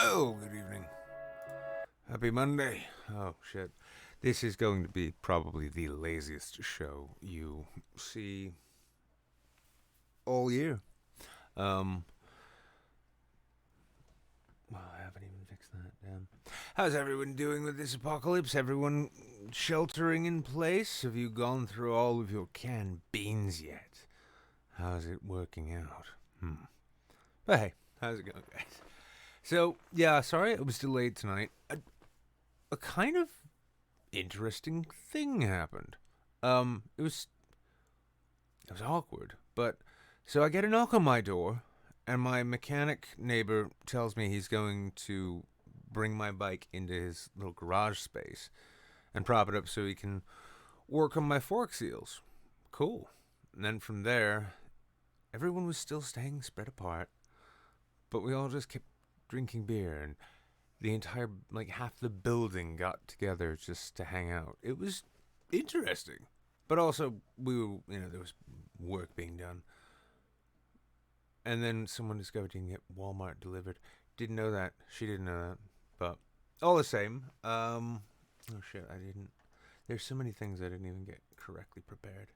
Oh, good evening. Happy Monday. Oh, shit. This is going to be probably the laziest show you see all year. Um, well, I haven't even fixed that. Damn. How's everyone doing with this apocalypse? Everyone sheltering in place? Have you gone through all of your canned beans yet? How's it working out? But hey, how's it going, guys? So, yeah, sorry it was delayed tonight. A kind of interesting thing happened. It was awkward, but so I get a knock on my door, and my mechanic neighbor tells me he's going to bring my bike into his little garage space and prop it up so he can work on my fork seals. Cool. And then from there, everyone was still staying spread apart, but we all just kept drinking beer, and the entire, like, half the building got together just to hang out. It was interesting. But also, there was work being done. And then someone discovered you can get Walmart delivered. Didn't know that. She didn't know that. But all the same, oh shit, I didn't. There's so many things I didn't even get correctly prepared.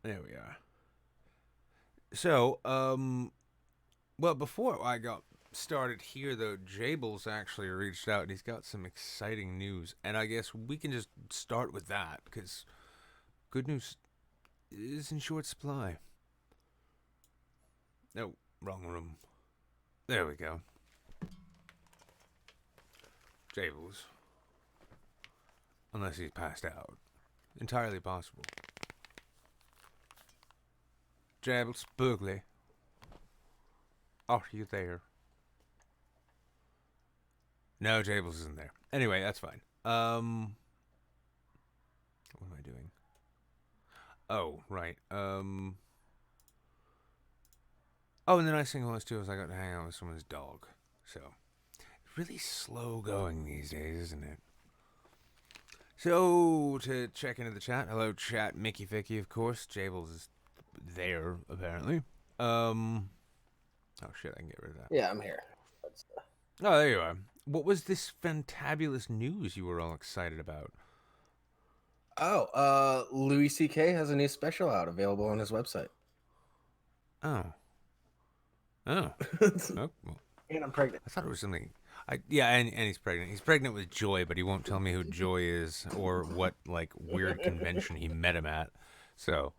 There we are. So, well, before I got started here, though, Jables actually reached out and he's got some exciting news. And I guess we can just start with that, because good news is in short supply. No, wrong room. There we go. Jables. Unless he's passed out. Entirely possible. Jables, Burgley. Are you there? No, Jables isn't there. Anyway, that's fine. What am I doing? Oh, right. Oh, and the nice thing was, too, is I got to hang out with someone's dog. So, really slow going these days, isn't it? So, to check into the chat, hello, chat, Mickey Vicky, of course. Jables is there, apparently. Oh, shit, I can get rid of that. Yeah, I'm here. Oh, there you are. What was this fantabulous news you were all excited about? Louis C.K. has a new special out available on his website. Oh. Oh. Oh, well, And I'm pregnant. I thought it was something. And he's pregnant. He's pregnant with Joy, but he won't tell me who Joy is or what, like, weird convention he met him at. So,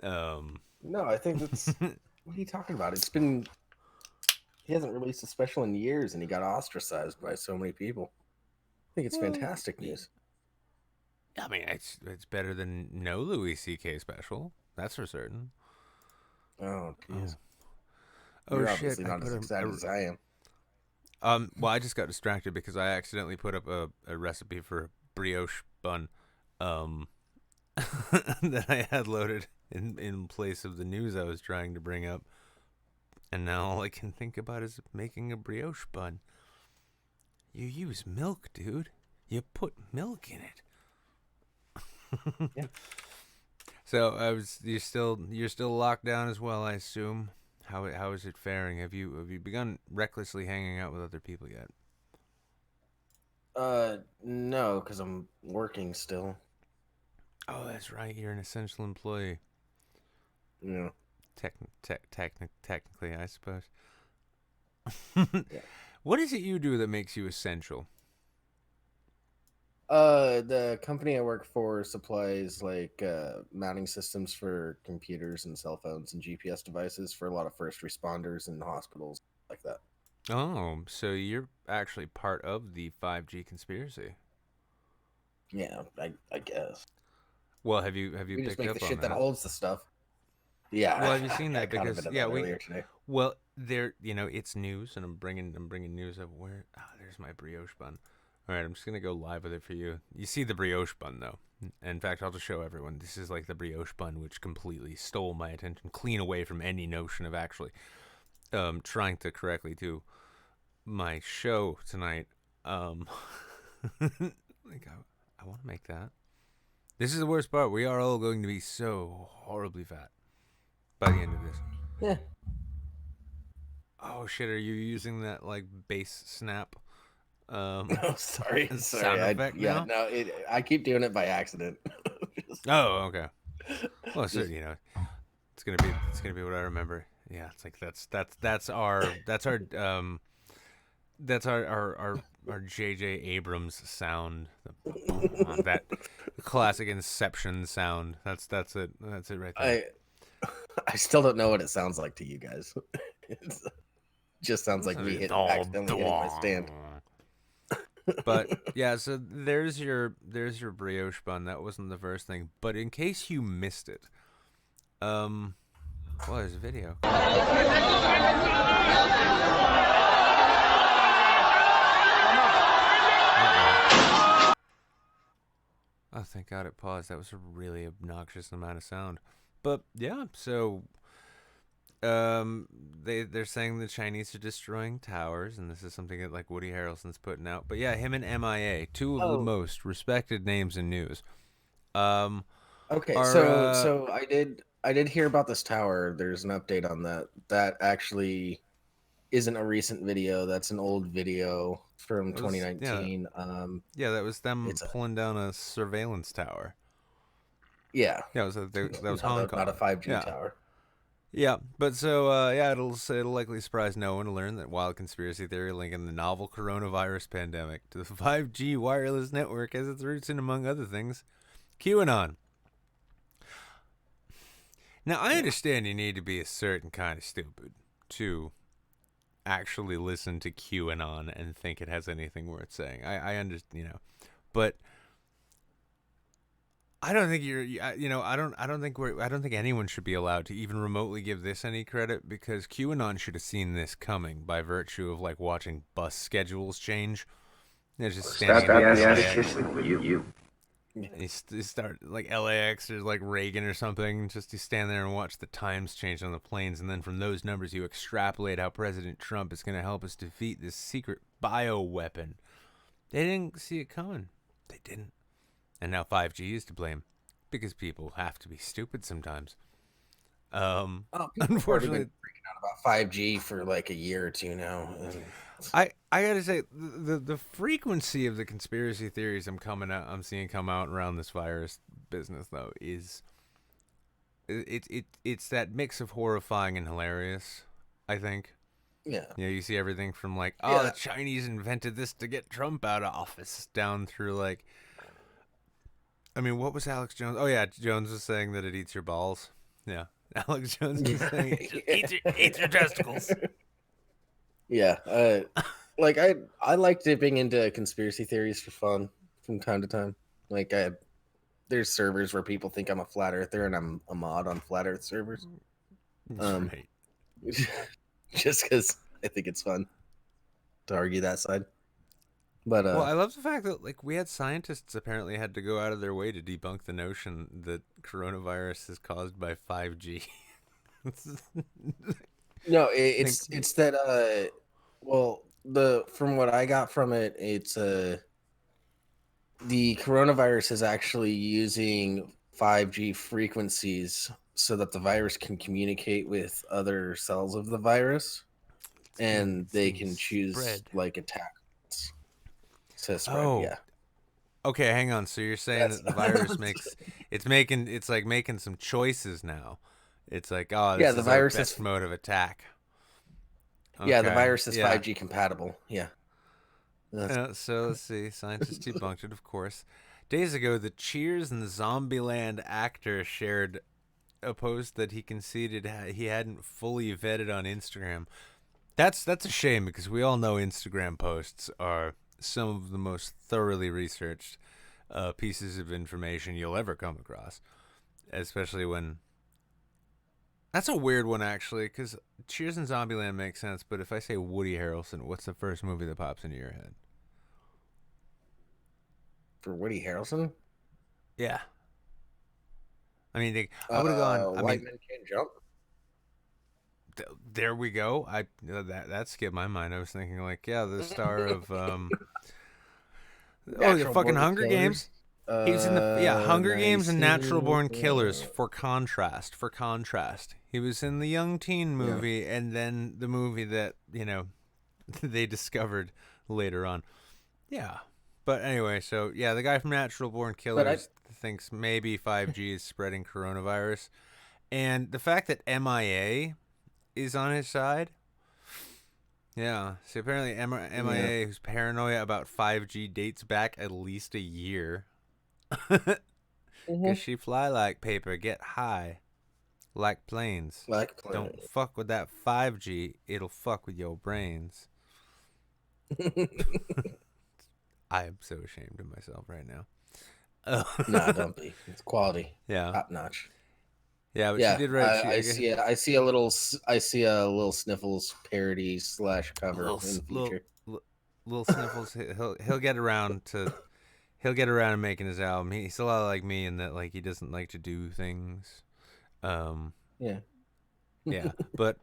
No, I think that's what are you talking about? He hasn't released a special in years, and he got ostracized by so many people. I think it's fantastic news. I mean, it's better than no Louis C.K. special. That's for certain. Oh, jeez. Oh, You're shit! obviously not as excited as I am. Well, I just got distracted because I accidentally put up a recipe for a brioche bun, that I had loaded in place of the news I was trying to bring up, and now all I can think about is making a brioche bun. You use milk, dude. You put milk in it. Yeah. So you're still locked down as well, I assume. How is it faring? Have you begun recklessly hanging out with other people yet? No, because I'm working still. Oh, that's right. You're an essential employee. Yeah. Technically, I suppose. Yeah. What is it you do that makes you essential? The company I work for supplies like mounting systems for computers and cell phones and GPS devices for a lot of first responders and hospitals like that. Oh, so you're actually part of the 5G conspiracy. Yeah, I guess. Well, have you We just picked make the up on shit that that? holds the stuff. Yeah, Well, have you seen I that? caught a Because bit of yeah, that earlier today. well, it's news, and I'm bringing news of where. Ah, there's my brioche bun. All right, I'm just gonna go live with it for you. You see the brioche bun though. In fact, I'll just show everyone. This is like the brioche bun, which completely stole my attention, clean away from any notion of actually trying to correctly do my show tonight. Like I want to make that. This is the worst part. We are all going to be so horribly fat by the end of this. Yeah. Oh shit! Are you using that like bass snap Oh, sorry, sorry. sound effect Yeah, now? no, I keep doing it by accident. just, Oh, okay. Well, so just it's gonna be what I remember. Yeah, it's like that's our J.J. Abrams sound. That classic Inception sound. That's it. That's it right there. I I still don't know what it sounds like to you guys. It just sounds like me accidentally hitting my stand. But yeah, so there's your brioche bun. That wasn't the first thing, but in case you missed it, um, well, there's a video. Oh, thank God it paused. That was a really obnoxious amount of sound. But yeah, so um, they're saying the Chinese are destroying towers, and this is something that like Woody Harrelson's putting out. But yeah, him and MIA, two of the Oh, most respected names in news. Um, okay. are So I did hear about this tower. There's an update on that. That actually isn't a recent video. That's an old video from it was yeah 2019. yeah that was them It's a pulling down a surveillance tower. yeah, Yeah, that was not Hong a Kong. 5G Yeah. tower. Yeah, but so yeah, it'll likely surprise no one to learn that wild conspiracy theory linking the novel coronavirus pandemic to the 5G wireless network has its roots in, among other things, QAnon. Now I Yeah. understand you need to be a certain kind of stupid to actually listen to QAnon and think it has anything worth saying. I understand, but I don't think I don't think anyone should be allowed to even remotely give this any credit because QAnon should have seen this coming by virtue of like watching bus schedules change. They're just standing in LAX. Yeah. You start like LAX or like Reagan or something. Just you stand there and watch the times change on the planes, and then from those numbers you extrapolate how President Trump is going to help us defeat this secret bio weapon. They didn't see it coming. They didn't. And now 5G is to blame because people have to be stupid sometimes. Oh, people have already been Unfortunately, freaking out about 5G for like a year or two now. And I gotta say the frequency of the conspiracy theories I'm seeing come out around this virus business though is it's that mix of horrifying and hilarious. I think. yeah, You see everything from like, oh, the yeah, Chinese invented this to get Trump out of office, down through like, I mean, what was Alex Jones? Oh yeah, Jones was saying that it eats your balls. Yeah, Alex Jones was saying it just yeah. eats your testicles. Yeah, like I like dipping into conspiracy theories for fun from time to time. Like there's servers where people think I'm a flat earther and I'm a mod on flat earth servers. Um, Right. just because I think it's fun to argue that side. But Well, I love the fact that like we had scientists apparently had to go out of their way to debunk the notion that coronavirus is caused by 5G. no, Think, it's that well the from what I got from it, it's the coronavirus is actually using 5G frequencies so that the virus can communicate with other cells of the virus and they can choose spread. like attacks to spread. Oh, Yeah. okay. Hang on. So you're saying That's that the virus it's like making some choices now. It's like, oh, yeah, this the is our virus best is mode of attack. yeah, the Okay. virus is Yeah. 5G compatible. Yeah. That's So let's see. Scientists debunked it, of course. Days ago, the Cheers and Zombieland actor shared a post that he conceded he hadn't fully vetted on Instagram. That's a shame because we all know Instagram posts are some of the most thoroughly researched pieces of information you'll ever come across, especially when. That's a weird one actually, because Cheers and Zombieland makes sense, but if I say Woody Harrelson, what's the first movie that pops into your head? for Woody Harrelson. Yeah, I mean, I would have gone. I White mean, Men Can't Jump. there we go. That skipped my mind. I was thinking like, yeah, the star of the Natural fucking Born Hunger Games. Killers. He was in the Hunger Games and Natural 19. Born Killers for contrast. For contrast, he was in the young teen Yeah. movie, and then the movie that they discovered later on. Yeah, but anyway, so yeah, the guy from Natural Born But I Killers thinks maybe 5G is spreading coronavirus, and the fact that MIA is on his side. Yeah, so apparently yeah. MIA, who's paranoia about 5G, dates back at least a year. Hmm. Cause she fly like paper, get high like planes. Like Don't playing. fuck with that 5G, it'll fuck with your brains. I am so ashamed of myself right now. Nah, don't be. It's quality, Yeah, top notch. yeah, but she Yeah, did write. I see. I see a little. I see a little Sniffles parody slash cover Little in the little future. little sniffles. He'll get around to making his album. He's a lot like me in that like he doesn't like to do things. Um, Yeah. yeah, but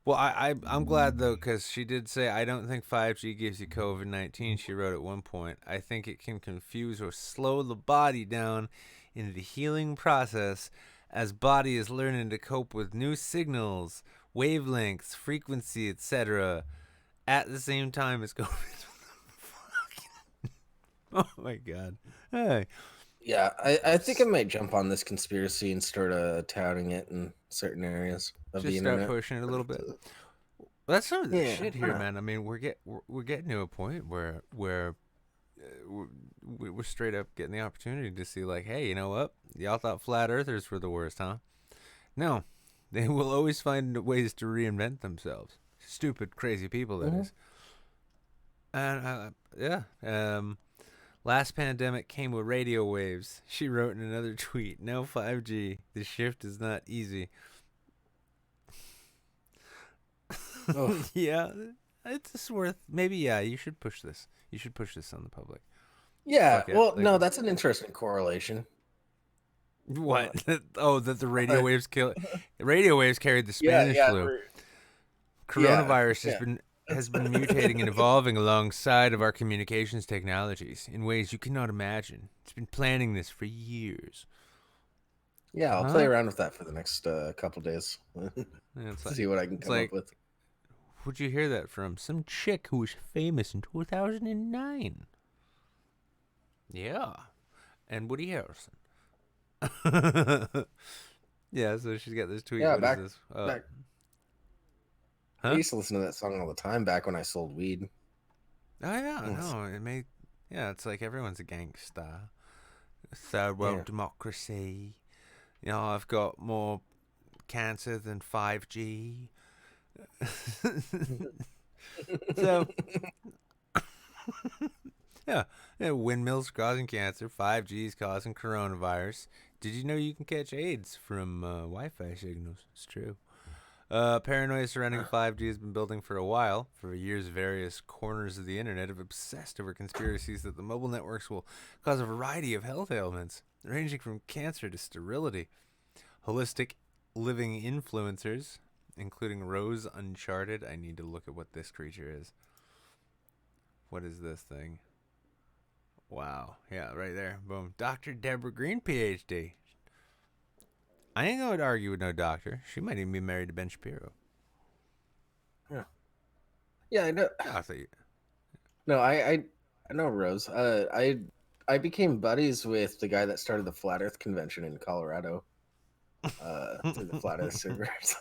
well, I'm glad though because she did say I don't think 5G gives you COVID-19. She wrote at one point. I think it can confuse or slow the body down in the healing process as body is learning to cope with new signals, wavelengths, frequency, etc. at the same time as COVID. Oh my god. Hey. Yeah, I think I might jump on this conspiracy and start touting it in certain areas of the Just start internet. pushing it a little bit. Well, that's some of the Yeah, shit why here, not? man. I mean, we're getting to a point where we're straight up getting the opportunity to see like, hey, you know what? Y'all thought flat earthers were the worst, huh? No, they will always find ways to reinvent themselves. Stupid, crazy people, that Hmm. is. And yeah, last pandemic came with radio waves. She wrote in another tweet. Now 5G. The shift is not easy. Oh, Yeah, it's just worth. Maybe yeah. You should push this. You should push this on the public. yeah. Fuck it. Well, Like no, that's an interesting correlation. what? Uh, Oh, that the radio waves kill. Radio waves carried the yeah, Spanish yeah, flu. yeah, Coronavirus yeah. has been mutating and evolving alongside of our communications technologies in ways you cannot imagine. It's been planning this for years. Yeah, I'll play Huh? around with that for the next couple days. Yeah, it's like See what I can it's come up like with. who'd you hear that from? Some chick who was famous in 2009. Yeah, and Woody Harrelson. Yeah, so she's got this tweet. Yeah, What is back this? back. I Huh? used to listen to that song all the time back when I sold weed. Oh yeah, Yes. no, it made. Yeah, it's like everyone's a gangster. Third Yeah. world democracy. You know, I've got more cancer than 5G. So yeah, yeah, windmills causing cancer, 5G is causing coronavirus. Did you know you can catch AIDS from Wi-Fi signals? It's true. Paranoia surrounding 5G has been building for a while. For years, various corners of the internet have obsessed over conspiracies that the mobile networks will cause a variety of health ailments, ranging from cancer to sterility. Holistic living influencers, including Rose Uncharted. I need to look at what this creature is. What is this thing? Wow. Yeah, right there. Boom. Dr. Deborah Green, PhD. I ain't going to argue with no doctor. She might even be married to Ben Shapiro. Yeah. Yeah, I know. I thought you. No, I know Rose. I became buddies with the guy that started the Flat Earth convention in Colorado. Through the Flat Earth servers.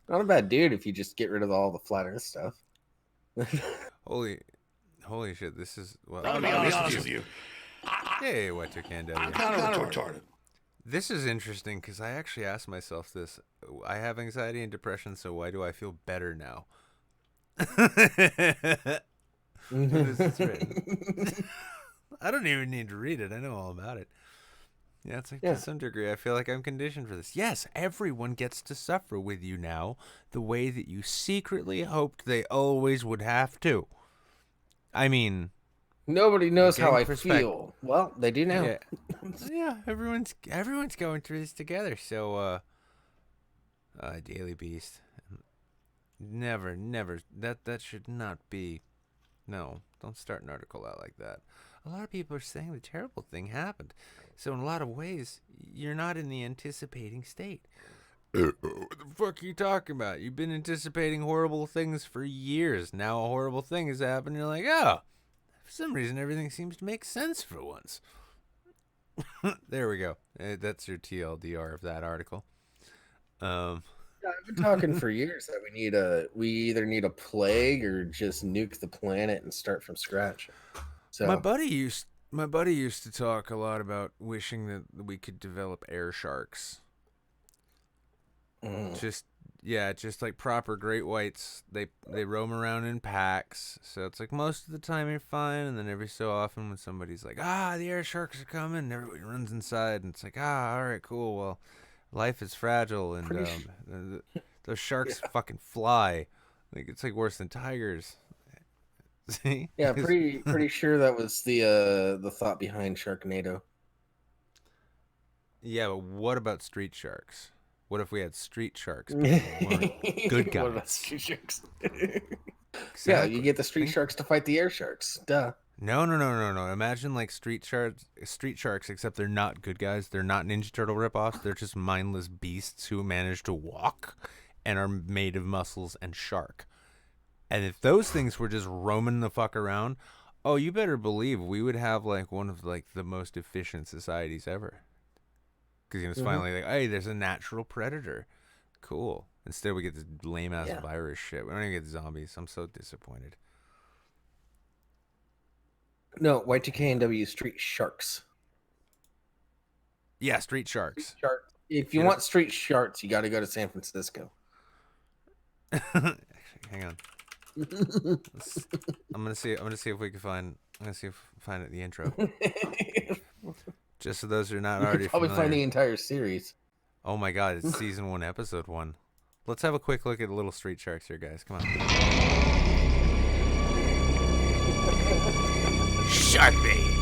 Not a bad dude if you just get rid of all the Flat Earth stuff. holy, holy shit! This is well. I'm gonna be honest with you. Hey, what you can do? I'm kind of retarded. This is interesting because I actually asked myself this. I have anxiety and depression, so why do I feel better now? This is written. I don't even need to read it. I know all about it. Yeah, it's like Yeah. to some degree, I feel like I'm conditioned for this. Yes, everyone gets to suffer with you now the way that you secretly hoped they always would have to. I mean, Nobody knows how getting I perspective. feel. Well, they do now. Yeah, yeah. Everyone's going through this together. So, Daily Beast, never. That should not be. No, Don't start an article out like that. A lot of people are saying the terrible thing happened. So in a lot of ways, you're not in the anticipating state. What the fuck are you talking about? You've been anticipating horrible things for years. Now a horrible thing has happened. You're like, oh, for some reason everything seems to make sense for once. There we go. That's your TLDR of that article. I've been talking for years that we either need a plague or just nuke the planet and start from scratch. So My buddy used to talk a lot about wishing that we could develop air sharks. Just like proper great whites. They roam around in packs, so it's like most of the time you're fine, and then every so often when somebody's like, the air sharks are coming, and everybody runs inside, and it's like, all right, cool, well, life is fragile, and those sharks fucking fly. Like, it's like worse than tigers. See? Yeah, pretty sure that was the thought behind Sharknado. Yeah, but what about street sharks? What if we had street sharks? Good guys. What about street sharks? Exactly. Yeah, you get the street sharks to fight the air sharks. Duh. No. Imagine like street sharks, except they're not good guys. They're not Ninja Turtle ripoffs. They're just mindless beasts who manage to walk and are made of muscles and shark. And if those things were just roaming the fuck around, oh, you better believe we would have like one of like the most efficient societies ever. Because it's finally like, hey, there's a natural predator. Cool. Instead, we get this lame-ass virus shit. We don't even get zombies. I'm so disappointed. No, Y2K&W Street Sharks. Yeah, street sharks. If you want street sharks, you got to go to San Francisco. Actually, hang on. I'm gonna see if we can find. I'm gonna see if we can find it in the intro. Just so those who are not already probably familiar. find the entire series. Oh my god, it's season 1, episode 1. Let's have a quick look at the little street sharks here, guys. Come on. Shark bait.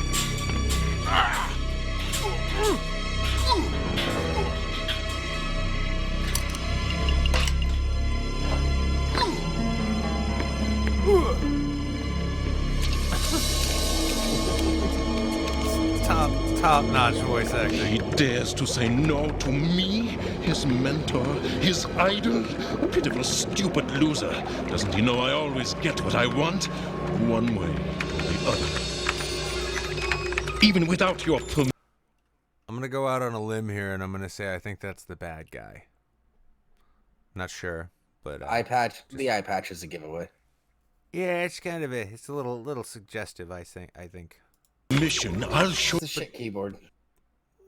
Top-notch voice acting. He dares to say no to me, his mentor, his idol. Pitiful, stupid loser. Doesn't he know I always get what I want? One way or the other. Even without your permission. I'm going to go out on a limb here, and I'm going to say I think that's the bad guy. Not sure, but... The eye patch is a giveaway. Yeah, it's kind of it's a little suggestive, I think. Mission, I'll show. It's a shit keyboard.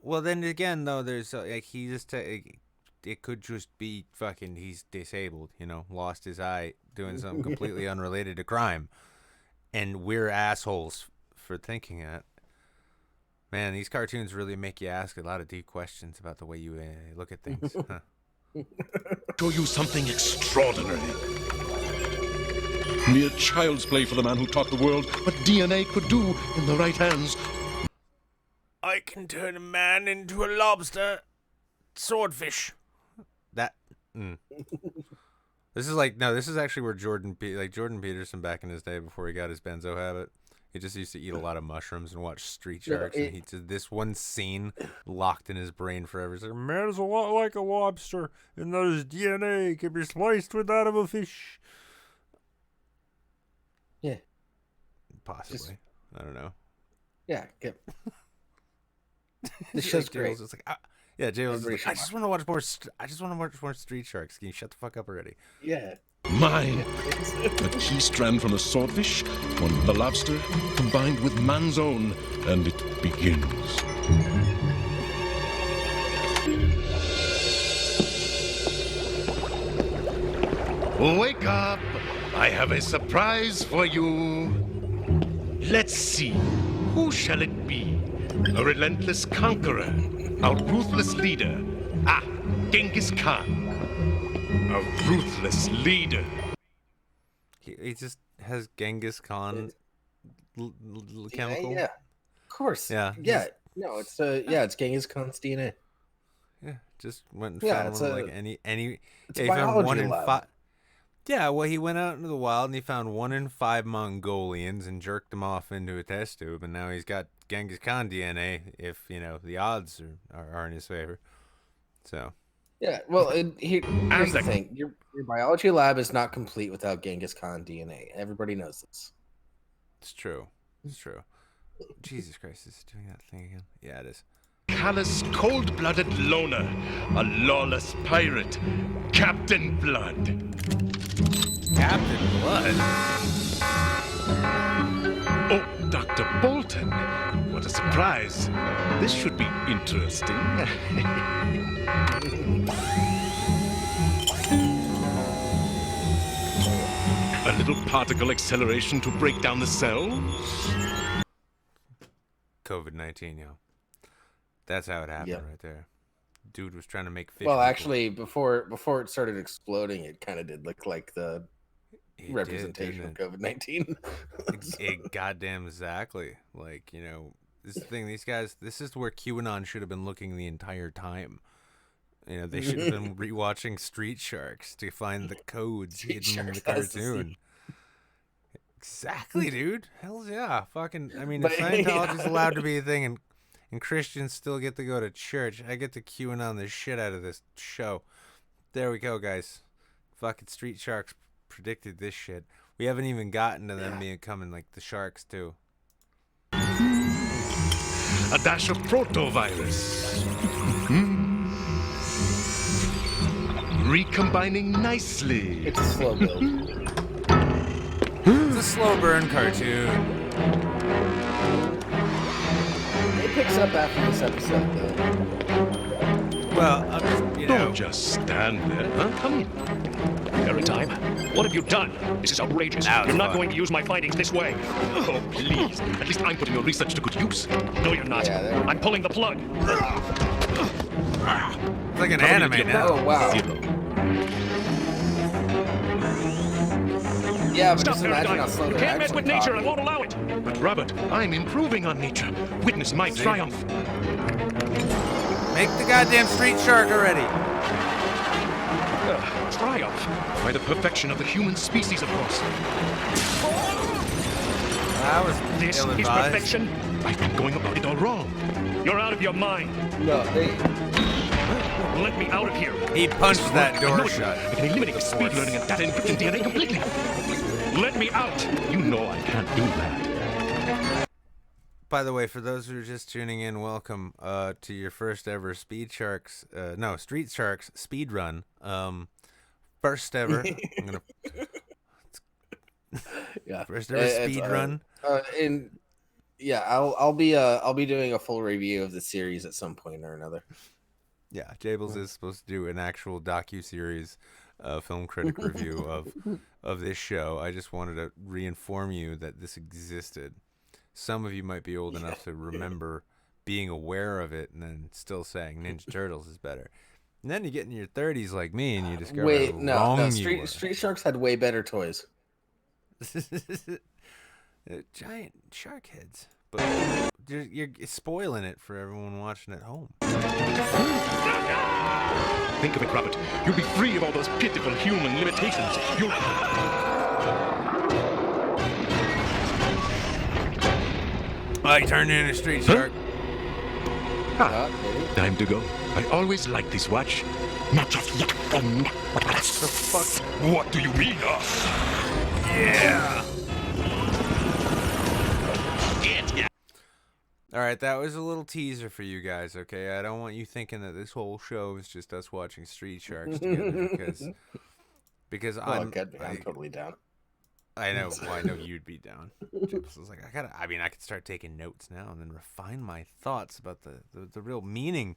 Well, then again, though, there's like he just it could just be fucking he's disabled, lost his eye doing something completely unrelated to crime, and we're assholes for thinking that. Man, these cartoons really make you ask a lot of deep questions about the way you look at things. Huh? Show you something extraordinary. Mere child's play for the man who taught the world what DNA could do in the right hands. I can turn a man into a lobster. Swordfish. That. This is actually where Jordan Peterson back in his day before he got his benzo habit. He just used to eat a lot of mushrooms and watch street sharks. And he did this one scene locked in his brain forever. He's like, man is a lot like a lobster, and those DNA can be sliced with that of a fish. Yeah. Possibly. I don't know. Yeah. This show's great. Jay's like, Jay was like, I just want to watch more street sharks. Can you shut the fuck up already? Yeah. Mine. The key strand from the swordfish, one from the lobster, combined with man's own, and it begins. Wake up! I have a surprise for you. Let's see. Who shall it be? A relentless conqueror, a ruthless leader. Genghis Khan. A ruthless leader. He just has Genghis Khan chemical. Yeah. Of course. Yeah. Yeah. No, it's Genghis Khan's DNA. Yeah. Just went and found one like any. It's Yeah, a biology lab. Yeah, well, he went out into the wild and he found 1 in 5 Mongolians and jerked them off into a test tube, and now he's got Genghis Khan DNA. If the odds are in his favor. So. Yeah, well, here's the And thing: your biology lab is not complete without Genghis Khan DNA. Everybody knows this. It's true. It's true. Jesus Christ, is it doing that thing again? Yeah, it is. callous, cold-blooded loner, a lawless pirate, Captain Blood. Captain Blood? Oh, Dr. Bolton. What a surprise. This should be interesting. A little particle acceleration to break down the cell? COVID-19, yo. That's how it happened Yep. right there. Dude was trying to make fish. Well, people. actually, before it started exploding, it kind of did look like the It representation did, of COVID-19. it goddamn exactly. Like, this is the thing. These guys, this is where QAnon should have been looking the entire time. They should have been rewatching Street Sharks to find the codes hidden in the cartoon. Exactly, dude. Hell yeah. Fucking, But, if Scientology is yeah. allowed to be a thing and Christians still get to go to church, I get to QAnon the shit out of this show. There we go, guys. Fucking Street Sharks predicted this shit. We haven't even gotten to them becoming like the sharks, too. A dash of protovirus. Recombining nicely. It's a slow build. It's a slow burn cartoon. It picks up after this episode, though. Well, Don't just stand there. Huh? Come in. Every time. What have you done? This is outrageous. Now it's You're not fun. going to use my findings this way. Oh, please. At least I'm putting your research to good use. No, you're not. Yeah, there- I'm pulling the plug. It's like an anime now. Oh, wow. Zero. Yeah, but Stop, just imagine how Paradigm. slow You they're can't mess actually with nature. I talking. won't allow it. But Robert, I'm improving on nature. Witness my triumph. Make the goddamn street shark already. Triumph? By the perfection of the human species, of course. That was This is ill-advised. perfection. I've been going about it all wrong. You're out of your mind. No, Let me out of here. He punched that I door know it. shut. I can eliminate the speed learning and data encryption DNA completely. Let me out. You know I can't do that. By the way, for those who are just tuning in, welcome to your first ever Street Sharks speed run. First ever. I'm gonna yeah. first ever It's, speed run. And yeah, I'll be doing a full review of the series at some point or another. Yeah, Jables is supposed to do an actual docu-series film critic review of this show. I just wanted to re-inform you that this existed. Some of you might be old enough to remember being aware of it and then still saying Ninja Turtles is better. And then you get in your 30s like me and you discover Wait, how no, wrong you Street were. Street Sharks had way better toys. Giant shark heads. But you're spoiling it for everyone watching at home. Think of it, Robert. You'll be free of all those pitiful human limitations. You'll... I turned into a street shark. Maybe. Time to go. I always liked this watch. Not just yet, friend. What the fuck? What do you mean? Yeah. Yeah. All right, that was a little teaser for you guys, okay? I don't want you thinking that this whole show is just us watching Street Sharks together because Oh, I'm I'm totally down. I know. Well, I know you'd be down. Chips was like, I could start taking notes now and then refine my thoughts about the real meaning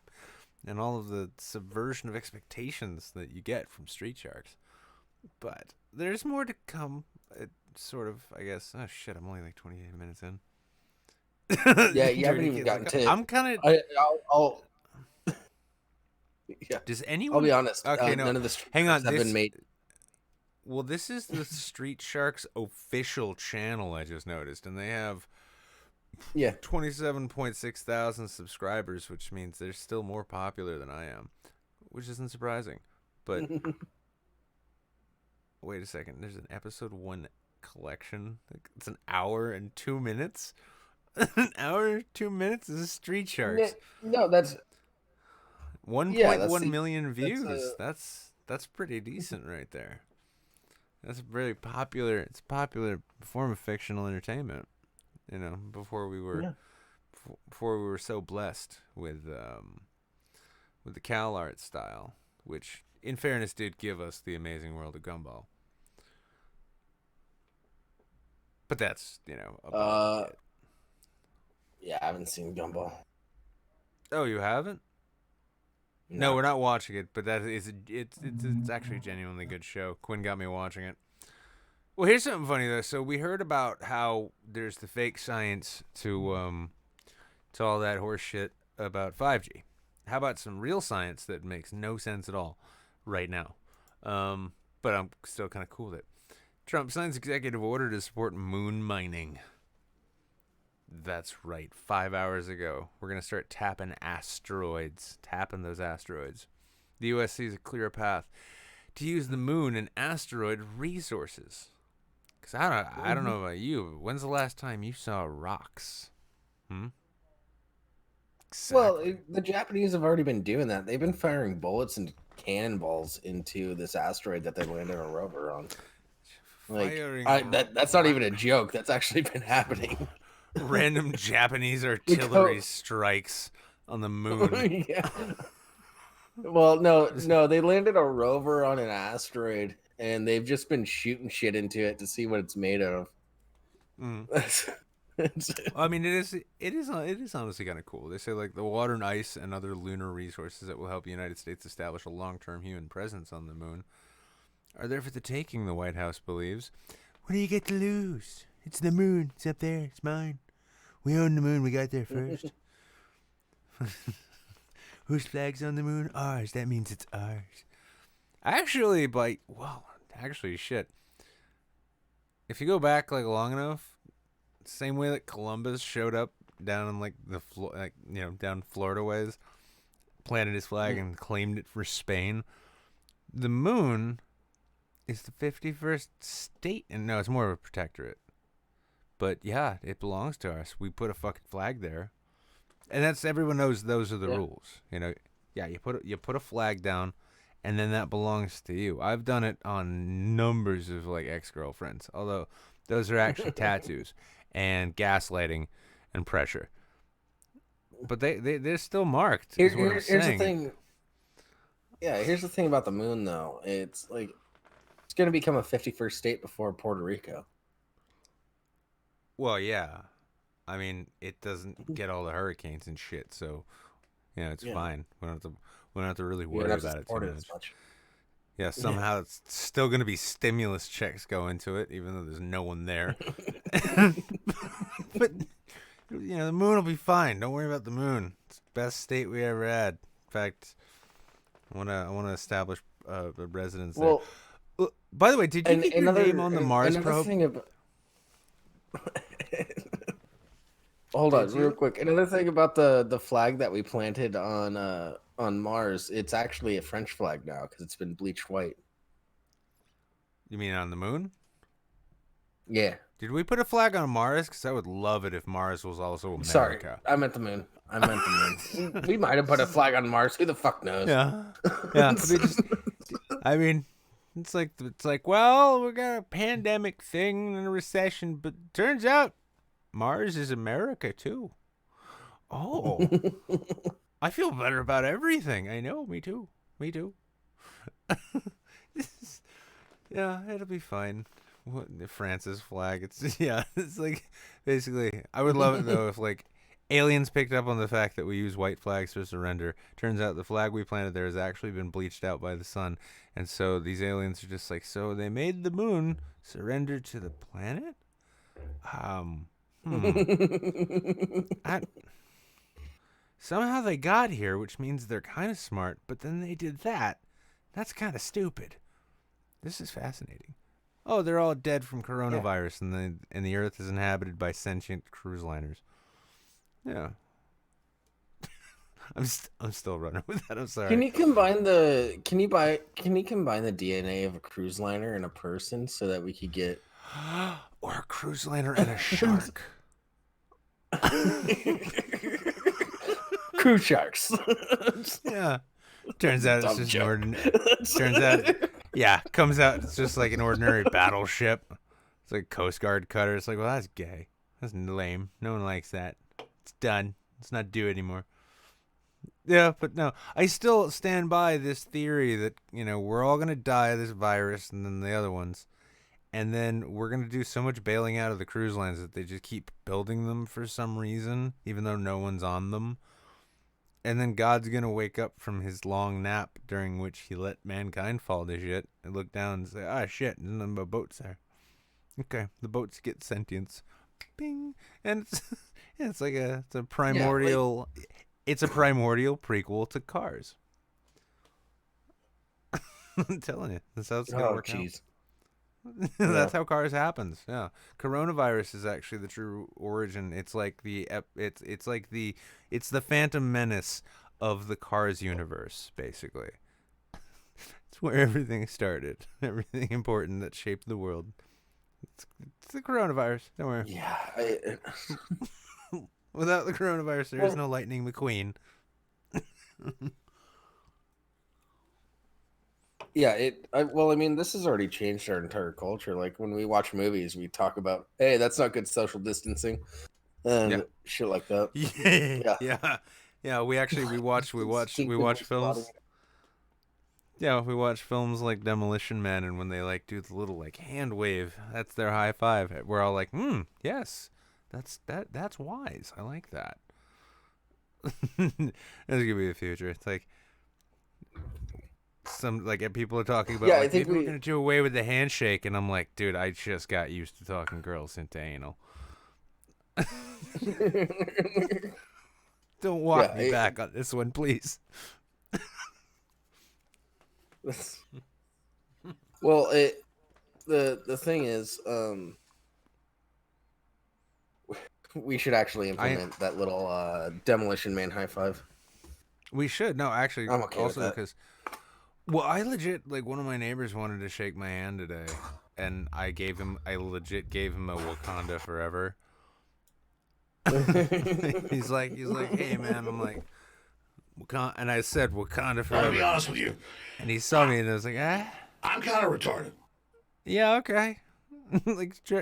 and all of the subversion of expectations that you get from Street Sharks. But there's more to come. It sort of, I guess. Oh shit! I'm only like 28 minutes in. Yeah, you haven't even gotten to. I'm kind of. I'll yeah. Does anyone? I'll be honest. Okay, no. None of the Street Hang on. Sharks have been made. Well, this is the Street Sharks official channel, I just noticed, and they have 27.6 thousand subscribers, which means they're still more popular than I am, which isn't surprising. But Wait a second. There's an episode 1 collection. It's an hour and 2 minutes. An hour and 2 minutes is Street Sharks. No, that's 1.1 million that's views. That's pretty decent right there. That's very popular. It's a popular form of fictional entertainment. You know, before we were so blessed with the Cal art style, which in fairness did give us the Amazing World of Gumball. But that's, you know, about it. Yeah, I haven't seen Gumball. Oh, you haven't? No, we're not watching it, but that is it's actually a genuinely good show. Quinn got me watching it. Well, here's something funny though. So we heard about how there's the fake science to all that horse shit about 5G. How about some real science that makes no sense at all right now? But I'm still kind of cool with it. Trump signs executive order to support moon mining. That's right. 5 hours ago, we're going to start tapping those asteroids. The U.S. sees a clear path to use the moon and asteroid resources. Because I don't know about you, but when's the last time you saw rocks? Exactly. Well, the Japanese have already been doing that. They've been firing bullets and cannonballs into this asteroid that they landed a rover on. That's not even a joke. That's actually been happening. Random Japanese artillery strikes on the moon. Yeah. Well, no, they landed a rover on an asteroid, and they've just been shooting shit into it to see what it's made of. I mean, it is honestly kind of cool. They say like the water and ice and other lunar resources that will help the United States establish a long-term human presence on the moon are there for the taking. The White House believes. What do you get to lose? It's the moon. It's up there. It's mine. We own the moon. We got there first. Whose flag's on the moon? Ours. That means it's ours. Actually, shit. If you go back like long enough, same way that Columbus showed up down in like down Florida ways, planted his flag and claimed it for Spain. The moon is the 51st state, and no, it's more of a protectorate. But yeah, it belongs to us. We put a fucking flag there, and everyone knows those are the rules. You know, yeah, you put a flag down, and then that belongs to you. I've done it on numbers of like ex-girlfriends, although those are actually tattoos and gaslighting and pressure. But they're still marked. Here's the thing. Yeah, here's the thing about the moon, though. It's like it's going to become a 51st state before Puerto Rico. Well, yeah. I mean, it doesn't get all the hurricanes and shit, so it's fine. We don't have to really worry about it too much. Yeah, somehow it's still going to be stimulus checks go into it, even though there's no one there. But the moon will be fine. Don't worry about the moon. It's the best state we ever had. In fact, I want to establish a residence there. Well, by the way, did you get your name on the Mars probe? Hold on, real quick. Another thing about the flag that we planted on Mars, it's actually a French flag now because it's been bleached white. You mean on the moon? Yeah. Did we put a flag on Mars? Because I would love it if Mars was also America. Sorry, I meant the moon. We might have put a flag on Mars. Who the fuck knows? Yeah. I mean, it's like, well, we got a pandemic thing and a recession, but turns out Mars is America too. Oh, I feel better about everything. I know, me too. Yeah, it'll be fine. What the France's flag? It's like basically. I would love it though if like aliens picked up on the fact that we use white flags for surrender. Turns out the flag we planted there has actually been bleached out by the sun, and so these aliens are just like, so they made the moon surrender to the planet. Somehow they got here, which means they're kind of smart, but then they did that. That's kind of stupid. This is fascinating. Oh, they're all dead from coronavirus, and the Earth is inhabited by sentient cruise liners. Yeah. I'm still running with that. I'm sorry. Can you combine the DNA of a cruise liner and a person so that we could get Or a cruise liner and a shark. cruise sharks? Yeah. Turns out it's Dumb just joke. an ordinary. Turns out, yeah, comes out it's just like an ordinary battleship. It's like a Coast Guard cutter. It's like, well, that's gay. That's lame. No one likes that. It's done. Let's not do it anymore. Yeah, but no, I still stand by this theory that, we're all going to die of this virus and then the other ones. And then we're going to do so much bailing out of the cruise lines that they just keep building them for some reason, even though no one's on them. And then God's going to wake up from his long nap during which he let mankind fall to shit and look down and say, ah, shit, there's nothing but boats there. Okay, the boats get sentience. Bing. And it's like it's a primordial... It's a primordial prequel to Cars. I'm telling you, that's how it's gonna work out. That's how Cars happens. Yeah, coronavirus is actually the true origin. It's like it's the Phantom Menace of the Cars universe, basically. It's where everything started. Everything important that shaped the world. It's the coronavirus. Don't worry. Yeah. Without the coronavirus, there is no Lightning McQueen. Yeah, this has already changed our entire culture. Like when we watch movies, we talk about, hey, that's not good social distancing, and shit like that. Yeah. We watch films. Yeah, we watch films like Demolition Man, and when they like do the little like hand wave, that's their high five. We're all like, yes. That's wise. I like that. That's gonna be the future. It's like people are talking about. I think we're gonna do away with the handshake, and I'm like, dude, I just got used to talking girls into anal. Don't walk me back on this one, please. Well, the thing is, we should actually implement that little Demolition Man high five. We should. No, actually, I'm okay also with that. because, well, I legit one of my neighbors wanted to shake my hand today, and I legit gave him a Wakanda Forever. he's like, hey man, I'm like, Wakanda, and I said Wakanda Forever. I'll be honest with you. And he saw me, and I was like, I'm kind of retarded. Yeah, okay.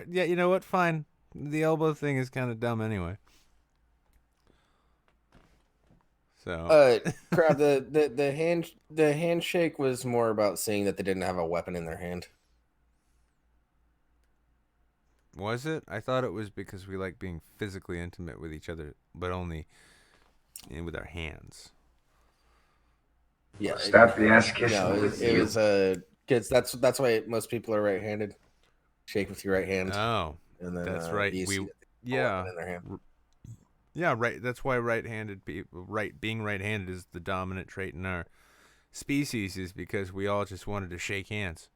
Yeah, you know what? Fine. The elbow thing is kind of dumb anyway. So crap. The handshake was more about seeing that they didn't have a weapon in their hand. Was it? I thought it was because we like being physically intimate with each other, but only with our hands. Yeah. Stop the ass kissing. No, it was because that's why most people are right-handed. Shake with your right hand. Oh. And then, that's right. in their hand. Yeah, right. That's why being right-handed is the dominant trait in our species, is because we all just wanted to shake hands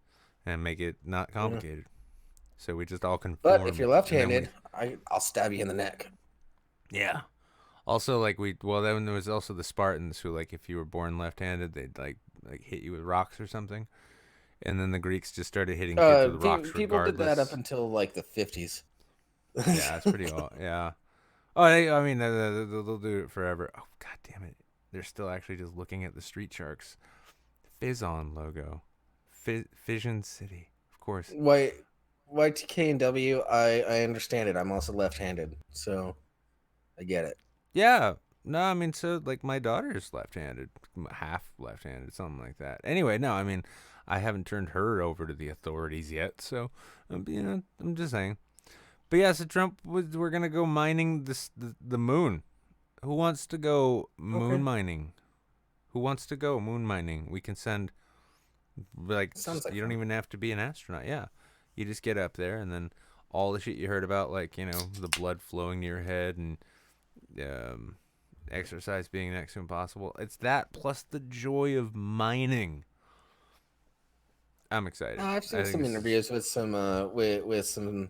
and make it not complicated. So we just all conform. But if you're left-handed, I'll stab you in the neck. Yeah. Also, then there was also the Spartans who, if you were born left-handed, they'd like hit you with rocks or something. And then the Greeks just started hitting kids with rocks people regardless. did that up until the 50s. Yeah, that's pretty old. Yeah. Oh, I mean, they'll do it forever. Oh, god damn it! They're still actually just looking at the Street Sharks Fizz-On logo, Fission City, of course. YTK and W. I understand it. I'm also left-handed, so I get it. Yeah. No, I mean, so my daughter's left-handed, half left-handed, something like that. Anyway, no, I mean, I haven't turned her over to the authorities yet, so I'm just saying. But yeah, so Trump we're gonna go mining the moon. Who wants to go moon mining? Who wants to go moon mining? We can send you don't even have to be an astronaut. Yeah, you just get up there, and then all the shit you heard about, the blood flowing to your head and exercise being next to impossible. It's that plus the joy of mining. I'm excited. I've seen some interviews with some with some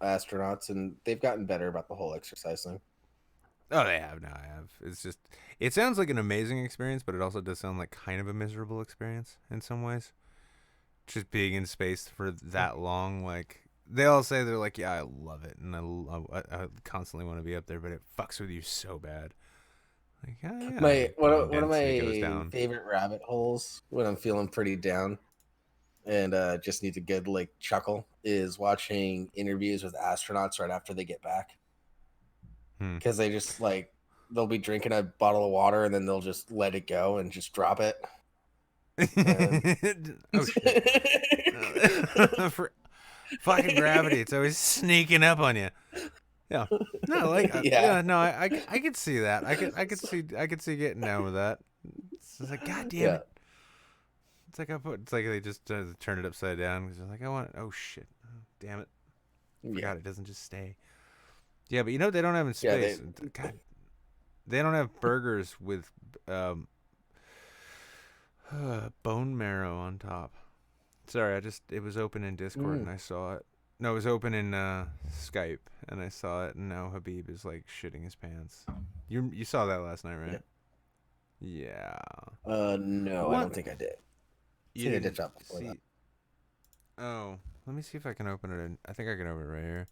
astronauts, and they've gotten better about the whole exercise thing. Oh, they have. No, I have. It's just, it sounds like an amazing experience, but it also does sound like kind of a miserable experience in some ways. Just being in space for that long, like they all say, they're like, yeah, I love it, and I constantly want to be up there, but it fucks with you so bad. Like, yeah, My one of density goes my down. favorite rabbit holes when I'm feeling pretty down and just need a good like chuckle is watching interviews with astronauts right after they get back, because they just like they'll be drinking a bottle of water and then they'll just let it go and just drop it. Oh shit! For fucking gravity, it's always sneaking up on you. Yeah, no, like yeah, no, I could see that. I could see getting down with that. It's just like, god damn Yeah. it. It's like they just turn it upside down because they're like, I want it. Oh shit! Oh, damn it! Forgot it doesn't just stay. Yeah, but you know what they don't have in Yeah, space. God, they don't have burgers with bone marrow on top. Sorry, it was open in Discord and I saw it. No, it was open in Skype and I saw it, and now Habib is like shitting his pants. You saw that last night, right? Yeah. No, What? I don't think I did. I think I did that before that. Oh, let me see if I can open it. I think I can open it right here.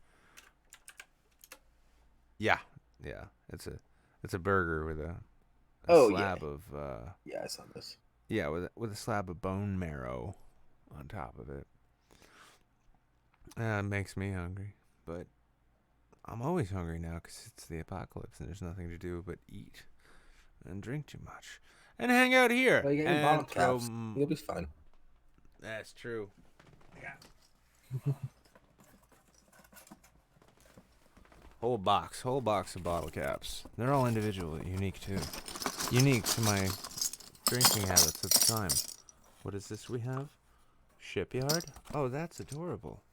Yeah, yeah. It's a burger with a slab of. Yeah, I saw this. Yeah, with a slab of bone marrow on top of it. It makes me hungry, but I'm always hungry now because it's the apocalypse and there's nothing to do but eat and drink too much and hang out here. Well, you got your bottle caps. You'll be fine. That's true. Yeah. Whole box of bottle caps. They're all individually unique too. Unique to my drinking habits at the time. What is this we have? Shipyard? Oh, that's adorable.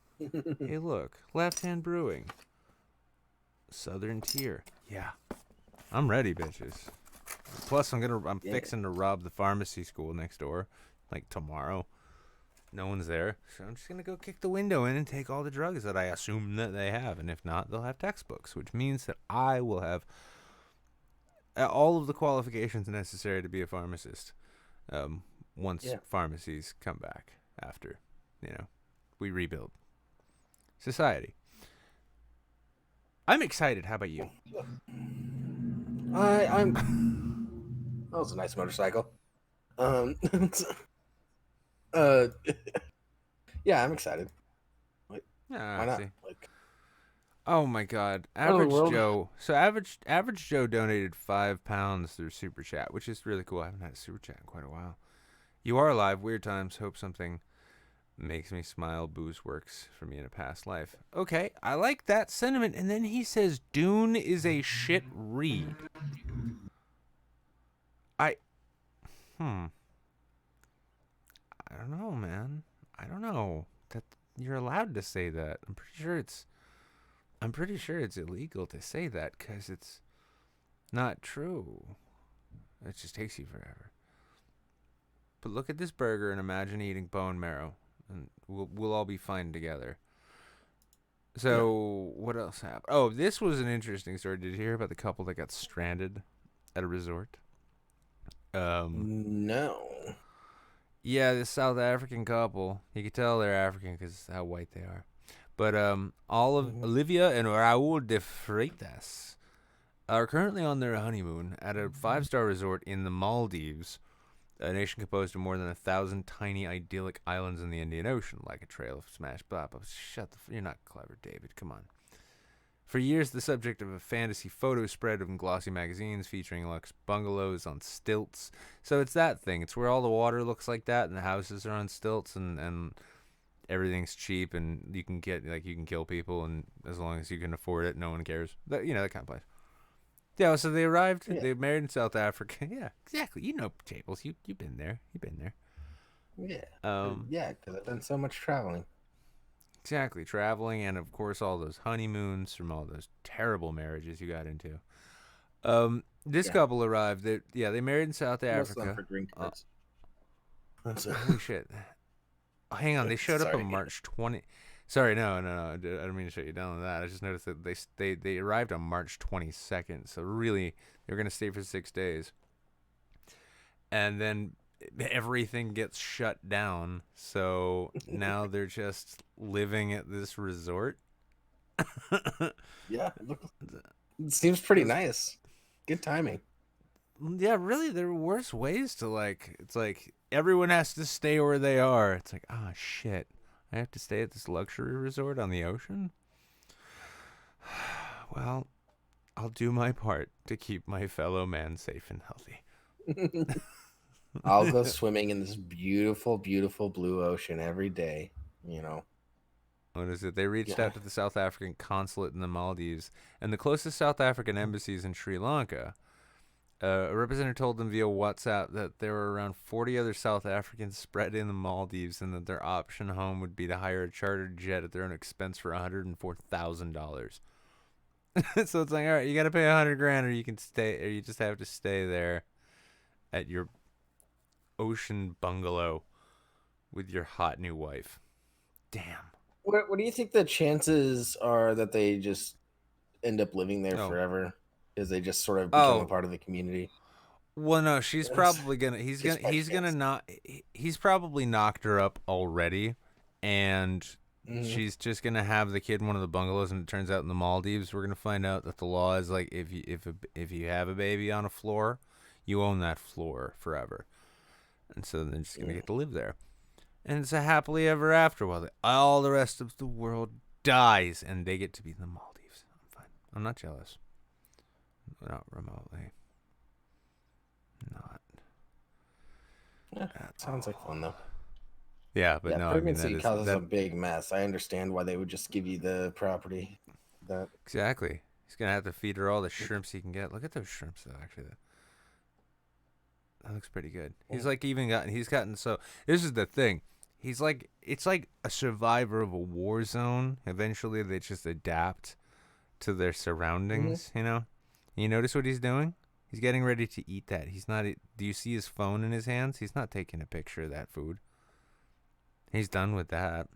Hey, look. Left Hand Brewing. Southern Tier. Yeah. I'm ready, bitches. Plus, I'm fixing to rob the pharmacy school next door, like tomorrow. No one's there, so I'm just gonna go kick the window in and take all the drugs that I assume that they have, and if not, they'll have textbooks, which means that I will have all of the qualifications necessary to be a pharmacist. Once pharmacies come back after, we rebuild society. I'm excited. How about you? I'm. That was a nice motorcycle. Yeah, I'm excited. Yeah, why not? see. Like, oh my God, Hello, Average world. Joe. So average Joe donated £5 through Super Chat, which is really cool. I haven't had a Super Chat in quite a while. You are alive. Weird times. Hope something makes me smile. Booze works for me in a past life. Okay, I like that sentiment. And then he says Dune is a shit read. I don't know, man. I don't know that you're allowed to say that. I'm pretty sure it's illegal to say that because it's not true. It just takes you forever. But look at this burger and imagine eating bone marrow, and we'll all be fine together. So what else happened? Oh, this was an interesting story. Did you hear about the couple that got stranded at a resort? no. Yeah, this South African couple. You can tell they're African because how white they are. But Olivia and Raul de Freitas are currently on their honeymoon at a 5-star resort in the Maldives, a nation composed of more than 1,000 tiny idyllic islands in the Indian Ocean, like a trail of smashed blah blah. You're not clever, David. Come on. For years, the subject of a fantasy photo spread in glossy magazines featuring luxe bungalows on stilts. So it's that thing. It's where all the water looks like that, and the houses are on stilts, and everything's cheap, and you can kill people, and as long as you can afford it, no one cares. That kind of place. Yeah. So they arrived. Yeah. They married in South Africa. Yeah, exactly. Tables. You've been there. Yeah. Yeah, because I've done so much traveling. Exactly, traveling, and of course all those honeymoons from all those terrible marriages you got into. This couple arrived. They married in South Africa. For green cards. Holy shit! Oh, hang on, they showed up on March 20. Sorry, no. I don't mean to shut you down on that. I just noticed that they arrived on March 22nd, so really they were gonna stay for 6 days, and then everything gets shut down. So now they're just living at this resort. Yeah, it seems pretty nice. Good timing. Yeah, really, there are worse ways to it's like everyone has to stay where they are. It's like, ah, shit. I have to stay at this luxury resort on the ocean? Well, I'll do my part to keep my fellow man safe and healthy. I'll go swimming in this beautiful, beautiful blue ocean every day. You know. What is it? They reached Yeah. out to the South African consulate in the Maldives and the closest South African embassies in Sri Lanka. A representative told them via WhatsApp that there were around 40 other South Africans spread in the Maldives and that their option home would be to hire a chartered jet at their own expense for $104,000. So it's like, all right, you got to pay $100,000 or you can stay, or you just have to stay there at your ocean bungalow with your hot new wife. Damn. What do you think the chances are that they just end up living there Oh. forever? Because they just sort of become a Oh. part of the community. Well, no, she's Yes. probably gonna. He's Just gonna. He's gonna chance. not. He's probably knocked her up already, and Mhm. she's just gonna have the kid in one of the bungalows. And it turns out in the Maldives, we're gonna find out that the law is like if you have a baby on a floor, you own that floor forever, and so they're just gonna get to live there, and it's a happily ever after while all the rest of the world dies, and they get to be in the Maldives. I'm fine. I'm not jealous. Not remotely. Not. Yeah, sounds like fun though. Yeah, but Yeah, no, I mean pregnancy that is causes a big mess. I understand why they would just give you the property. That exactly. He's gonna have to feed her all the shrimps he can get. Look at those shrimps, though. Actually, that looks pretty good. He's like he's gotten so. This is the thing. He's like it's like a survivor of a war zone. Eventually, they just adapt to their surroundings. You know. You notice what he's doing? He's getting ready to eat that. He's not. Do you see his phone in his hands? He's not taking a picture of that food. He's done with that.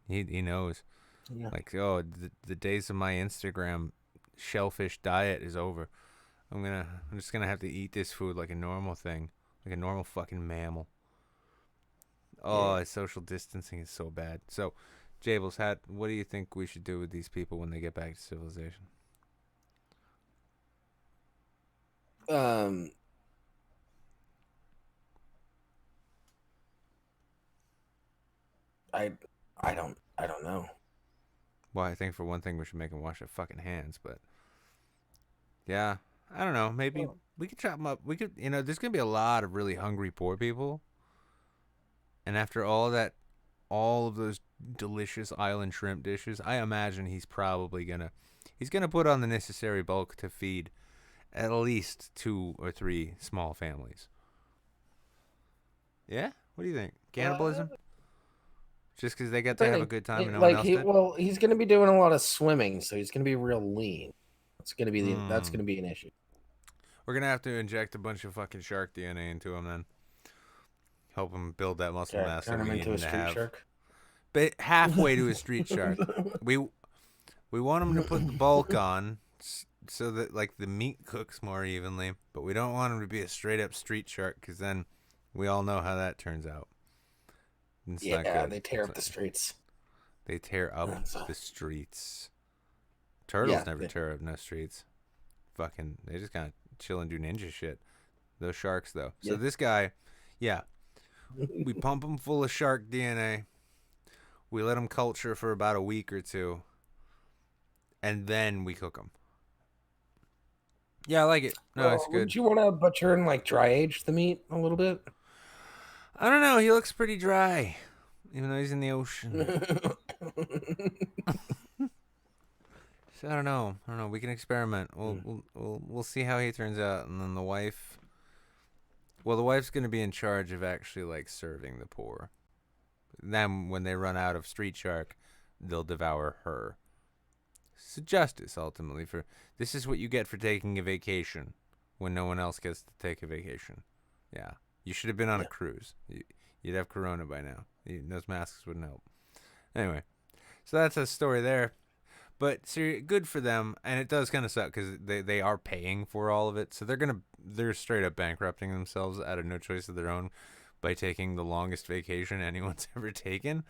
He knows. Yeah. Like, oh, the days of my Instagram shellfish diet is over. I'm just gonna have to eat this food like a normal thing, like a normal fucking mammal. Oh, social distancing is so bad. So, Jables, what do you think we should do with these people when they get back to civilization? I don't know. Well, I think for one thing we should make them wash their fucking hands, but yeah, I don't know. Maybe we could chop them up. We could, there's gonna be a lot of really hungry poor people, and after all of those delicious island shrimp dishes, I imagine he's gonna put on the necessary bulk to feed at least 2 or 3 small families. Yeah, what do you think? Cannibalism? Just because they got to have a good time and no one else did? Well, he's going to be doing a lot of swimming, so he's going to be real lean. That's going to be an issue. We're gonna have to inject a bunch of fucking shark DNA into him then. Help him build that muscle mass that Turn we him need into a him to street have. shark. But halfway to a street shark. We want him to put the bulk on so that like the meat cooks more evenly, but we don't want him to be a straight up street shark because then we all know how that turns out. It's not good. They tear up the streets. They tear up the streets. Turtles never tear up no streets. Fucking, they just kind of chill and do ninja shit. Those sharks, though. So this guy, we pump him full of shark DNA. We let him culture for about a week or 2. And then we cook him. Yeah, I like it. No, it's good. Would you want to butcher and like dry age the meat a little bit? I don't know. He looks pretty dry, even though he's in the ocean. So I don't know. We can experiment. We'll see how he turns out, and then the wife. Well, the wife's gonna be in charge of actually like serving the poor. Then when they run out of street shark, they'll devour her. So justice ultimately for this is what you get for taking a vacation when no one else gets to take a vacation. Yeah. You should have been on a cruise. You'd have corona by now. Those masks wouldn't help. Anyway, So that's a story there. But good for them, and it does kind of suck because they are paying for all of it, so they're straight up bankrupting themselves out of no choice of their own by taking the longest vacation anyone's ever taken.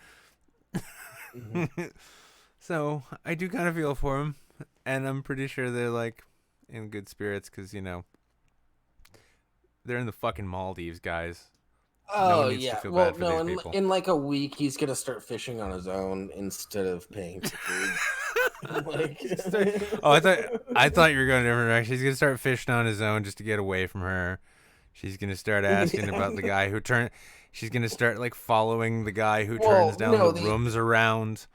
Mm-hmm. So I do kind of feel for them, and I'm pretty sure they're like in good spirits because they're in the fucking Maldives, guys. No Oh one needs to yeah. feel Well, bad for no. these In, people. in like a week, he's gonna start fishing on his own instead of paying for food. Like, Oh, I thought you were going different direction. He's gonna start fishing on his own just to get away from her. She's gonna start asking about the guy who turned. She's gonna start like following the guy who Well, turns down no, the rooms around.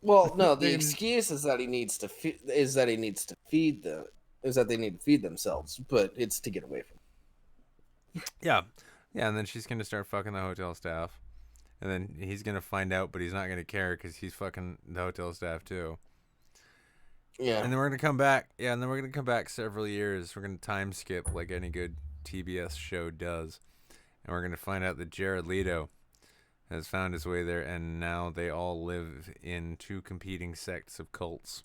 well, no. The They're- excuse is that he needs to is that he needs to feed them. Is that they need to feed themselves, but it's to get away from. Yeah, and then she's gonna start fucking the hotel staff, and then he's gonna find out, but he's not gonna care because he's fucking the hotel staff too. Yeah. And then we're gonna come back. Yeah, and then we're gonna come back several years. We're gonna time skip like any good TBS show does, and we're gonna find out that Jared Leto has found his way there, and now they all live in two competing sects of cults.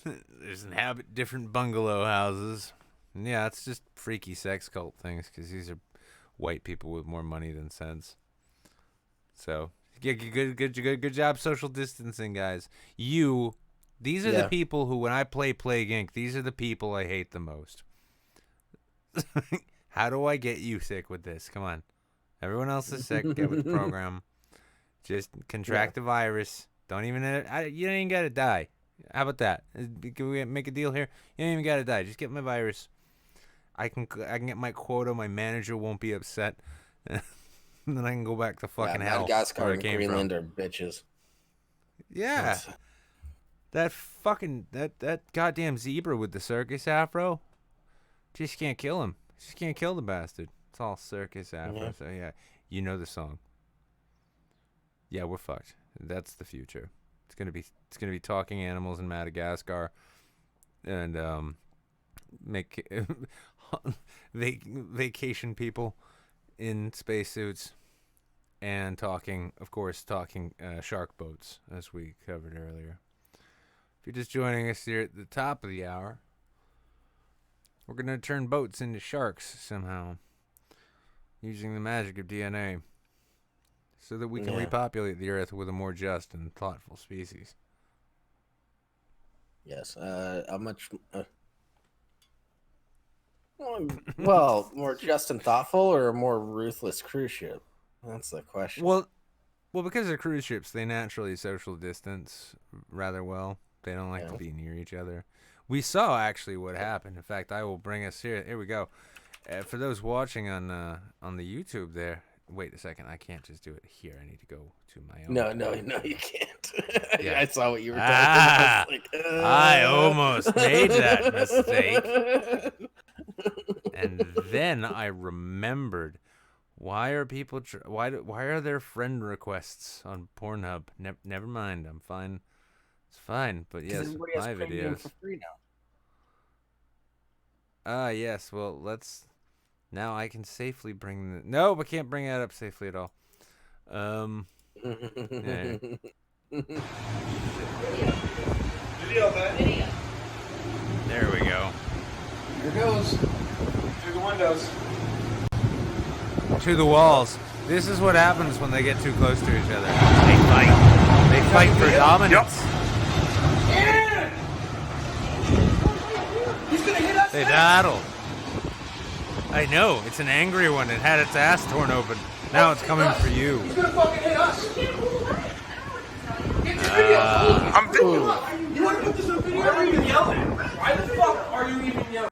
There's inhabit different bungalow houses. And yeah, it's just freaky sex cult things because these are white people with more money than sense. So good job social distancing, guys. These are the people who, when I play Plague Inc., these are the people I hate the most. How do I get you sick with this? Come on. Everyone else is sick. Get with the program. Just contract the virus. You don't even gotta die. How about that? Can we make a deal here? You don't even gotta die. Just get my virus. I can get my quota. My manager won't be upset. And then I can go back to fucking hell. Madagascar where I and came Greenland from. are bitches. Yeah. That goddamn zebra with the circus afro. Just can't kill him. Just can't kill the bastard. It's all circus afro. Yeah. So yeah, you know the song. Yeah, we're fucked. That's the future. It's gonna be talking animals in Madagascar, and make vacation people in spacesuits, and talking shark boats, as we covered earlier. If you're just joining us here at the top of the hour, we're going to turn boats into sharks somehow, using the magic of DNA, so that we can repopulate the Earth with a more just and thoughtful species. Yes. How much? Well, more just and thoughtful, or a more ruthless cruise ship? That's the question. Well, because they're cruise ships, they naturally social distance rather well. They don't like to be near each other. We saw actually what happened. In fact, I will bring us here. Here we go. For those watching on the YouTube there. Wait a second. I can't just do it here. I need to go to my own. No, you can't. Yeah. I saw what you were talking about. I almost made that mistake. And then I remembered, why are people why are there friend requests on Pornhub? Never mind, I'm fine. It's fine, but yes, my videos. For free now. Yes. Well, now I can safely bring no, I can't bring that up safely at all. Yeah. Video, man. There we go. Here goes. Through the windows. To the walls. This is what happens when they get too close to each other. They fight. They fight for dominance. Aaron! He's gonna hit us. They battle. I know. It's an angry one. It had its ass torn open. Now it's coming for you. He's gonna fucking hit us. Get your video. I'm videoing. You wanna put this on video? Why are you even yelling? Why the fuck are you even yelling?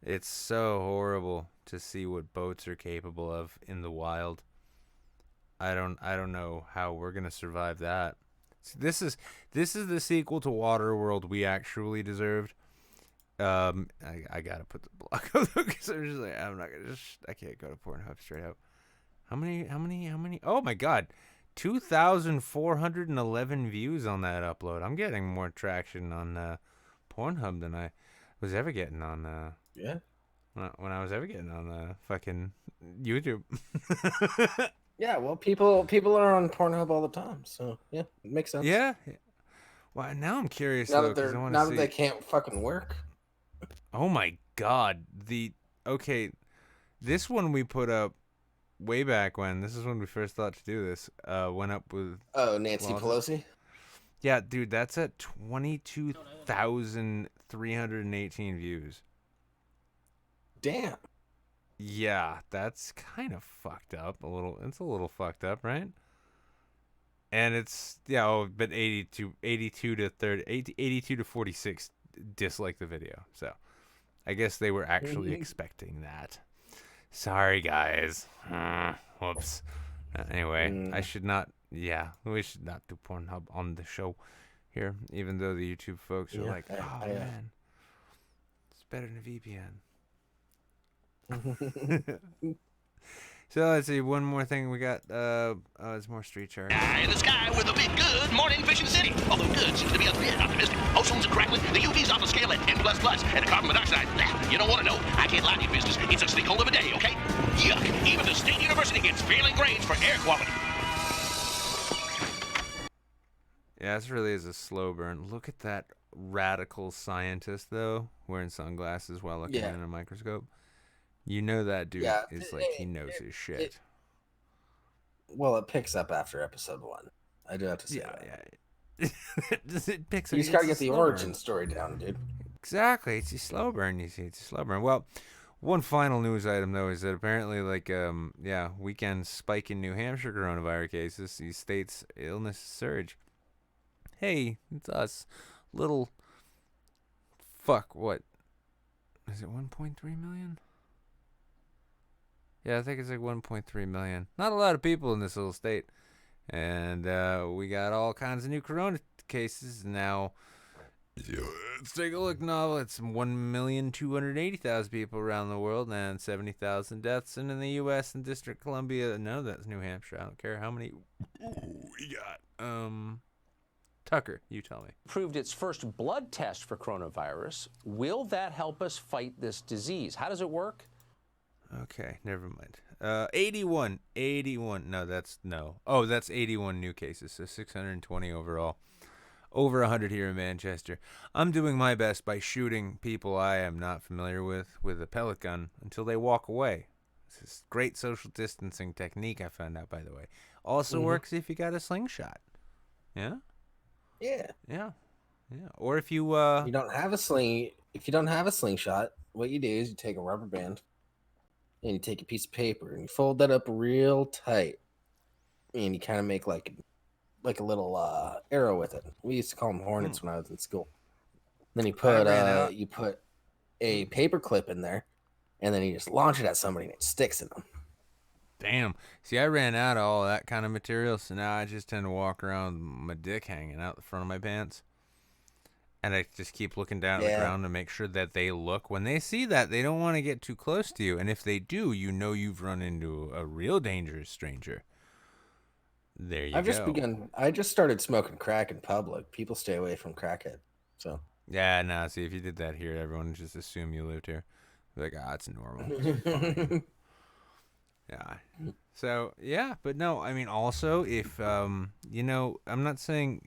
It's so horrible to see what boats are capable of in the wild. I don't know how we're gonna survive that. See, this is the sequel to Waterworld we actually deserved. I gotta put the block up because I'm just like, I can't go to Pornhub straight up. How many? Oh my god, 2,411 views on that upload. I'm getting more traction on Pornhub than I was ever getting on when I was ever getting on fucking YouTube. Yeah, well, people are on Pornhub all the time, so yeah, it makes sense. Yeah. Well, now I'm curious Now though, that because I they're want to now that see. they can't fucking work. Oh my God, okay, this one we put up way back when. This is when we first thought to do this. Went up with Oh, Nancy losses. Pelosi. Yeah, dude, that's at 22,318 views. Damn. Yeah, that's kind of fucked up. It's a little fucked up, right? And it's but 82 to 30, 82 to 46 dislike the video. So I guess they were actually expecting that. Sorry, guys. Whoops. Anyway, I should not. Yeah, we should not do Pornhub on the show here, even though the YouTube folks are like, "Oh man, it's better than a VPN." So let's see. One more thing we got. It's more street shark. Eye in the sky with a big good morning fishing city. Although good seems to be a bit optimistic. Ozone's crackling, the UV's off the scale at N++, and the carbon monoxide, you don't want to know. I can't lie to you, business. It's a sinkhole of a day, okay? Yuck. Even the state university gets failing grades for air quality. Yeah, this really is a slow burn. Look at that radical scientist, though, wearing sunglasses while looking in a microscope. You know that dude is like, he knows his shit. Well, it picks up after episode 1. I do have to say that. Yeah. It picks up. You just gotta get the origin story down, dude. Exactly. It's a slow burn, you see. It's a slow burn. Well, one final news item, though, is that apparently, weekend spike in New Hampshire coronavirus cases. These states' illness surge. Hey, it's us. Little. Fuck, what? Is it 1.3 million? Yeah, I think it's like 1.3 million. Not a lot of people in this little state. And we got all kinds of new corona cases now. Let's take a look, novel. It's 1,280,000 people around the world and 70,000 deaths. And in the U.S. and District of Columbia, no, that's New Hampshire. I don't care how many we got. Tucker, you tell me. Proved its first blood test for coronavirus. Will that help us fight this disease? How does it work? Okay, never mind. 81. No, that's 81 new cases, so 620 overall. Over 100 here in Manchester. I'm doing my best by shooting people I am not familiar with a pellet gun until they walk away. This is great social distancing technique, I found out, by the way. Also works if you got a slingshot. Yeah? Yeah. Yeah. Yeah. Or if you you don't have a sling, if you don't have a slingshot, what you do is you take a rubber band and you take a piece of paper and you fold that up real tight, and you kind of make like a little arrow with it. We used to call them hornets when I was in school. Then you put a paper clip in there, and then you just launch it at somebody and it sticks in them. Damn. See, I ran out of all that kind of material, so now I just tend to walk around with my dick hanging out the front of my pants. And I just keep looking down at the ground to make sure that they look. When they see that, they don't want to get too close to you. And if they do, you know you've run into a real dangerous stranger. There you go. I just started smoking crack in public. People stay away from crackhead. So. Yeah, no, see, if you did that here, everyone would just assume you lived here. Be like, it's normal. It's fine. Yeah. So, yeah, but no, I mean, also, if, I'm not saying,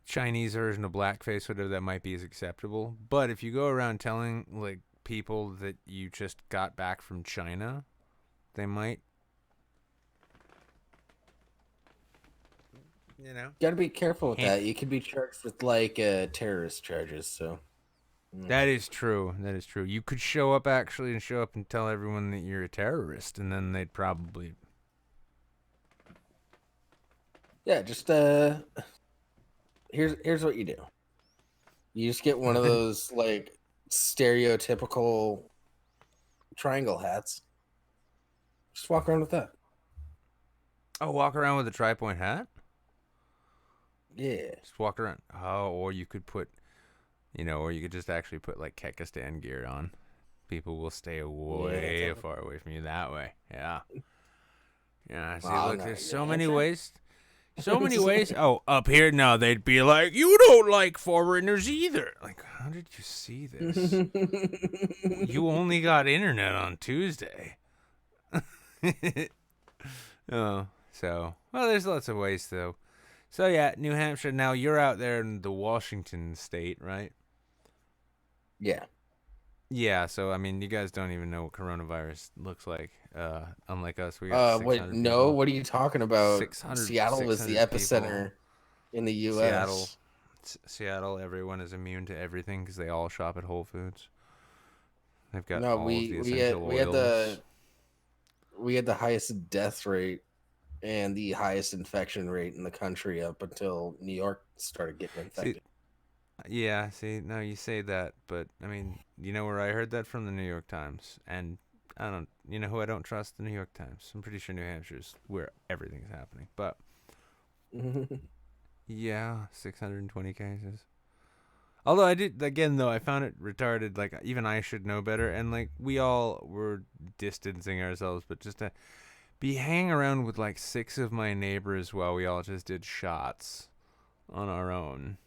Chinese version of blackface, whatever that might be, is acceptable. But if you go around telling, like, people that you just got back from China, they might, Gotta be careful with that. You could be charged with, terrorist charges, so. That is true. That is true. You could show up and tell everyone that you're a terrorist, and then they'd probably. Yeah, just here's what you do. You just get one of those stereotypical triangle hats. Just walk around with that. Oh, walk around with a tri-point hat? Yeah. Just walk around. Oh, or you could put. Or you could just actually put Kekistan gear on. People will stay way far away from you that way. Yeah. Yeah. See, look, there's so many ways. So many ways. Oh, up here now they'd be like, you don't like foreigners either. Like, how did you see this? You only got internet on Tuesday. Oh, so well, there's lots of ways though. So yeah, New Hampshire. Now you're out there in the Washington state, right? Yeah. Yeah. So I mean, you guys don't even know what coronavirus looks like. Unlike us, we got 600 Wait, no, people. what are you talking about? 600, Seattle was the 600 people. epicenter in the Seattle, U.S. Seattle. Everyone is immune to everything because they all shop at Whole Foods. They've got No, all of the we had essential we had oils. the highest death rate and the highest infection rate in the country up until New York started getting See, infected. yeah, see, now you say that, but I mean, you know where I heard that from? The New York Times. And I don't, you know who I don't trust? The New York Times. I'm pretty sure New Hampshire's where everything's happening. But yeah, 620 cases. Although I did, again, though, I found it retarded. Like, even I should know better. And, like, we all were distancing ourselves, but just to be hanging around with, like, 6 of my neighbors while we all just did shots on our own.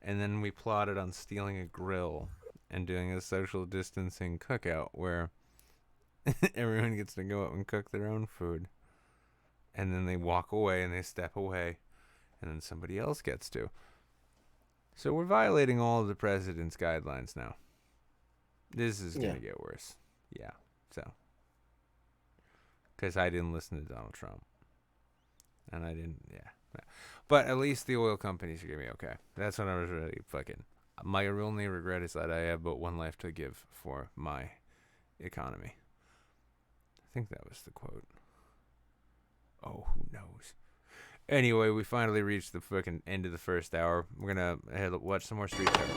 And then we plotted on stealing a grill and doing a social distancing cookout where everyone gets to go out and cook their own food. And then they walk away and they step away. And then somebody else gets to. So we're violating all of the president's guidelines now. This is going to get worse. Yeah. So. Because I didn't listen to Donald Trump. And I didn't, yeah. But at least the oil companies are going to be okay. That's what I was really fucking. My only regret is that I have but one life to give for my economy. I think that was the quote. Oh, who knows? Anyway, we finally reached the fucking end of the first hour. We're going to watch some more Street Sharks.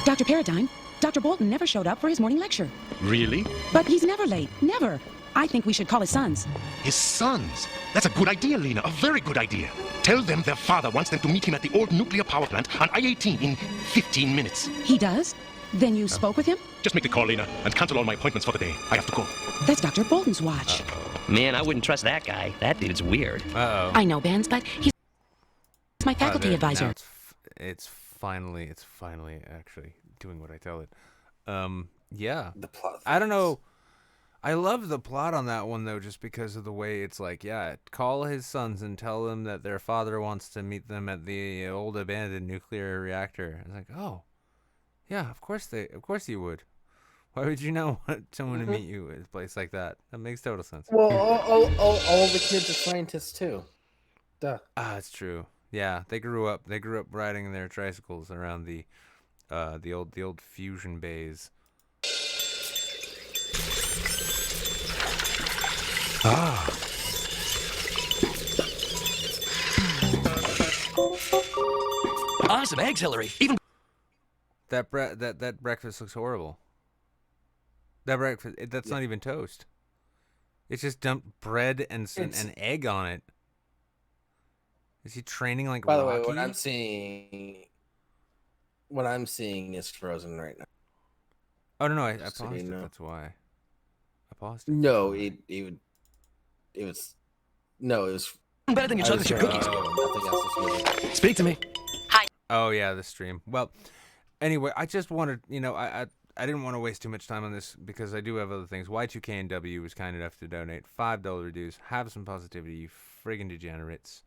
Dr. Paradigm, Dr. Bolton never showed up for his morning lecture. Really? But he's never late. Never. I think we should call his sons. His sons? That's a good idea, Lena. A very good idea. Tell them their father wants them to meet him at the old nuclear power plant on I-18 in 15 minutes. He does? Then you spoke with him? Just make the call, Lena, and cancel all my appointments for the day. I have to go. That's Dr. Bolton's watch. Man, I wouldn't trust that guy. That dude's weird. Uh-oh. I know, Benz, but he's my faculty advisor. It's finally actually doing what I tell it. Yeah. The plot. I don't know. I love the plot on that one, though, just because of the way it's like, yeah, call his sons and tell them that their father wants to meet them at the old abandoned nuclear reactor. It's like, oh, yeah, of course you would. Why would you not want someone to meet you at a place like that? That makes total sense. Well, all the kids are scientists too. Duh. Ah, it's true. Yeah, they grew up riding their tricycles around the old fusion bays. Awesome eggs, Hillary. Even That breakfast looks horrible. That breakfast, that's not even toast. It's just dumped bread and an egg on it. Is he training like By the Rocky? way, what I'm seeing is frozen right now. Oh no, I Just paused so it. you know. That's why. I paused it. No, it was better than your chocolate chip cookies. nothing else is moving. Speak to me. Oh yeah, the stream. Well, anyway, I just wanted, I didn't want to waste too much time on this because I do have other things. Y2KNW was kind enough to donate $5 dues. Have some positivity, you friggin' degenerates.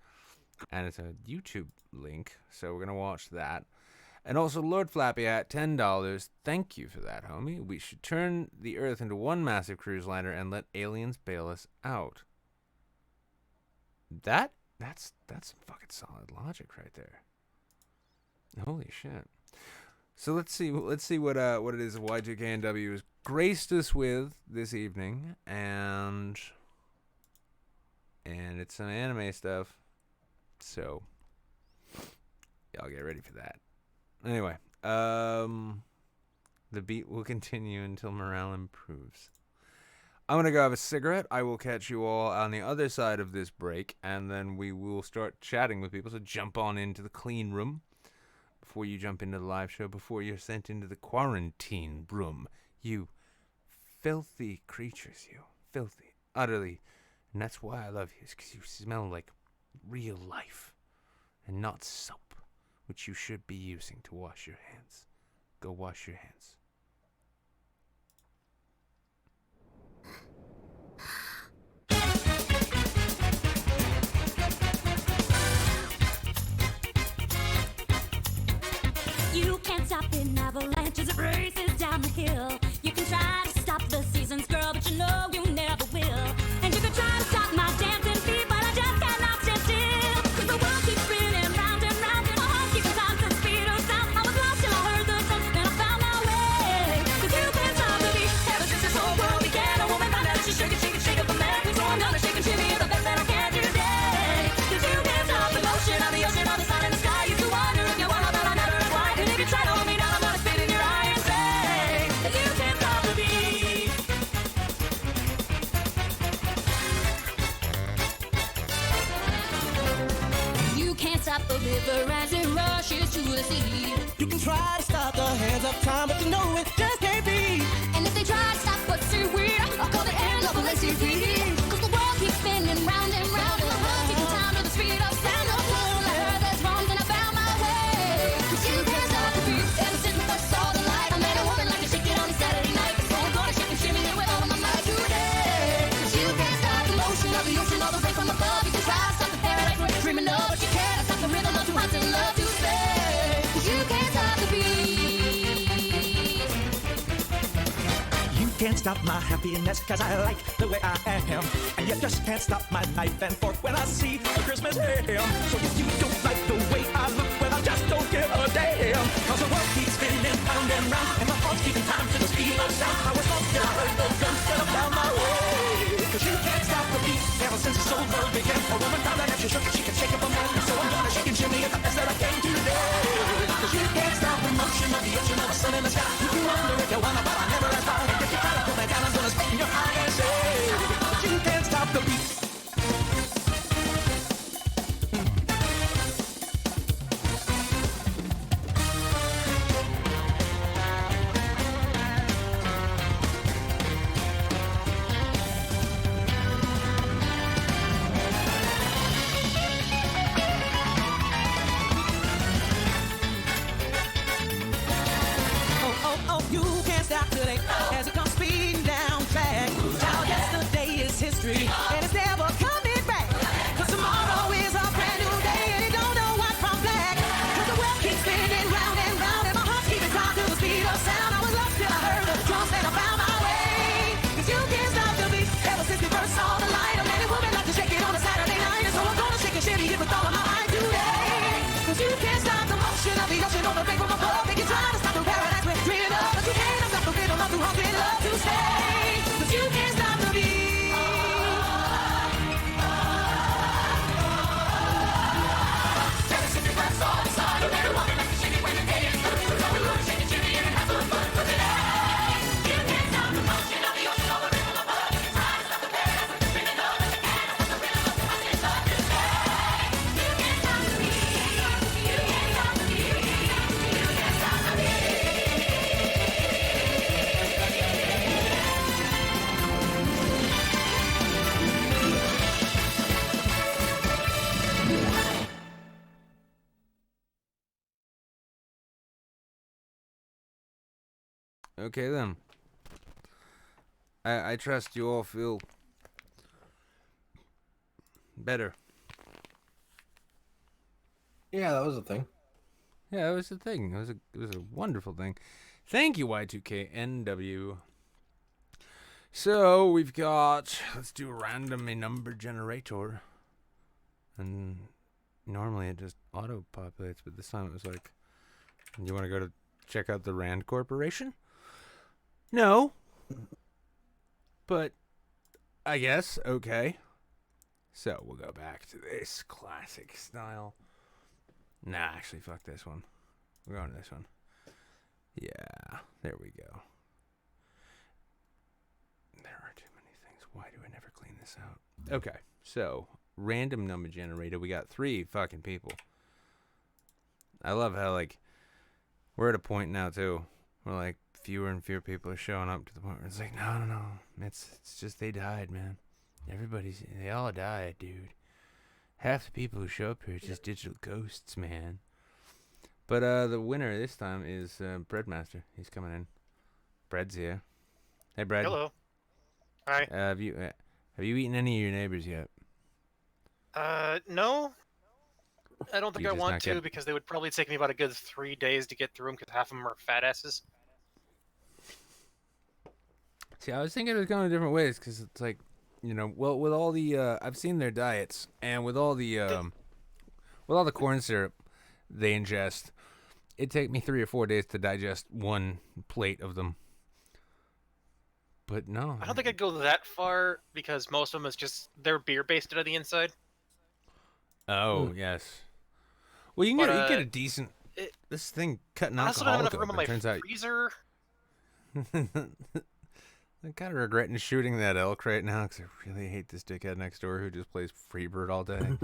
And it's a YouTube link, so we're gonna watch that. And also Lord Flappy at $10. Thank you for that, homie. We should turn the Earth into one massive cruise liner and let aliens bail us out. That's some fucking solid logic right there. Holy shit. So let's see what it is Y2KNW has graced us with this evening, and it's some anime stuff. So y'all get ready for that. Anyway, the beat will continue until morale improves. I'm gonna go have a cigarette. I will catch you all on the other side of this break, and then we will start chatting with people. So jump on into the clean room before you jump into the live show, before you're sent into the quarantine room. You filthy creatures, you. Filthy. Utterly. And that's why I love you, is because you smell like real life and not soap, which you should be using to wash your hands. Go wash your hands. river as it rushes to the sea. You can try to stop the hands of time, but you know it just can't be. And if they try to stop us, we're I'll call the end of the lazy free. Cause the world keeps spinning round and round, and the world keeps time to the speed of sound. Of love. I heard there's wrong, and I found my way. Cause you can't stop the beat. Ever since we first saw the light, I met a woman like to shake it on a Saturday night. So I'm gonna shake and shimmy it with all of my might today. Cause you can't stop the motion of the ocean or the rain from above. You can try to stop the paradise we're dreaming of, but you can't stop the rhythm of two hearts in love to stay. Cause you can't stop the beat. You can't stop my happiness, cause I like the way I am. And you just can't stop my knife and fork when I see a Christmas ham. So if you don't like the way I look, well, I just don't give a damn. Cause the world keeps spinning round and round, and my heart's keeping time to the speed of sound. I was lost till I heard the drums till I found my way. Cause you can't stop the beat, ever since this whole world began. A woman found out that she shook it, she can shake up a man. So I'm gonna shake and shimmy at the best that I can today. Cause you can't stop the motion of the ocean or the sun in the sky. You can wonder if you wanna, but I never ask why. If you try to pull me down, I'm gonna spit in your eye and say, but you can't stop the beat. Oh, you can't stop today as it comes speeding down track. Now yesterday is history and it's never coming back. Cause tomorrow is a brand new day and you don't know white from black. Cause the world keeps spinning round and round and my heart's keeping time to the speed of sound. I was lost till I heard the drums and I found my way. Cause you can't stop the beat ever since we first saw the light. A man and woman like to shake it on a Saturday night. And so I'm gonna shake and shimmy it with all of my might today. Cause you can't stop the motion of the ocean or the rain from above. They can try to stop the paradise we're dreaming of, but you can't stop the rhythm of two hearts in love to stay. Cause you can't stop the beat. Ever since we first saw the sun, no matter what, like to shake it when the day is through. So we're gonna shake and shimmy and have some fun for today. You can't stop the motion of the ocean or the rain from above. You can try to stop the paradise we're dreaming of, but you can't stop the rhythm of two hearts in love to stay. You can't stop the beat. You can't stop the beat. You can't stop the beat. Okay then. I trust you all feel better. Yeah, that was a thing. Yeah, it was a thing. It was a wonderful thing. Thank you, Y2KNW. So we've got, let's do a random number generator. And normally it just auto populates, but this time it was like, you want to go to check out the Rand Corporation? No. But I guess, okay. So we'll go back to this classic style. Nah, actually, fuck this one. We're going to this one. Yeah, there we go. There are too many things. Why do I never clean this out? Okay, so random number generator. We got 3 fucking people. I love how, like, we're at a point now, too, where, like, fewer and fewer people are showing up to the point where it's like, no. It's just they died, man. They all died, dude. Half the people who show up here are just digital ghosts, man. But the winner this time is Breadmaster. He's coming in. Bread's here. Hey, Bread. Hello. Hi. Have you eaten any of your neighbors yet? No. I don't think You I just want not to get- because they would probably take me about a good 3 days to get through them because half of them are fat asses. See, I was thinking it was going different ways because it's like, you know, well, with all the I've seen their diets, and with all the corn syrup they ingest, it'd take me 3 or 4 days to digest one plate of them. But no, I don't think I'd go that far because most of them is just they're beer based on the inside. Oh yes. Well, you can But, get a decent this thing cutting I also don't have alcoholic enough room in open. my Turns out freezer. I'm kind of regretting shooting that elk right now because I really hate this dickhead next door who just plays Freebird all day.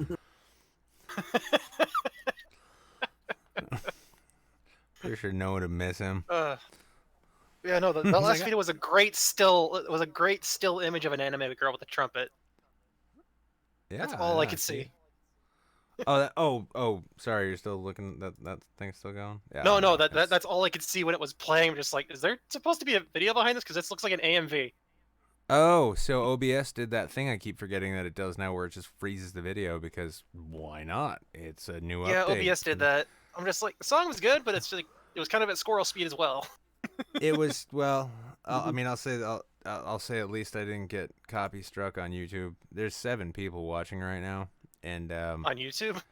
For sure, no one would miss him. Yeah, no, the last video was a great still. It was a great still image of an animated girl with a trumpet. Yeah, That's all I could see. Oh, sorry, you're still looking. That thing's still going. Yeah. No, that's all I could see when it was playing. I'm just like, is there supposed to be a video behind this? Because this looks like an AMV. Oh, so OBS did that thing I keep forgetting that it does now, where it just freezes the video because why not? It's a new update. Yeah, OBS did that. I'm just like, the song was good, but it's like it was kind of at squirrel speed as well. It was well. I mean, I'll say at least I didn't get copy struck on YouTube. There's 7 people watching right now, and on YouTube.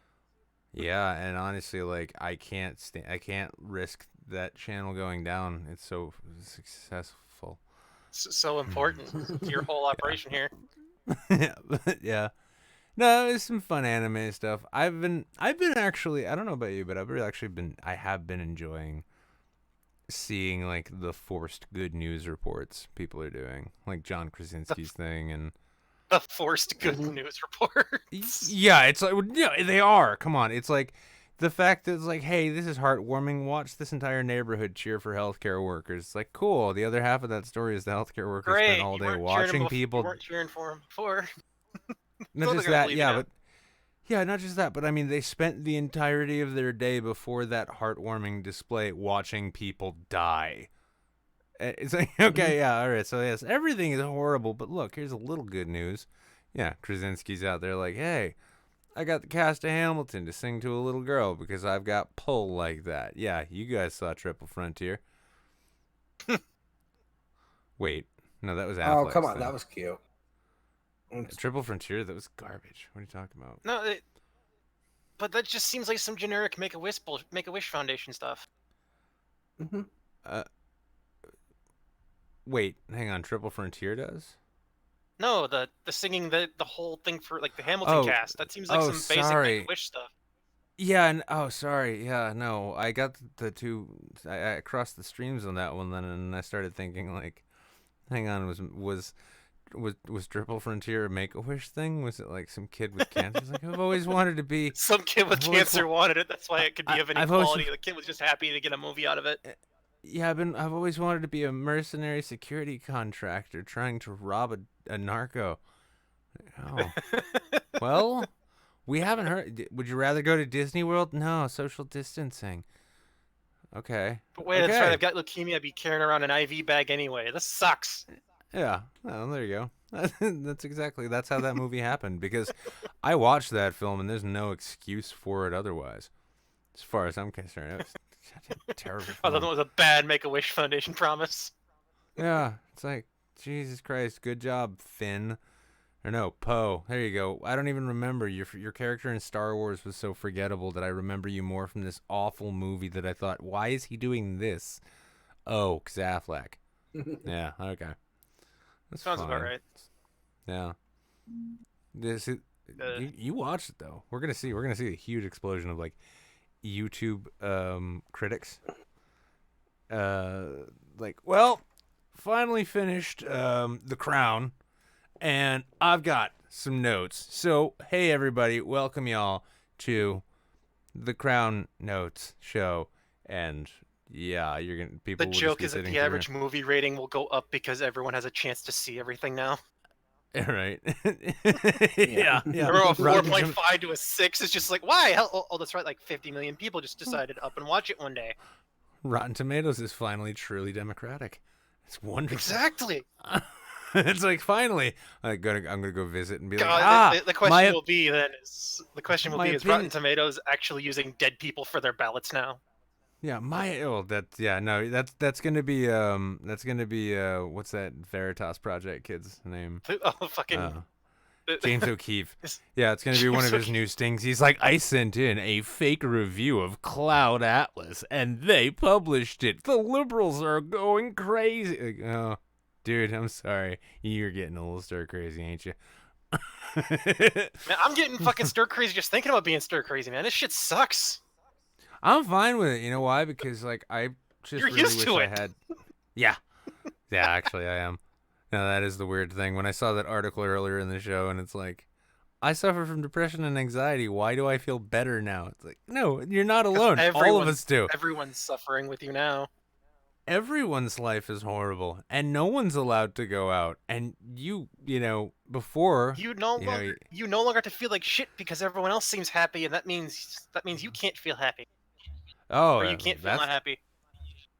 Yeah, and honestly, like I can't risk that channel going down. It's so successful. So important to your whole operation here. Yeah. No, it's some fun anime stuff. I've been actually, I don't know about you, but I have been enjoying seeing like the forced good news reports people are doing, like John Krasinski's thing and the forced good news reports. Yeah, it's like they are. Come on, it's like the fact that it's like, hey, this is heartwarming. Watch this entire neighborhood cheer for healthcare workers. It's like cool. The other half of that story is the healthcare workers spent all day watching people. You weren't cheering for him before. Not just that, not just that, but I mean, they spent the entirety of their day before that heartwarming display watching people die. It's like, okay, yeah, all right, so yes, everything is horrible, but look, here's a little good news. Yeah, Krasinski's out there like, hey, I got the cast of Hamilton to sing to a little girl because I've got pull like that. Yeah, you guys saw Triple Frontier. Wait, no, that was Affleck's. Oh, come on, thing. that was cute. Triple Frontier, that was garbage. What are you talking about? No, but that just seems like some generic Make-A-Wish Foundation stuff. Mm-hmm. Wait, hang on. Triple Frontier does? No, the singing the whole thing for like the Hamilton cast. That seems like some basic Make-A-Wish stuff. Yeah, and sorry. Yeah, no, I got the two. I crossed the streams on that one then, and I started thinking like, hang on, was Triple Frontier a Make-A-Wish thing? Was it like some kid with cancer? It's like, I've always wanted to be. Some kid with cancer wanted it. That's why it could be of any quality. The kid was just happy to get a movie out of it. Yeah, I've always wanted to be a mercenary security contractor trying to rob a narco. Oh. Well, we haven't heard. Would you rather go to Disney World? No, social distancing. Okay. But wait, that's right. I've got leukemia. I'd be carrying around an IV bag anyway. This sucks. Yeah. Well, there you go. That's how that movie happened, because I watched that film and there's no excuse for it otherwise. As far as I'm concerned, it was such a terrible film. Other than it was a bad Make-A-Wish Foundation promise. Yeah, it's like, Jesus Christ, good job, Finn. Or no, Poe. There you go. I don't even remember. Your character in Star Wars was so forgettable that I remember you more from this awful movie that I thought, why is he doing this? Oh, Affleck. Yeah, okay. That's Sounds fine. about right. Yeah. You watched it though. We're gonna see a huge explosion of like YouTube critics. Finally finished The Crown, and I've got some notes. So hey everybody, welcome y'all to The Crown Notes show. And yeah, people. The joke is that the average movie rating will go up because everyone has a chance to see everything now. Right. yeah. From a 4.5 to a 6 is just like, why? Oh, that's right. Like 50 million people just decided up and watch it one day. Rotten Tomatoes is finally truly democratic. It's wonderful. Exactly. It's like finally, I'm gonna go visit and be the question will be is Rotten Tomatoes actually using dead people for their ballots now? Yeah, that's gonna be what's that Veritas Project kid's name? Oh, fucking James O'Keefe. Yeah, it's gonna be one of his new stings. He's like, I sent in a fake review of Cloud Atlas, and they published it. The liberals are going crazy. Like, oh, dude, I'm sorry. You're getting a little stir crazy, ain't you? Man, I'm getting fucking stir crazy just thinking about being stir crazy, man. This shit sucks. I'm fine with it. You know why? Because like I just You're really used wish to I it. had. Yeah, actually I am. No, that is the weird thing. When I saw that article earlier in the show, and it's like, I suffer from depression and anxiety. Why do I feel better now? It's like, no, you're not alone. All of Everyone- us do. Everyone's suffering with you now. Everyone's life is horrible, and no one's allowed to go out. And you know, before You no longer have to feel like shit because everyone else seems happy, and that means you can't feel happy. Oh, Or you can't feel not happy.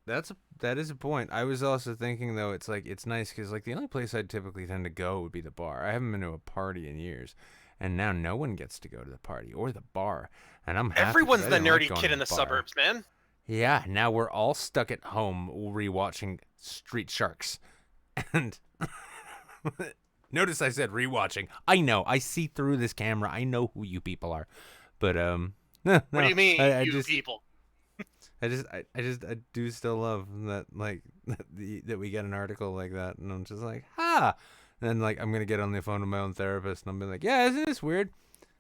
That is a point. I was also thinking though, it's like it's nice because like the only place I'd typically tend to go would be the bar. I haven't been to a party in years, and now no one gets to go to the party or the bar, and I'm happy 'cause Everyone's I the didn't like nerdy going kid to in the bar. suburbs, man. Yeah, now we're all stuck at home rewatching Street Sharks, and notice I said rewatching. I know, I see through this camera. I know who you people are, but no, What do you mean, I you just, people? I do still love that, like, that we get an article like that, and I'm just like, ha! And then, like, I'm gonna get on the phone with my own therapist, and I'm like, yeah, isn't this weird?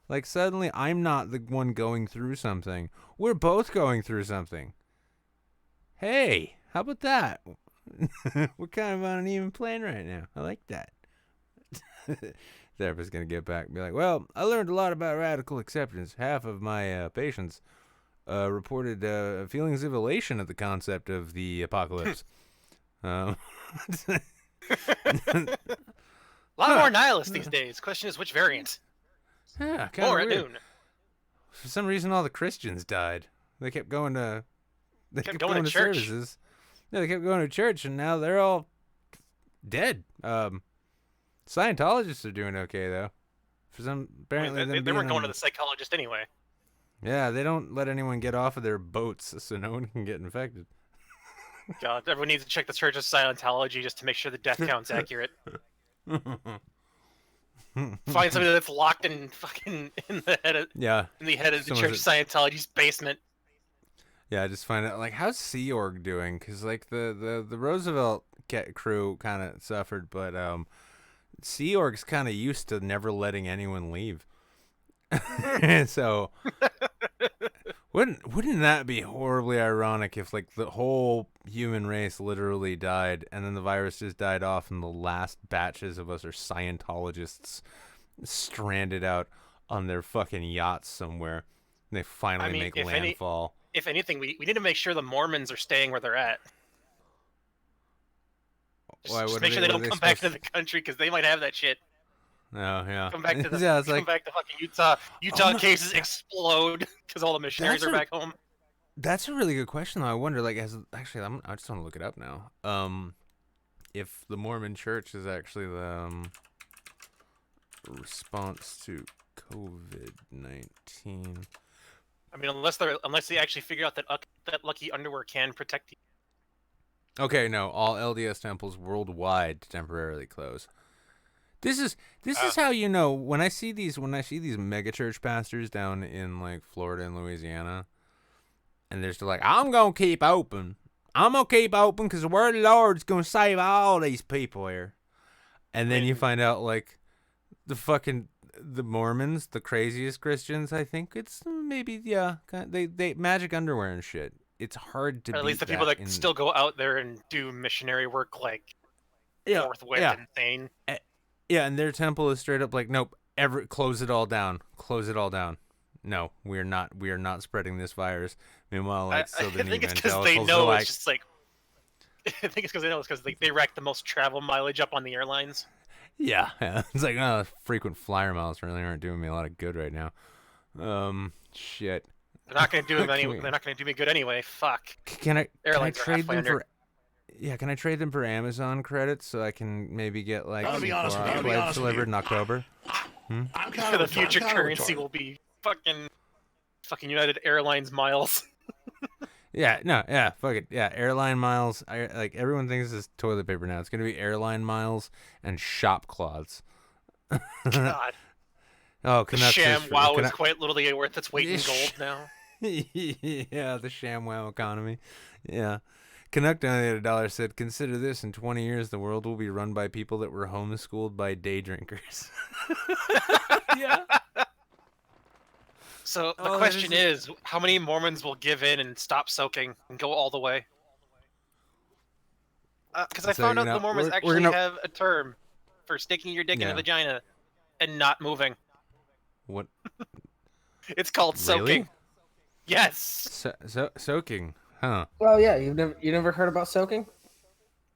Like, suddenly I'm not the one going through something. We're both going through something. Hey, how about that? We're kind of on an even plane right now. I like that. Therapist's gonna get back and be like, well, I learned a lot about radical acceptance. Half of my patients reported feelings of elation at the concept of the apocalypse. A lot more nihilists these days. Question is, which variant? Yeah, kind of More weird. at noon. For some reason, all the Christians died. They kept going to. They Kept kept going going to to church. services. Yeah, they kept going to church, and now they're all dead. Scientologists are doing okay though. For some, apparently, They weren't going to the psychologist anyway. Yeah, they don't let anyone get off of their boats, so no one can get infected. God, everyone needs to check the Church of Scientology just to make sure the death count's accurate. Find somebody that's locked in fucking in the head of Yeah. the Someone's Church of Scientology's basement. Yeah, just find out like how's Sea Org doing? Because like the Roosevelt crew kind of suffered, but Sea Org's kind of used to never letting anyone leave. So wouldn't that be horribly ironic if like the whole human race literally died and then the virus just died off and the last batches of us are Scientologists stranded out on their fucking yachts somewhere. And they finally make landfall. If anything, we need to make sure the Mormons are staying where they're at. Just make sure they don't come back to the country because they might have that shit. Oh yeah. Come back to the yeah, it's come like, back to fucking Utah. Utah cases explode because all the missionaries are back home. That's a really good question though. I wonder like I just want to look it up now. If the Mormon Church is actually the response to COVID-19. I mean, unless they actually figure out that that lucky underwear can protect you. Okay, no, all LDS temples worldwide temporarily close. This is how you know when I see these megachurch pastors down in like Florida and Louisiana, and they're still like, I'm gonna keep open. I'm gonna keep open because the word of the Lord's gonna save all these people here. And then you find out like the Mormons, the craziest Christians. I think it's maybe they magic underwear and shit. It's hard to. Or at least the people that still go out there and do missionary work like forthwith and insane. Yeah, and their temple is straight up like, nope, close it all down. Close it all down. No, we are not spreading this virus. Meanwhile, like, I think it's because they know it's just like. I think it's because they know it's because they rack the most travel mileage up on the airlines. Yeah. It's like, oh, frequent flyer miles really aren't doing me a lot of good right now. Shit. They're not going to do them anyway. They're not going to do me good anyway. Fuck. Can I trade them for? Yeah, can I trade them for Amazon credits so I can maybe get like flights delivered in October? For the future currency will be fucking United Airlines miles. Fuck it. Yeah, airline miles. Like everyone thinks it's toilet paper now. It's gonna be airline miles and shop cloths. God. Oh, the ShamWow is quite literally worth its weight in gold now. Yeah, the ShamWow economy. Yeah. Canuck donated $1 said, consider this, in 20 years the world will be run by people that were homeschooled by day drinkers. Yeah. So the question is, how many Mormons will give in and stop soaking and go all the way? Because I found out the Mormons actually have a term for sticking your dick in a vagina and not moving. What? It's called soaking. Really? Yes. Soaking, huh? Well, yeah, you never heard about soaking?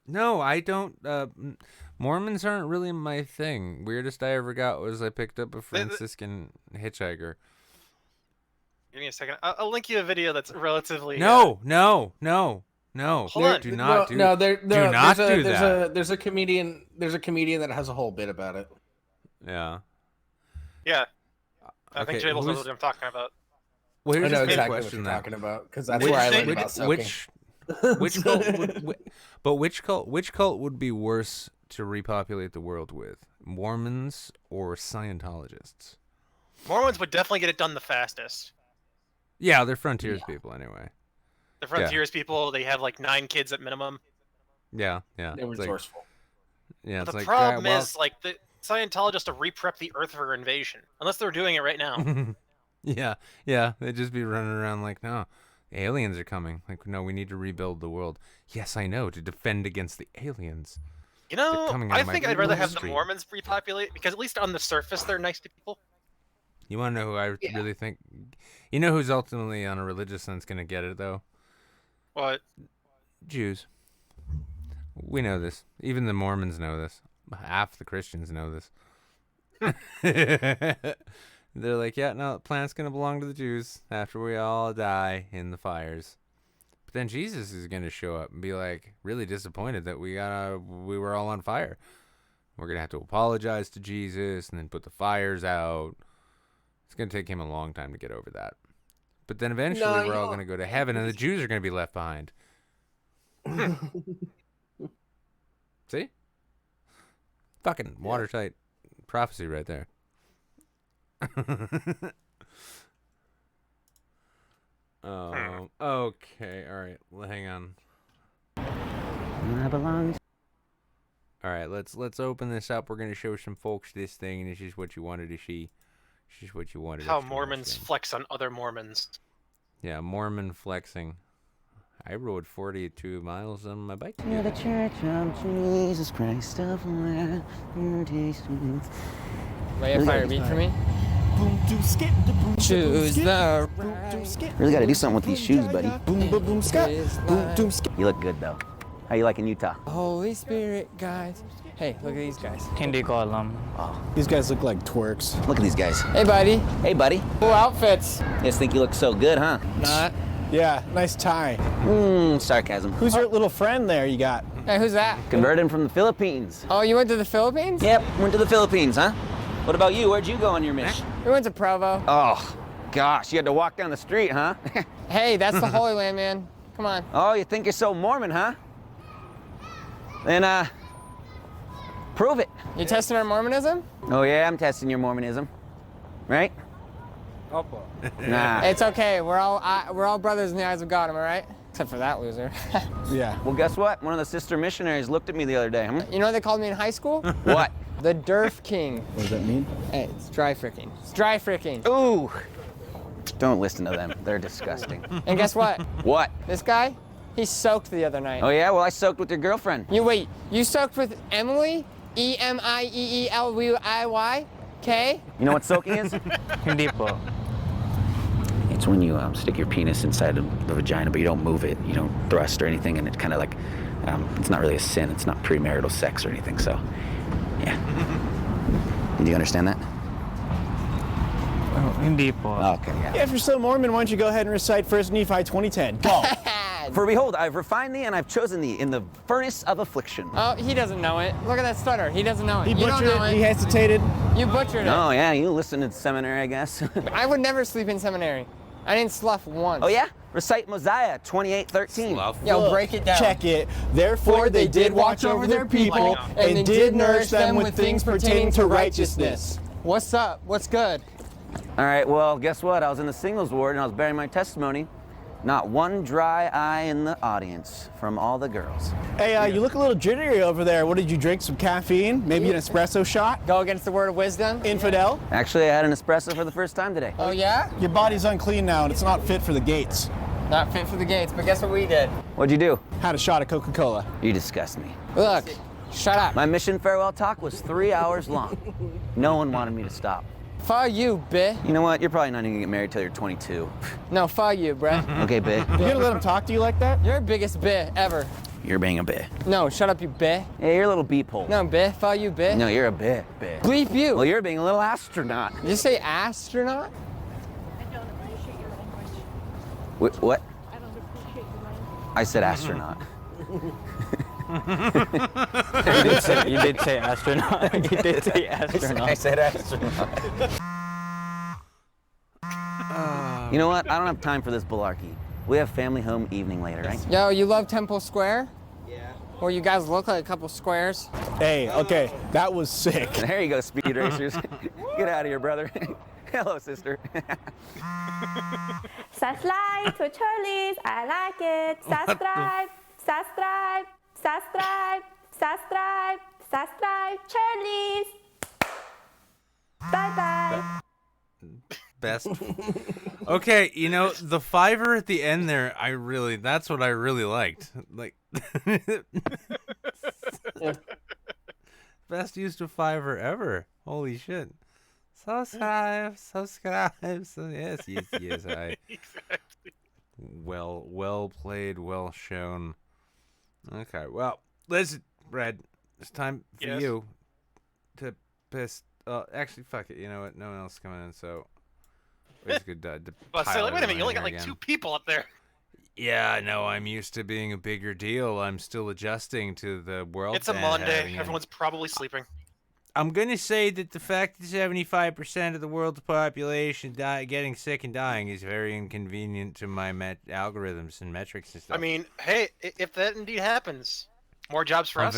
No, I don't. Mormons aren't really my thing. Weirdest I ever got was I picked up a Franciscan hitchhiker. Give me a second. I'll link you a video that's relatively. No. Hold on. Do not do. No, do not do that. There's a comedian that has a whole bit about it. Yeah. Yeah. I think Okay, Jabel knows who's- what I'm talking about. Well, I here's know a big exactly what question you're then. talking about because that's where I learned about soaking. Which cult? Which cult would be worse to repopulate the world with? Mormons or Scientologists? Mormons would definitely get it done the fastest. Yeah, they're frontiers people anyway. The Frontiers people, they have like 9 kids at minimum. Yeah. They're It's like- resourceful. yeah, it's The like, problem well, is, like, the Scientologists to re-prep the Earth for invasion. Unless they're doing it right now. yeah, they'd just be running around like, no, aliens are coming. Like, no, we need to rebuild the world. Yes, I know, to defend against the aliens. You They're know, coming out I of my think I'd rather have the bloodstream. Mormons repopulate, because at least on the surface they're nice to people. You want to know who I really think? You know who's ultimately, on a religious sense, going to get it, though? What? Jews. We know this. Even the Mormons know this. Half the Christians know this. They're like, yeah, no, the planet's going to belong to the Jews after we all die in the fires. But then Jesus is going to show up and be like, really disappointed that we were all on fire. We're going to have to apologize to Jesus and then put the fires out. It's going to take him a long time to get over that. But then eventually we're all going to go to heaven and the Jews are going to be left behind. See? Fucking watertight prophecy right there. Okay, all right. Well, hang on. All right, let's open this up. We're gonna show some folks this thing, and this is what you wanted to see. This is what you wanted. How us to Mormons understand. flex on other Mormons. Yeah, Mormon flexing. I rode 42 miles on my bike. To the Church of Jesus Christ of Latter-day Saints. Lay a fire beat for me. Choose the right. Really got to do something with these shoes, buddy. You look good, though. How you liking Utah? Holy Spirit, guys. Hey, look at these guys. Hindi ko alam. Oh, these guys look like twerks. Look at these guys. Hey, buddy. Hey, buddy. Cool outfits. You guys think you look so good, huh? Not. Yeah, nice tie. Sarcasm. Who's your little friend there you got? Hey, who's that? Converted from the Philippines. Oh, you went to the Philippines? Yep, went to the Philippines, huh? What about you? Where'd you go on your mission? We went to Provo. Oh, gosh, you had to walk down the street, huh? Hey, that's the Holy Land, man. Come on. Oh, you think you're so Mormon, huh? Then, prove it. You testing our Mormonism? Oh, yeah, I'm testing your Mormonism. Right? Nah. It's okay. We're all brothers in the eyes of God, am I right? Except for that loser. Yeah. Well, guess what? One of the sister missionaries looked at me the other day. You know what they called me in high school? What? The Derf King. What does that mean? Hey, it's dry fricking. It's dry fricking. Ooh. Don't listen to them. They're disgusting. And guess what? What? This guy, he soaked the other night. Oh, yeah? Well, I soaked with your girlfriend. You soaked with Emily? Emily? Okay? You know what soaking is? Hindi po. It's when you stick your penis inside the vagina, but you don't move it. You don't thrust or anything, and it kind of like, it's not really a sin. It's not premarital sex or anything, so, yeah. Did you understand that? Oh, hindi po. Okay, yeah. Yeah, if you're so Mormon, why don't you go ahead and recite 1 Nephi 20:10? Go. For behold, I've refined thee and I've chosen thee in the furnace of affliction. Oh, he doesn't know it. Look at that stutter. He doesn't know it. He You don't butchered know it. He hesitated. You butchered it. Oh, yeah, you listened in seminary, I guess. I would never sleep in seminary. I didn't slough once. Oh, yeah? Recite Mosiah 28:13. Yo, break it down. Check it. Therefore they did watch over their people and did nourish them with things pertaining to righteousness. What's up? What's good? All right, well, guess what? I was in the singles ward and I was bearing my testimony. Not one dry eye in the audience from all the girls. Hey, you look a little jittery over there. What did you drink? Some caffeine? Maybe an espresso shot? Go against the word of wisdom? Infidel? Actually, I had an espresso for the first time today. Oh, yeah? Your body's unclean now and it's not fit for the gates. Not fit for the gates, but guess what we did? What'd you do? Had a shot of Coca-Cola. You disgust me. Look, shut up. My mission farewell talk was 3 hours long. No one wanted me to stop. Fuck you, bitch. You know what? You're probably not even gonna get married till you're 22. No, fuck you, bruh. Okay, bitch. You gonna let him talk to you like that? You're the biggest bitch ever. You're being a bitch. No, shut up, you bitch. Hey, you're a little beep hole. No, bitch. Fuck you, bitch. No, you're a bitch. Bleep you. Well, you're being a little astronaut. Did you say astronaut? What? I said astronaut. You did say astronaut. You did say astronaut. I said astronaut. You know what? I don't have time for this malarkey. We have family home evening later, right? Yo, you love Temple Square? Yeah. Or you guys look like a couple squares? Hey, okay, that was sick. There you go, speed racers. Get out of here, brother. Hello, sister. Subscribe to Charlie's. I like it. Subscribe. Subscribe. Subscribe. Subscribe. Subscribe. Charlie's. Bye bye. Best. Okay, you know, the Fiverr at the end there, that's what I really liked. Like, best use of Fiverr ever. Holy shit. Subscribe. So, yes, I. Exactly. Well played, well shown. Okay, well, listen, Brad, it's time for you to piss. Actually, fuck it. You know what? No one else is coming in, so. It's good to Well, say, pile wait a minute, everyone you only in got like here 2 again. people up there. Yeah, no, I'm used to being a bigger deal. I'm still adjusting to the world. It's a and Monday. having Everyone's probably sleeping. I'm gonna say that the fact that 75% of the world's population getting sick and dying is very inconvenient to my algorithms and metrics and stuff. I mean, hey, if that indeed happens, more jobs for us.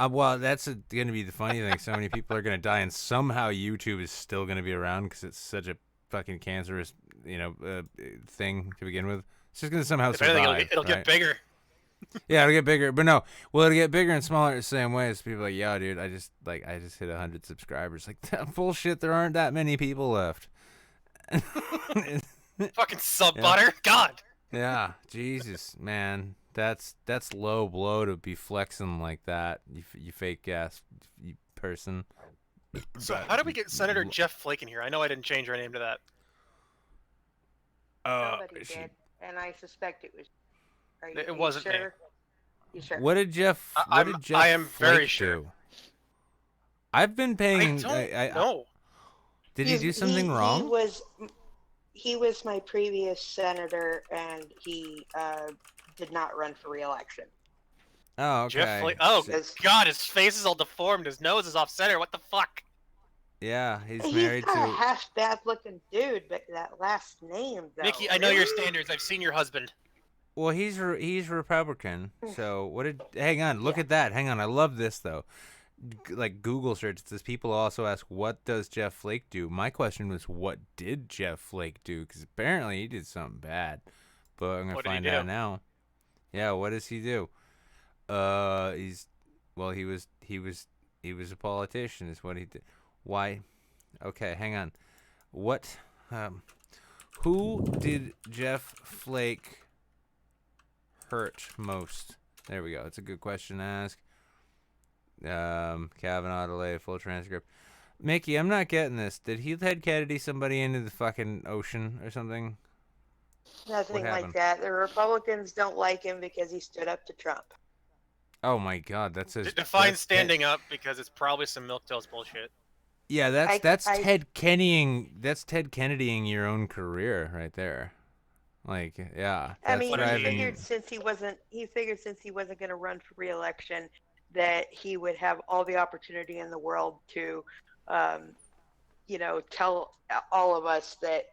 Well, that's going to be the funny thing. So many people are going to die, and somehow YouTube is still going to be around because it's such a fucking cancerous, thing to begin with. It's just going to somehow If survive. anything, it'll get bigger. Yeah, it'll get bigger, but no. Well, it'll get bigger and smaller the same way. As people are like, yeah, dude, I just hit 100 subscribers. Like, bullshit. There aren't that many people left. Fucking sub butter, God. Yeah, Jesus, man, that's low blow to be flexing like that. You fake ass person. So how did we get Senator Jeff Flake in here? I know I didn't change her name to that. Somebody did, and I suspect it was. It wasn't sure? me. You sure? What did Jeff? What did Jeff I am very Flake sure. do? I've been paying. I don't know. Did he do something wrong? He was my previous senator, and he did not run for re-election. Oh, okay. Jeff Flake. Oh God, his face is all deformed. His nose is off center. What the fuck? Yeah, he's He's married got a to. half bad looking dude, but that last name though. Nikki, I know your standards. I've seen your husband. Well, he's Republican. So what did? Hang on, look at that. Hang on, I love this though. Like Google search, it says people also ask, "What does Jeff Flake do?" My question was, "What did Jeff Flake do?" Because apparently he did something bad. But I'm gonna find out now. Yeah, what does he do? He was a politician. Is what he did. Why? Okay, hang on. What? Who did Jeff Flake hurt most? There we go. It's a good question to ask. Kavanaugh delay, full transcript. Mickey, I'm not getting this. Did he head Kennedy somebody into the fucking ocean or something? Nothing What like happened? that. The Republicans don't like him because he stood up to Trump. Oh my God, that's his. Define standing up because it's probably some milquetoast bullshit. Yeah, that's I- Ted Kennedying. That's Ted Kennedying your own career right there. Like, yeah. I mean, driving- he figured since he wasn't going to run for re-election, that he would have all the opportunity in the world to, tell all of us that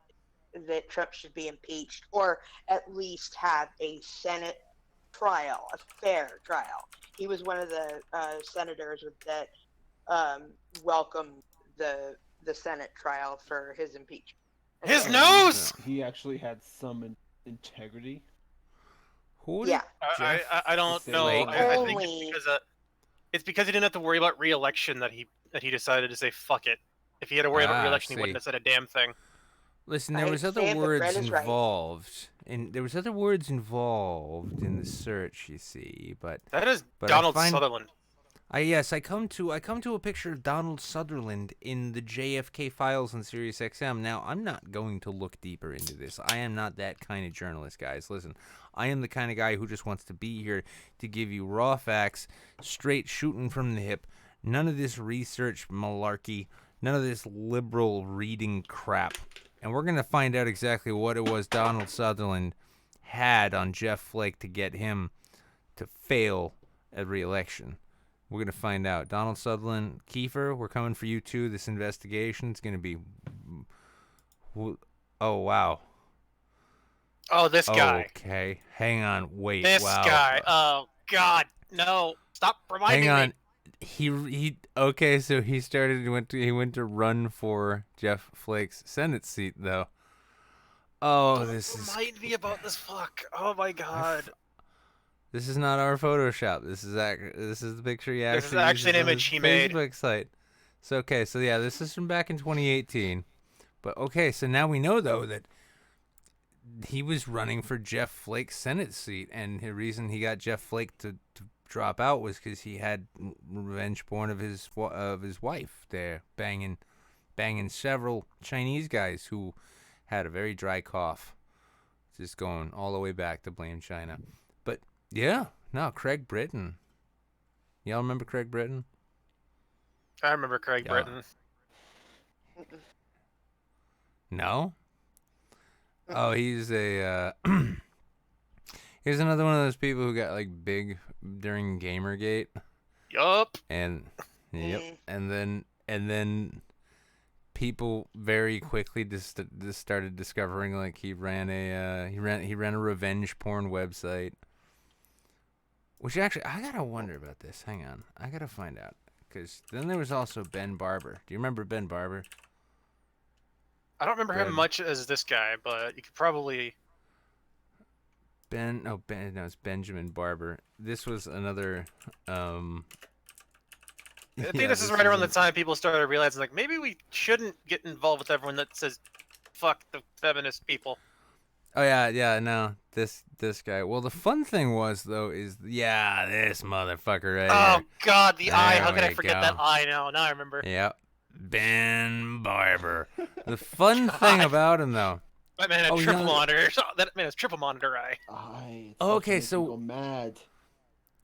Trump should be impeached, or at least have a Senate trial, a fair trial. He was one of the senators that welcomed the Senate trial for his impeachment. His nose. He actually had some integrity. Who? Yeah. I don't know. I think it's because he didn't have to worry about re-election that he decided to say fuck it. If he had to worry about re-election, he wouldn't have said a damn thing. Listen, there was other words involved, and there was other words involved in the search. You see, but that is but Donald Sutherland. I come to a picture of Donald Sutherland in the JFK files on Sirius XM. Now, I'm not going to look deeper into this. I am not that kind of journalist, guys. Listen, I am the kind of guy who just wants to be here to give you raw facts, straight shooting from the hip. None of this research malarkey, none of this liberal reading crap. And we're going to find out exactly what it was Donald Sutherland had on Jeff Flake to get him to fail at re-election. We're going to find out. Donald Sutherland, Kiefer, we're coming for you too. This investigation is going to be... Oh, wow. Oh, this guy. Okay. Hang on. Wait. This wow. guy. Oh, God. No. Stop reminding Hang on. me. He okay, so he went to run for Jeff Flake's Senate seat though. Oh, this is Remind me about this fuck. Oh my God. This is not our Photoshop. This is the picture he actually This is actually an uses on image his he made. Facebook site. So okay, so yeah, this is from back in 2018. But okay, so now we know though that he was running for Jeff Flake's Senate seat, and the reason he got Jeff Flake to drop out was because he had revenge porn of his wife there, banging several Chinese guys who had a very dry cough. Just going all the way back to blame China. But yeah, no, Craig Britton. Y'all remember Craig Britton? I remember Craig Yeah. Britton. No? Oh, he's a he's another one of those people who got like big during Gamergate. Yup. And and then people very quickly just started discovering like he ran a revenge porn website. Which actually, I gotta wonder about this. Hang on, I gotta find out, because then there was also Ben Barber. Do you remember Ben Barber? I don't remember him Ben. much as this guy, but you could probably. It's Benjamin Barber. This was another. I think this is right around the time people started realizing, like, maybe we shouldn't get involved with everyone that says, "Fuck the feminist people." Oh yeah, no, this guy. Well, the fun thing was though is this motherfucker right Oh here. God, the eye! There How could I we forget go. that eye now? Now I remember. Yep, Ben Barber. The fun thing about him though. That man had Oh, triple yeah. monitor. That man has triple monitor eye. Okay, so Go mad.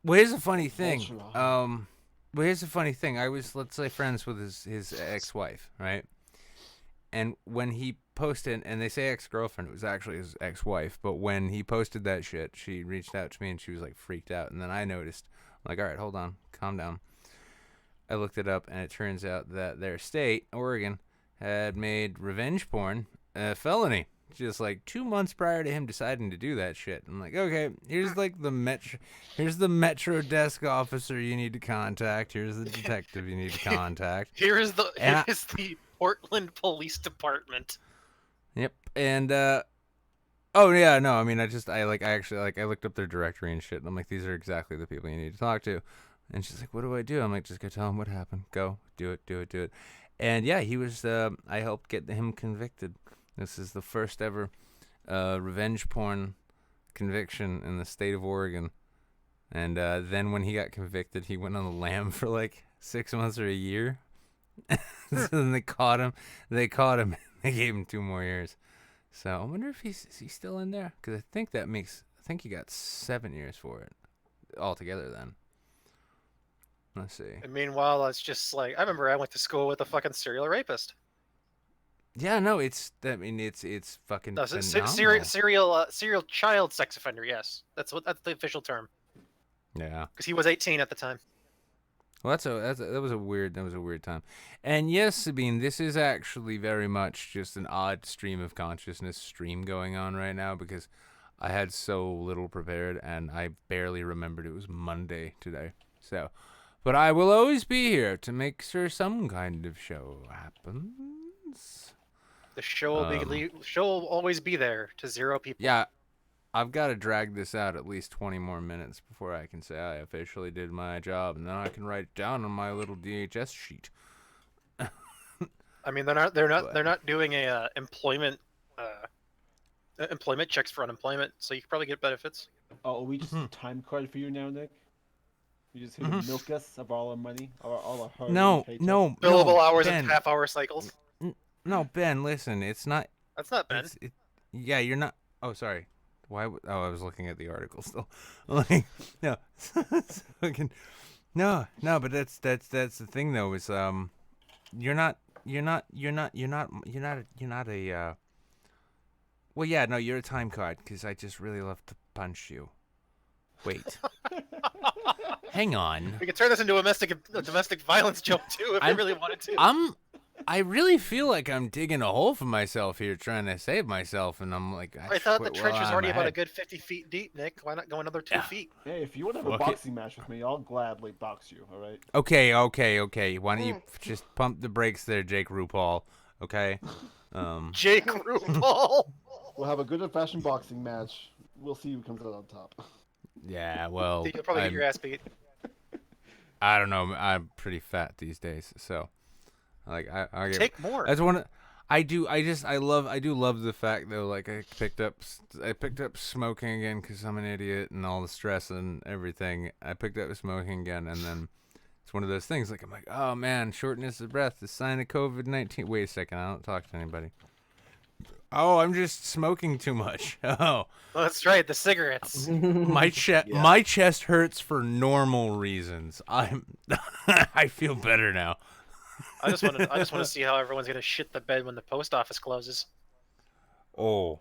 well, here's a funny thing. Ultra. Well, here's a funny thing. I was, let's say, friends with his ex-wife, right? And when he posted, and they say ex-girlfriend, it was actually his ex-wife, but when he posted that shit, she reached out to me and she was like freaked out. And then I noticed, I'm like, all right, hold on, calm down. I looked it up, and it turns out that their state, Oregon, had made revenge porn a felony. Just like 2 months prior to him deciding to do that shit. I'm like, okay, here's the metro desk officer you need to contact. Here's the detective you need to contact. Here's the And here's the Portland Police Department. Yep. And oh yeah, no, I mean I looked up their directory and shit, and I'm like, these are exactly the people you need to talk to. And she's like, what do I do? I'm like, just go tell him what happened. Go, do it. And yeah, he was I helped get him convicted. This is the first ever revenge porn conviction in the state of Oregon. And then when he got convicted, he went on the lam for like 6 months or a year. So then they caught him. They gave him 2 more years. So I wonder if is he still in there? Because I think he got 7 years for it altogether then. Let's see. And meanwhile, it's just like I remember I went to school with a fucking serial rapist. Yeah, no, it's fucking No, phenomenal. serial child sex offender. Yes, that's the official term. Yeah. Because he was 18 at the time. Well, that was a weird time. And yes, Sabine, this is actually very much just an odd stream of consciousness stream going on right now because I had so little prepared and I barely remembered it was Monday today. So, but I will always be here to make sure some kind of show happens. The show will always be there to 0 people. Yeah, I've got to drag this out at least 20 more minutes before I can say I officially did my job, and then I can write it down on my little DHS sheet. I mean, they're not doing a employment checks for unemployment, so you could probably get benefits. Oh, are we just a time card for you now, Nick? You just here to milk us of all our money, all our hard No, no, Billable hours Ben. and half-hour cycles. No, Ben, listen, it's not. That's not Ben. Yeah, you're not. Oh, sorry. Why? I was looking at the article still. Like, no, no, but that's the thing though. Is you're not a. Well, yeah, no, you're a time card because I just really love to punch you. Wait. Hang on. We could turn this into a domestic violence joke too if we really wanted to. I really feel like I'm digging a hole for myself here, trying to save myself, and I'm like, I thought the trench was already about a good 50 feet deep, Nick. Why not go another 2 feet? Hey, if you want to have a boxing match with me, I'll gladly box you. All right. Okay. Why don't you just pump the brakes there, Jake RuPaul? Okay. Jake RuPaul. We'll have a good old-fashioned boxing match. We'll see who comes out on top. Yeah, well, You'll probably get your ass beat. I don't know. I'm pretty fat these days, so like I get, take more. That's one. I do love the fact though. Like I picked up smoking again because I'm an idiot and all the stress and everything. I picked up smoking again, and then it's one of those things. Like I'm like, oh man, shortness of breath, the sign of COVID-19. Wait a second, I don't talk to anybody. Oh, I'm just smoking too much. Oh, that's right, the cigarettes. My chest hurts for normal reasons. I feel better now. I just want to see how everyone's gonna shit the bed when the post office closes. Oh,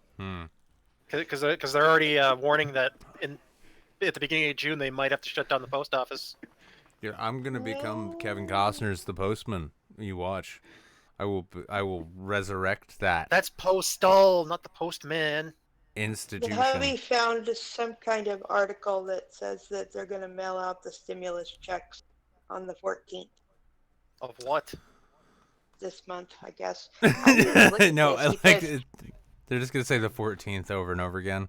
Because they're already warning that at the beginning of June they might have to shut down the post office. Yeah, I'm gonna become Kevin Costner's The Postman. You watch. I will resurrect that. That's postal, not the postman. Institution. Have we found some kind of article that says that they're going to mail out the stimulus checks on the 14th? Of what? This month, I guess. No, I like they're just gonna say the 14th over and over again.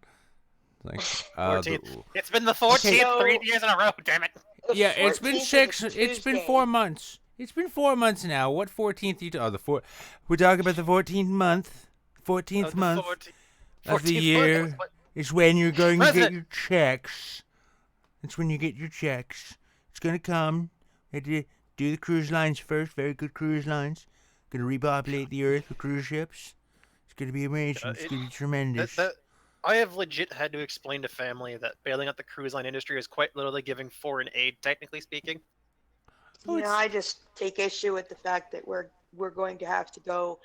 Like 14th. It's been the 14th 3 years in a row. Damn it. Yeah, it's been 6. It's been 4 months. It's been 4 months now. What 14th you? Oh, we're talking about the 14th month. 14th month of the year is when you're going to get your checks. It's when you get your checks. It's gonna come. Do the cruise lines first. Very good cruise lines. Gonna repopulate the earth with cruise ships. It's gonna be amazing. It's gonna be tremendous. I have legit had to explain to family that bailing out the cruise line industry is quite literally giving foreign aid, technically speaking. I just take issue with the fact that we're going to have to go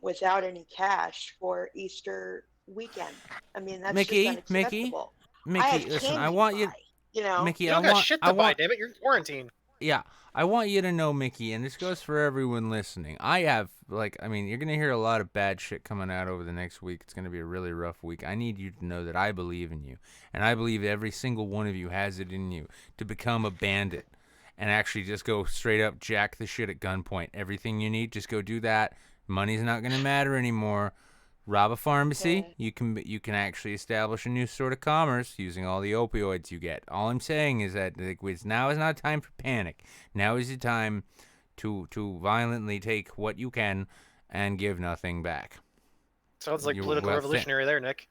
without any cash for Easter weekend. I mean, that's Mickey, just unacceptable. Mickey, listen, I want you. You know, Mickey, you don't got shit to buy, damn it. You're in quarantine. Yeah, I want you to know, Mickey, and this goes for everyone listening. You're going to hear a lot of bad shit coming out over the next week. It's going to be a really rough week. I need you to know that I believe in you, and I believe every single one of you has it in you to become a bandit and actually just go straight up jack the shit at gunpoint. Everything you need, just go do that. Money's not going to matter anymore. Rob a pharmacy. Okay. You can actually establish a new sort of commerce using all the opioids you get. All I'm saying is that now is not time for panic. Now is the time to violently take what you can and give nothing back. Sounds like political revolutionary there, Nick.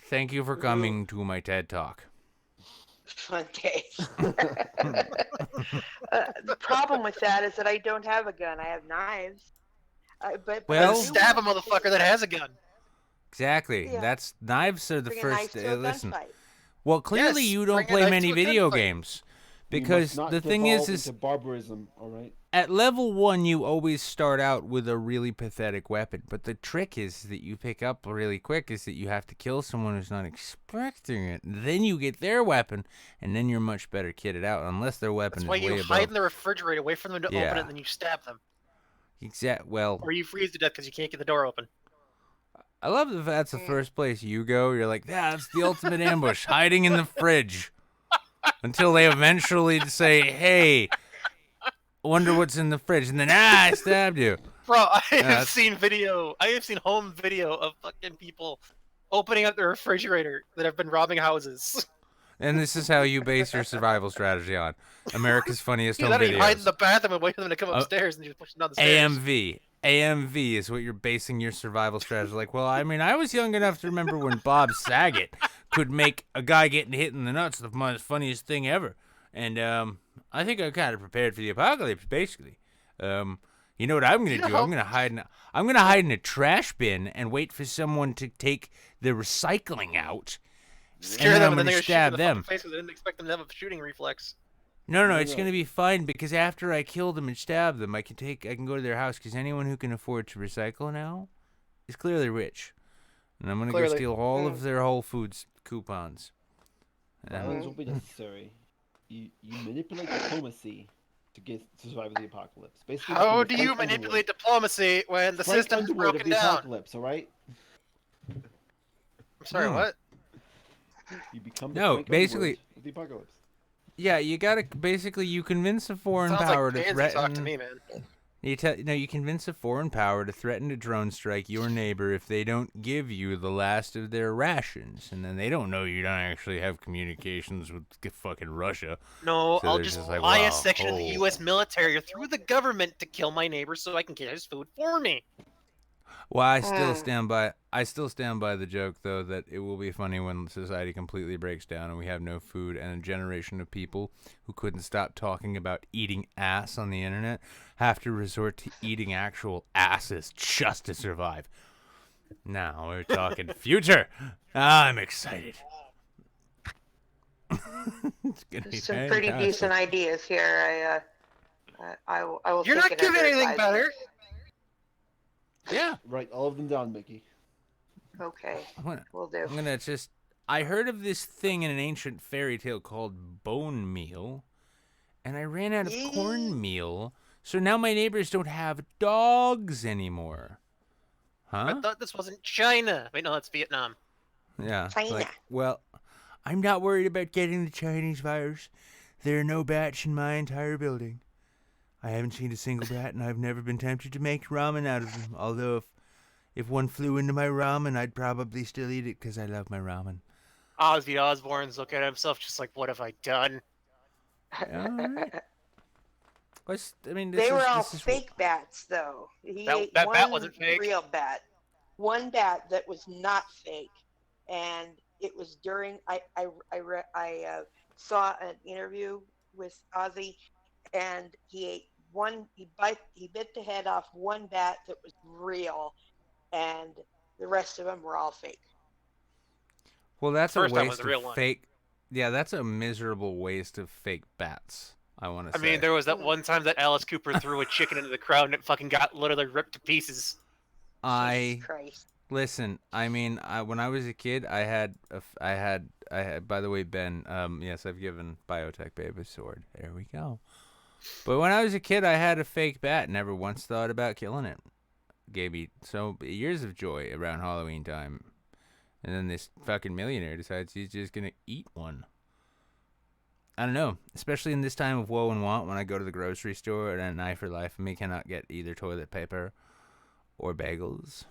Thank you for coming to my TED Talk. Fun case. The problem with that is that I don't have a gun. I have knives. But stab a motherfucker that has a gun. Exactly. Yeah. Knives are the Bring first. a knife to a Listen. gunfight. Well, clearly Yes, you don't bring a play knife many to a video gunfight. games, because the thing is into barbarism. All right. at level 1 you always start out with a really pathetic weapon. But the trick is that you pick up really quick is that you have to kill someone who's not expecting it. Then you get their weapon, and then you're much better kitted out. Unless their weapon That's why is you way hide above. in the refrigerator, wait for them to open it, and then you stab them. Well, Or you freeze to death because you can't get the door open. I love that that's the first place you go. You're like, yeah, that's the ultimate ambush, hiding in the fridge. Until they eventually say, hey, wonder what's in the fridge. And then, I stabbed you. Bro, I have seen home video of fucking people opening up their refrigerator that have been robbing houses. And this is how you base your survival strategy on America's Funniest Home You hide in Videos. the bathroom and wait for them to come upstairs and you just push them down the stairs. AMV is what you're basing your survival strategy. Like, well, I mean, I was young enough to remember when Bob Saget could make a guy getting hit in the nuts the most funniest thing ever. And I think I'm kind of prepared for the apocalypse, basically. You know what I'm gonna do? I'm gonna hide in a trash bin and wait for someone to take the recycling out. Scare and then them, I'm and then gonna they're stab gonna shoot in the them. fucking face because they didn't expect them to have a shooting reflex. No, it's gonna be fine because after I kill them and stab them, I can go to their house because anyone who can afford to recycle now is clearly rich, and I'm gonna go steal all of their Whole Foods coupons. Violence won't be necessary. You manipulate diplomacy to survive the apocalypse. Basically, How do you manipulate diplomacy when the system's broken of the down? apocalypse, all right? I'm sorry, what? You become the No, Frank basically, Underwood of the apocalypse. Yeah, you gotta basically you convince a foreign Sounds power like to Pansy threaten. talk to me, man. You convince a foreign power to threaten to drone strike your neighbor if they don't give you the last of their rations, and then they don't know you don't actually have communications with fucking Russia. No, So I'll they're just like, buy "Wow, a section of the oh." U.S. military or through the government to kill my neighbor so I can get his food for me. Well, I still stand by the joke though that it will be funny when society completely breaks down and we have no food and a generation of people who couldn't stop talking about eating ass on the internet have to resort to eating actual asses just to survive. Now we're talking future. I'm excited. It's gonna be Some pretty fantastic. decent ideas here. I will. You're take not it giving under anything advisement. better. Yeah. Write all of them down, Mickey. Okay, we'll do. I'm gonna just. I heard of this thing in an ancient fairy tale called bone meal, and I ran out of cornmeal, so now my neighbors don't have dogs anymore. Huh? I thought this wasn't China. Wait, no, that's Vietnam. Yeah. China. Well, I'm not worried about getting the Chinese virus. There are no bats in my entire building. I haven't seen a single bat, and I've never been tempted to make ramen out of them. Although if one flew into my ramen, I'd probably still eat it because I love my ramen. Ozzy Osbourne's looking at himself just like, what have I done? They were all fake bats, though. He ate that one bat wasn't fake. real bat. One bat that was not fake, and it was during. I saw an interview with Ozzy, and he ate one. He bit the head off one bat that was real, and the rest of them were all fake. Well, that's a First time waste was the real of one. fake. Yeah, that's a miserable waste of fake bats. I want to I say. mean, there was that one time that Alice Cooper threw a chicken into the crowd and it fucking got literally ripped to pieces. Listen. I mean, when I was a kid, I had. By the way, Ben. Yes, I've given Biotech Babe a sword. There we go. But when I was a kid, I had a fake bat. Never once thought about killing it. Gave me so years of joy around Halloween time, and then this fucking millionaire decides he's just gonna eat one. I don't know, especially in this time of woe and want when I go to the grocery store and an eye for life of me cannot get either toilet paper or bagels.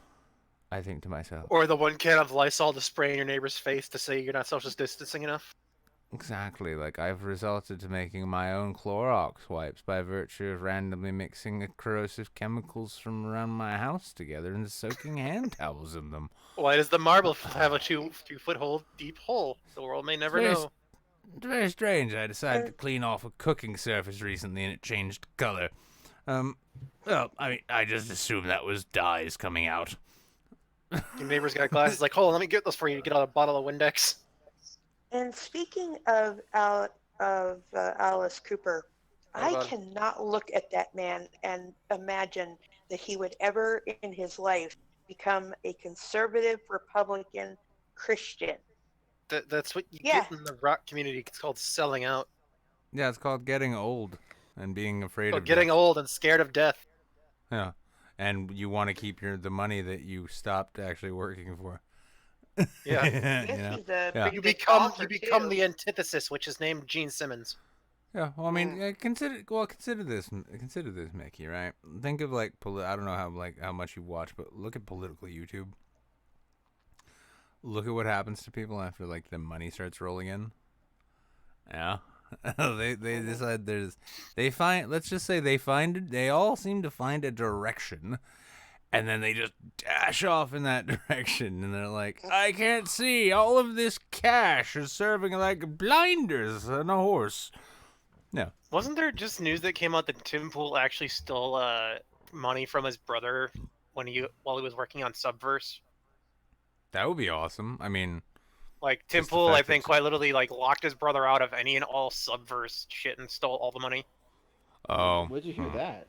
I think to myself. Or the one can of Lysol to spray in your neighbor's face to say you're not social distancing enough. Exactly, like I've resorted to making my own Clorox wipes by virtue of randomly mixing corrosive chemicals from around my house together and soaking hand towels in them. Why does the marble have a 2-foot hole deep hole? The world may never know. It's very strange. I decided to clean off a cooking surface recently and it changed color. Well, I mean, I just assumed that was dyes coming out. Your neighbor's got glasses like, hold on, let me get those for you to get out a bottle of Windex. And speaking of Alice Cooper, I cannot look at that man and imagine that he would ever in his life become a conservative Republican Christian. That's what you get in the rock community. It's called selling out. Yeah, it's called getting old and being afraid of getting death. old and scared of death. Yeah, and you want to keep the money that you stopped actually working for. Yeah. You become the antithesis, which is named Gene Simmons. Yeah, well, I mean, consider this, Mickey. Right? Think of I don't know how much you watch, but look at political YouTube. Look at what happens to people after the money starts rolling in. Yeah, they decide they all seem to find a direction. And then they just dash off in that direction, and they're like, I can't see. All of this cash is serving like blinders on a horse. No. Wasn't there just news that came out that Tim Pool actually stole money from his brother while he was working on Subverse? That would be awesome. I mean, like Tim just the Pool, I fact that think, quite literally like locked his brother out of any and all Subverse shit and stole all the money. Oh. Where'd you hear that?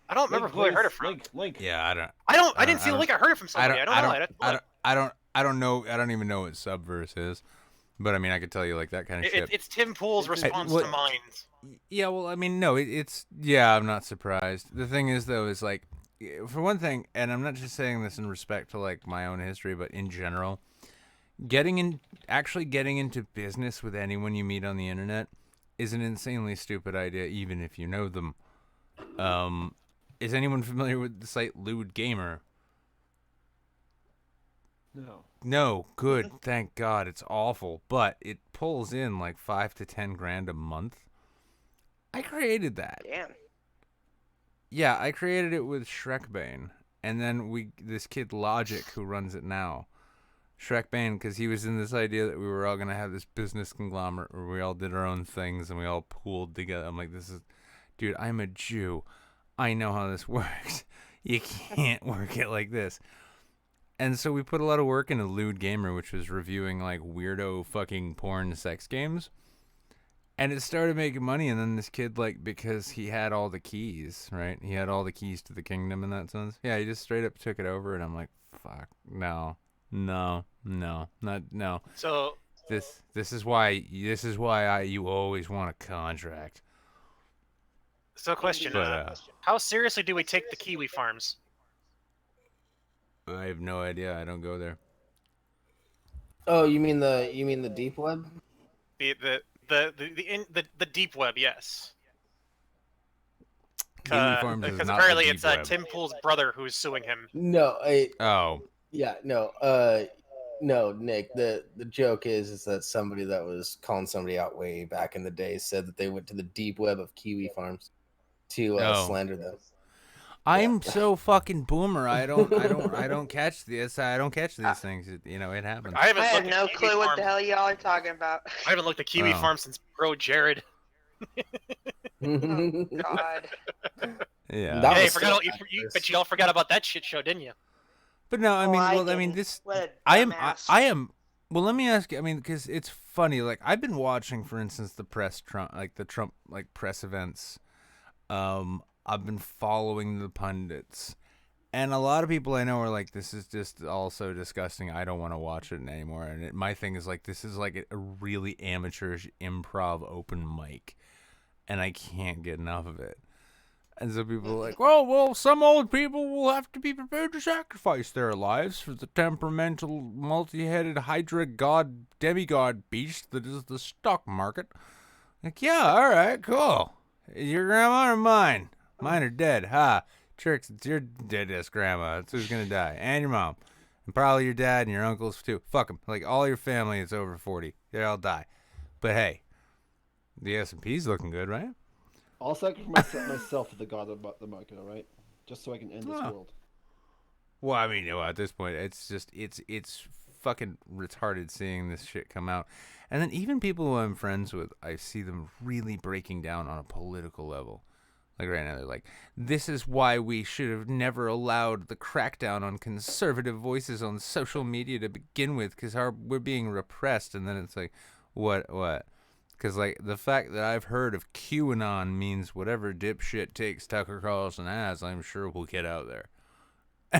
I don't remember who I heard it from. Yeah, I didn't see the link. I heard it from somebody. I don't know. I don't know. I don't even know what Subverse is. But I mean, I could tell you like that kind of shit. It's Tim Pool's response to Mines. Yeah, well, I mean, no, it's yeah. I'm not surprised. The thing is, though, is like, for one thing, and I'm not just saying this in respect to like my own history, but in general, actually getting into business with anyone you meet on the internet is an insanely stupid idea, even if you know them. Is anyone familiar with the site Lewd Gamer? No. No, good. Thank God. It's awful, but it pulls in like $5 to $10 grand a month. I created that. Damn. Yeah, I created it with Shrekbane, and then this kid Logic who runs it now, Shrekbane, because he was in this idea that we were all gonna have this business conglomerate where we all did our own things and we all pooled together. I'm like, dude, I'm a Jew. I know how this works. You can't work it like this. And so we put a lot of work into Lewd Gamer, which was reviewing like weirdo fucking porn sex games. And it started making money, and then this kid, like, because he had all the keys, right? He had all the keys to the kingdom in that sense. Yeah, he just straight up took it over, and I'm like, fuck, no. So this is why you always want a contract. So question, how seriously do we take the Kiwi farms? I have no idea. I don't go there. Oh, you mean the deep web? The deep web, yes. Kiwi farms is Because not apparently the deep it's web. Tim Pool's brother who's suing him. No, no, Nick. The joke is that somebody that was calling somebody out way back in the day said that they went to the deep web of Kiwi farms to slander them. I'm so fucking boomer. I don't catch this. I don't catch these things. You know, it happens. I have no clue what the hell y'all are talking about. I haven't looked at Kiwi Farm since Bro Jared. Oh, God. Yeah. Hey, but you all forgot about that shit show, didn't you? But no, I mean, well, let me ask you. I mean, because it's funny. Like, I've been watching, for instance, the Trump press events. I've been following the pundits, and a lot of people I know are like, "This is just also disgusting. I don't want to watch it anymore." And my thing is like, this is like a really amateurish improv open mic, and I can't get enough of it. And so people are like, well, some old people will have to be prepared to sacrifice their lives for the temperamental, multi-headed hydra god demigod beast that is the stock market. Like, yeah, all right, cool. Your grandma or mine? Mine are dead. Ha. Tricks, it's your deadest grandma. That's who's going to die. And your mom. And probably your dad and your uncles, too. Fuck them. Like, all your family is over 40. They all die. But hey, the S&P's looking good, right? I'll sacrifice myself for the god of the market, all right? Just so I can end this world. Well, I mean, at this point, it's just, it's fucking retarded seeing this shit come out. And then even people who I'm friends with, I see them really breaking down on a political level. Like right now, they're like, this is why we should have never allowed the crackdown on conservative voices on social media to begin with, because we're being repressed. And then it's like, what? Because, like, the fact that I've heard of QAnon means whatever dipshit takes Tucker Carlson as, I'm sure will get out there.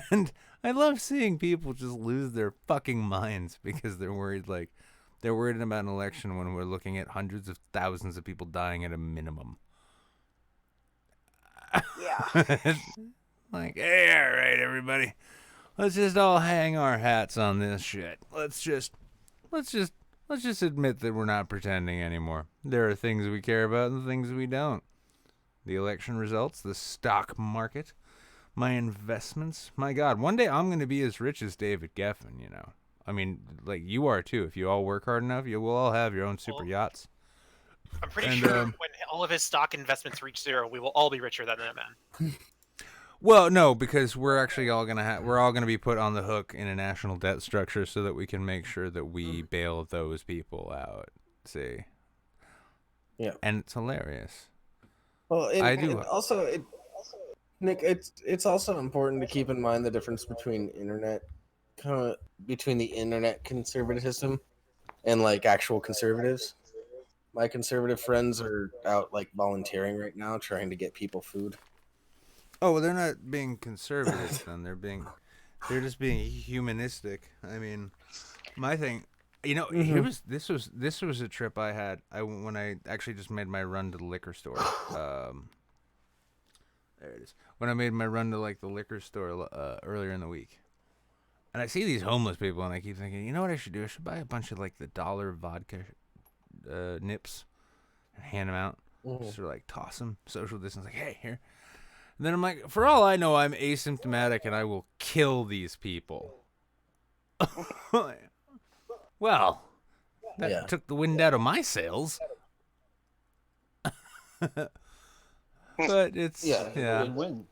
And I love seeing people just lose their fucking minds because they're worried about an election when we're looking at hundreds of thousands of people dying at a minimum. Yeah. Like, hey, all right, everybody. Let's just all hang our hats on this shit. Let's just admit that we're not pretending anymore. There are things we care about and things we don't. The election results, the stock market, my investments. My God, one day I'm going to be as rich as David Geffen, you know. I mean, like, you are too. If you all work hard enough, you will all have your own super yachts. I'm pretty sure when all of his stock investments reach zero, we will all be richer than that man. Well, no, because we're actually all gonna be put on the hook in a national debt structure so that we can make sure that we bail those people out. See, Yeah. And it's hilarious. Well, I do. Nick, it's also important to keep in mind the difference between between the internet conservatism and like actual conservatives. My conservative friends are out like volunteering right now, trying to get people food. Oh, well, they're not being conservative then. They're just being humanistic. I mean, my thing, this was a trip I had. When I actually just made my run to the liquor store. There it is. When I made my run to like the liquor store earlier in the week, and I see these homeless people, and I keep thinking, you know what I should do? I should buy a bunch of like the $1 vodka nips and hand them out. Just sort of like toss them, social distance, like, hey, here. And then I'm like, for all I know, I'm asymptomatic and I will kill these people. Well, that took the wind out of my sails. But it's win-win.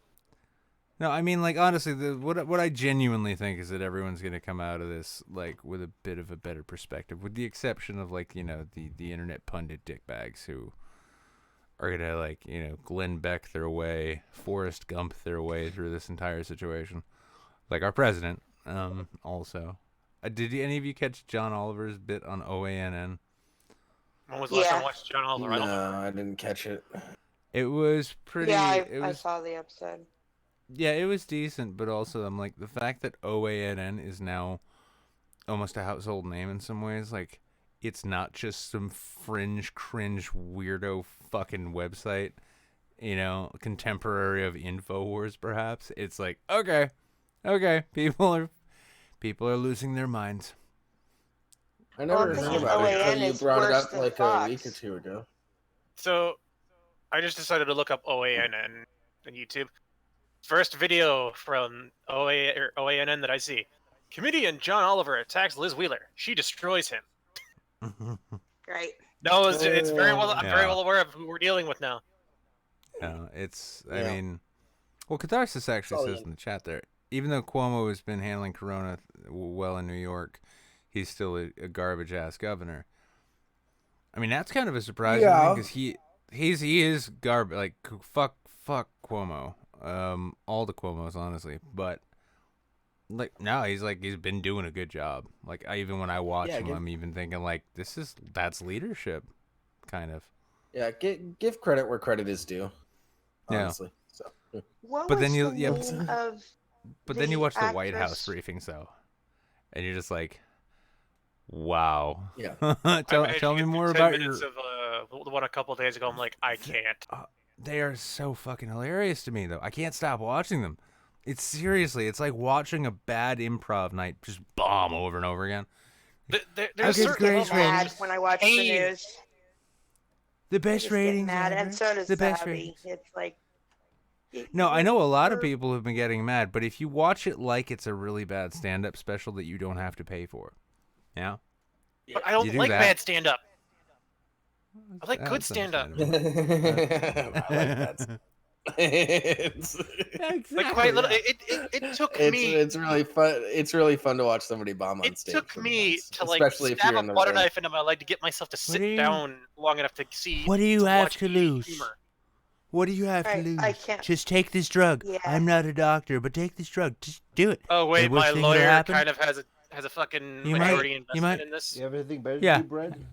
No, I mean, like, honestly, what I genuinely think is that everyone's going to come out of this like with a bit of a better perspective, with the exception of like the internet pundit dickbags who are gonna like Glenn Beck their way, Forrest Gump their way through this entire situation, like our president. Also, did any of you catch John Oliver's bit on OANN? When was the last time I watched John Oliver? No, I didn't catch it. It was pretty. Yeah, it I was, saw the episode. Yeah, it was decent, but also I'm like the fact that OANN is now almost a household name in some ways. Like, it's not just some fringe, cringe, weirdo fucking website, contemporary of InfoWars, perhaps. It's like, okay, people are losing their minds. I never heard about it until you brought it up like a week or two ago. So, I just decided to look up OANN on YouTube. First video from OANN that I see. Comedian John Oliver attacks Liz Wheeler. She destroys him. Great. No, it's very well. I'm very well aware of who we're dealing with now. I mean, well, Catharsis actually says in the chat there, even though Cuomo has been handling Corona well in New York, he's still a garbage ass governor. I mean, that's kind of a surprising thing because he is garbage. Like, fuck Cuomo. All the Cuomos, honestly, but like now he's been doing a good job. Like, even when I watch him, I'm even thinking like that's leadership, kind of. Yeah, give credit where credit is due. Honestly, so. But then you watch the actress? White House briefings though, and you're just like, wow. Yeah. tell me more 10 about minutes of the one a couple days ago. I'm like, I can't. They are so fucking hilarious to me, though. I can't stop watching them. It's like watching a bad improv night just bomb over and over again. There's certain mad when I watch the news. The best ratings. Mad, and so does the best Savvy. ratings. It's like. No, I know a lot of people have been getting mad, but if you watch it like it's a really bad stand-up special that you don't have to pay for, yeah. But I don't like bad stand-up. I like good stand-up. I like that. Like quite little. It took me. It's really fun. It's really fun to watch somebody bomb on stage. It took me to like especially if stab you're a in the butter room. knife into my leg to get myself to sit down long enough to see. What do you have watch to lose? humor. What do you have to lose? I can't. Just take this drug. Yeah. I'm not a doctor, but take this drug. Just do it. Oh wait, The worst my thing that'll lawyer happen- kind of has a fucking majority investment in this. You have anything better Yeah. to do, Brad?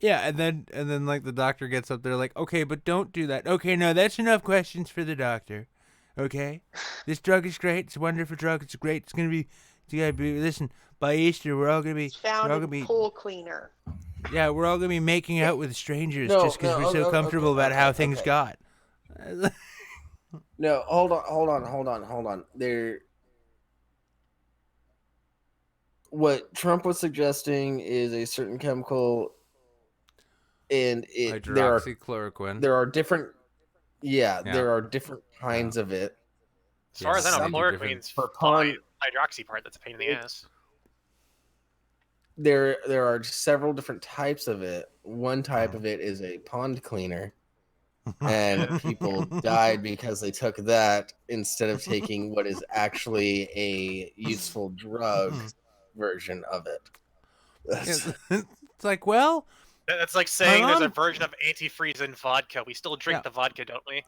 Yeah, and then like the doctor gets up there like, okay, but don't do that. Okay, no, that's enough questions for the doctor. Okay, this drug is great. It's a wonderful drug. It's great. It's gonna be. Listen, by Easter, we're all gonna be. Found we're all in gonna be. pool cleaner. Yeah, we're all gonna be making out with strangers No, just because no, we're so okay, comfortable okay, about how okay, things okay. got. No, hold on. What Trump was suggesting is a certain chemical, and Hydroxychloroquine. there are different. Yeah. There are different kinds of it. As far as I know, Some chloroquine's for fine. Hydroxy part, that's a pain in the ass. There are several different types of it. One type of it is a pond cleaner, and people died because they took that instead of taking what is actually a useful drug version of it. It's like, well, That's like saying there's a mom- version of antifreeze in vodka. We still drink Yeah. the vodka, don't we?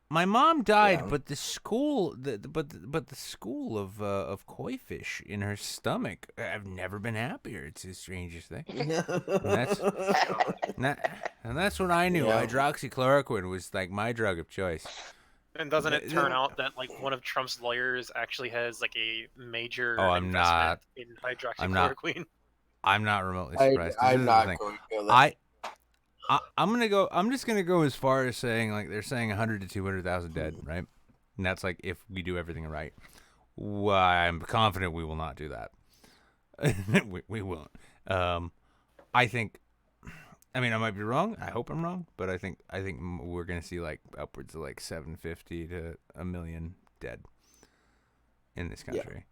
My mom died, Yeah. but the school, but the school of koi fish in her stomach, I've never been happier. It's the strangest thing. And that's when I knew Yeah. hydroxychloroquine was like my drug of choice. And doesn't it turn out that like one of Trump's lawyers actually has like a major Oh, I'm investment not. in I'm not. hydroxychloroquine? I'm not remotely surprised. 'cause I'm here's the not thing. going to go there. I'm just gonna go as far as saying like they're saying 100 to 200,000 dead, right? And that's like if we do everything right. Well, I'm confident we will not do that. we won't. I think. I mean, I might be wrong. I hope I'm wrong, but I think we're gonna see like upwards of like 750 to 1 million dead in this country.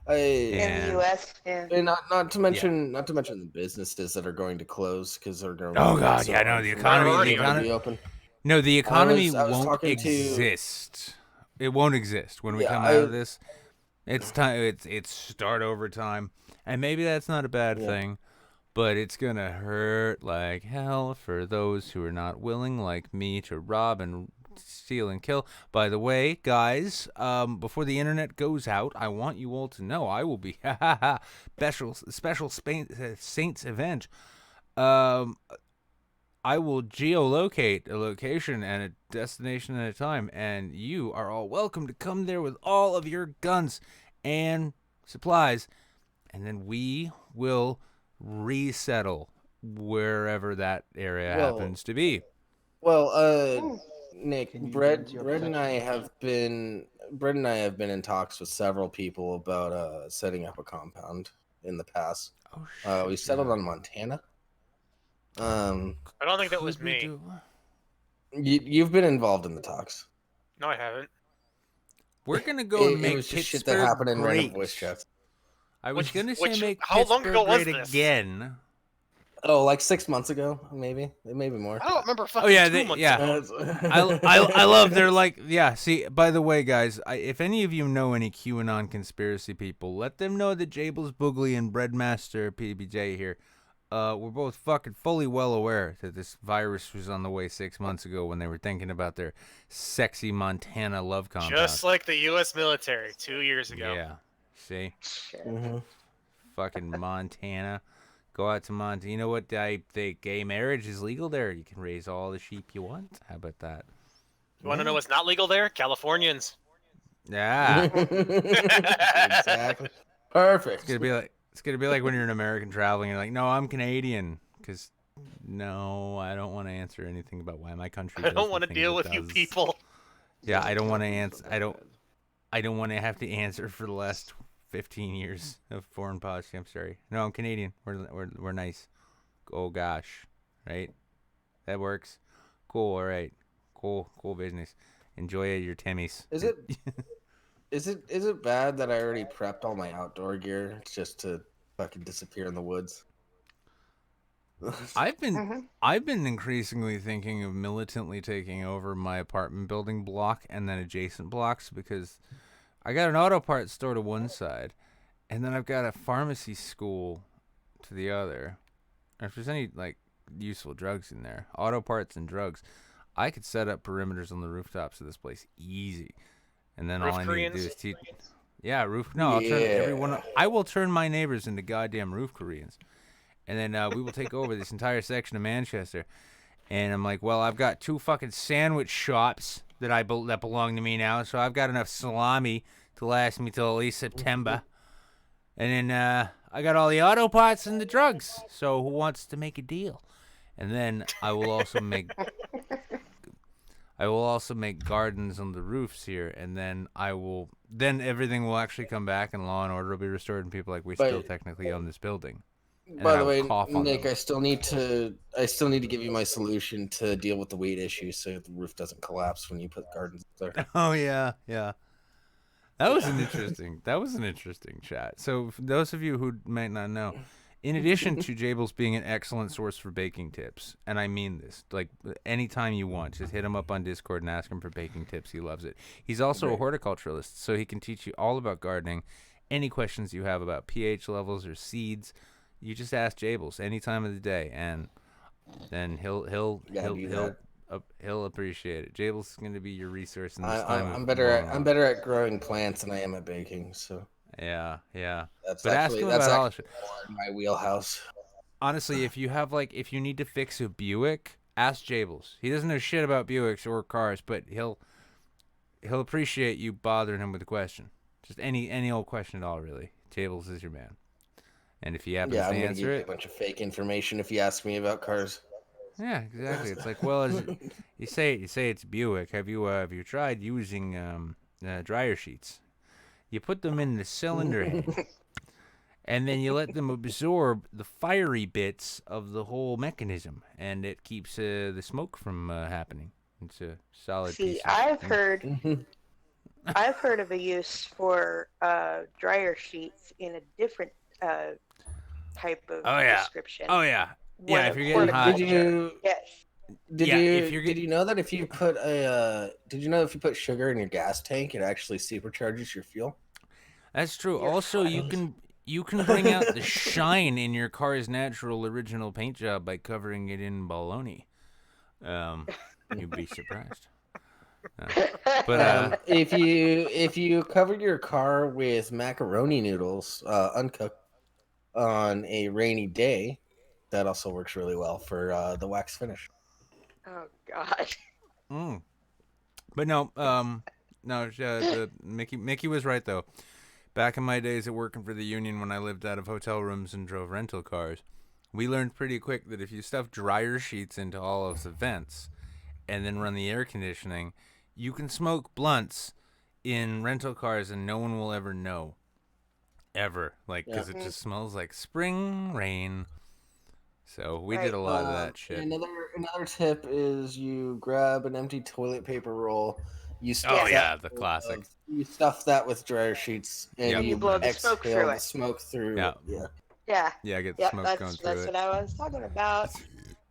In the U.S. Yeah. And not to mention the businesses that are going to close because they're going. Oh God, yeah, no, the economy. Be open. No, the economy I was won't talking exist. It won't exist when we come out of this. It's time. It's start over time, and maybe that's not a bad thing, but it's gonna hurt like hell for those who are not willing, like me, to rob and steal and kill. By the way, guys, before the internet goes out, I want you all to know I will be special Saints event. I will geolocate a location and a destination at a time, and you are all welcome to come there with all of your guns and supplies, and then we will resettle wherever that area happens to be. Well, Nick, Brett and I have been in talks with several people about setting up a compound in the past. We settled on Montana. I don't think that was me. You've been involved in the talks. No, I haven't. We're gonna go and make it was just Pittsburgh shit that happened in random great. voice chats. I was gonna say make how long Pittsburgh ago was great this? again. Oh, like 6 months ago, maybe more. I don't remember fucking Oh yeah, 2 months ago. I love their like See, by the way, guys, if any of you know any QAnon conspiracy people, let them know that Jables Boogly and Breadmaster PBJ here, we're both fucking fully well aware that this virus was on the way 6 months ago when they were thinking about their sexy Montana love compound. Just like the U.S. military 2 years ago. Yeah, see, fucking Montana. Go out to Montana. You know what? Gay marriage is legal there. You can raise all the sheep you want. How about that? You want to know what's not legal there? Californians. Yeah. Exactly. Perfect. It's gonna be like when you're an American traveling. You're like, no, I'm Canadian, because no, I don't want to answer anything about why my country. I don't want to deal with you people. Yeah, I don't want to answer. I don't want to have to answer for the last 15 years of foreign policy. I'm sorry. No, I'm Canadian. We're nice. Oh gosh, right? That works. Cool. All right. Cool business. Enjoy your Timmys. Is it bad that I already prepped all my outdoor gear just to fucking disappear in the woods? I've been increasingly thinking of militantly taking over my apartment building block and then adjacent blocks, because I got an auto parts store to one side, and then I've got a pharmacy school to the other. And if there's any like useful drugs in there, auto parts and drugs, I could set up perimeters on the rooftops of this place easy. And then all I need to do is teach. Yeah, roof. No, I'll turn everyone. I will turn my neighbors into goddamn roof Koreans, and then we will take over this entire section of Manchester. And I'm like, well, I've got 2 fucking sandwich shops that belong to me now, so I've got enough salami to last me till at least September. And then I got all the auto parts and the drugs. So who wants to make a deal? And then I will also make. I will also make gardens on the roofs here, and then then everything will actually come back, and law and order will be restored, and people we still technically own this building. And By the way, Nick, I still need to give you my solution to deal with the weight issue, so the roof doesn't collapse when you put gardens up there. Oh yeah. That was an interesting chat. So for those of you who might not know, in addition to Jables being an excellent source for baking tips, and I mean this, like anytime you want, just hit him up on Discord and ask him for baking tips. He loves it. He's also a horticulturalist, so he can teach you all about gardening. Any questions you have about pH levels or seeds, you just ask Jables any time of the day. And then he'll appreciate it. Jables is going to be your resource in this time. I'm better at growing plants than I am at baking. So yeah. That's But ask actually him about all more in my wheelhouse. Honestly, if you need to fix a Buick, ask Jables. He doesn't know shit about Buicks or cars, but he'll appreciate you bothering him with a question. Just any old question at all, really. Jables is your man. And if he happens to I'm gonna answer give you it, a bunch of fake information if you ask me about cars. yeah, exactly. It's like, well, you say it's Buick. Have you tried using dryer sheets? You put them in the cylinder head, and then you let them absorb the fiery bits of the whole mechanism, and it keeps the smoke from happening. It's a solid piece. See, I've heard of a use for dryer sheets in a different type of description. Oh yeah. One If of you're getting hot. Yes. Did you know that if you put sugar in your gas tank, it actually supercharges your fuel? That's true. Also, you can bring out the shine in your car's natural original paint job by covering it in bologna. You'd be surprised. But if you cover your car with macaroni noodles, uncooked, on a rainy day, that also works really well for the wax finish. Oh God. But no, Mickey was right though. Back in my days of working for the union, when I lived out of hotel rooms and drove rental cars, we learned pretty quick that if you stuff dryer sheets into all of the vents and then run the air conditioning, you can smoke blunts in rental cars and no one will ever know. Ever. Because it just smells like spring rain. So we did a lot of that shit. Another tip is you grab an empty toilet paper roll. You the classic. You stuff that with dryer sheets and you blow the smoke through it. The smoke through. Yeah. Yeah, get the smoke going through That's what I was talking about.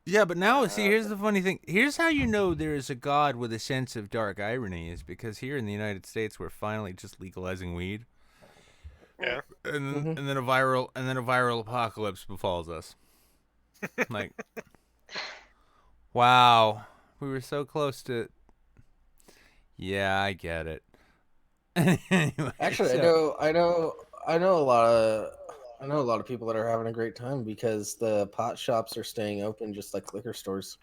Yeah, but now, see, here's the funny thing. Here's how you know there is a God with a sense of dark irony is because here in the United States, we're finally just legalizing weed. Yeah. And then a viral apocalypse befalls us. Like, wow, we were so close to. Yeah, I get it. Anyway, actually, I know a lot of people that are having a great time because the pot shops are staying open just like liquor stores.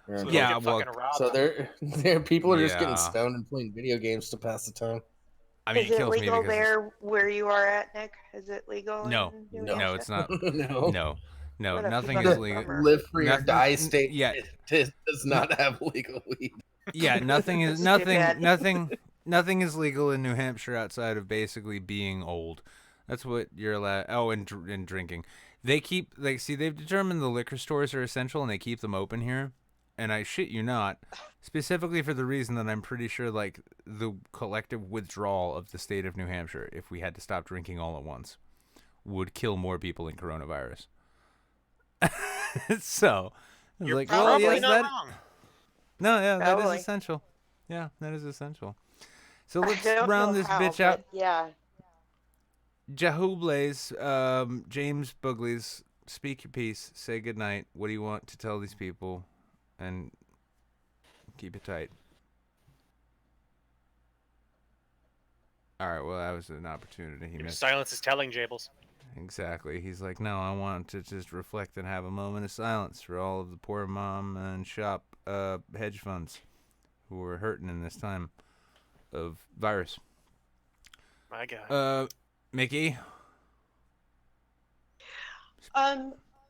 So they're people are just getting stoned and playing video games to pass the time. I mean, is it legal there where you are at, Nick? Is it legal? No, it's not. No, nothing is legal. Live free or die state. Yeah, does not have legal weed. Yeah, nothing is legal in New Hampshire outside of basically being old. That's what you're allowed. Oh, and drinking. They've determined the liquor stores are essential and they keep them open here. And I shit you not, specifically for the reason that I'm pretty sure, like, the collective withdrawal of the state of New Hampshire, if we had to stop drinking all at once, would kill more people in coronavirus. So, I was You're like, probably not wrong. No, yeah, that is essential. Yeah, that is essential. So let's round this bitch out. Yeah. Jahublaze, James Buglies, speak your piece. Say goodnight. What do you want to tell these people? And keep it tight. All right, well, that was an opportunity he missed. Silence is telling, Jables. Exactly. He's like, no, I want to just reflect and have a moment of silence for all of the poor mom and shop hedge funds who are hurting in this time of virus. My God. Mickey?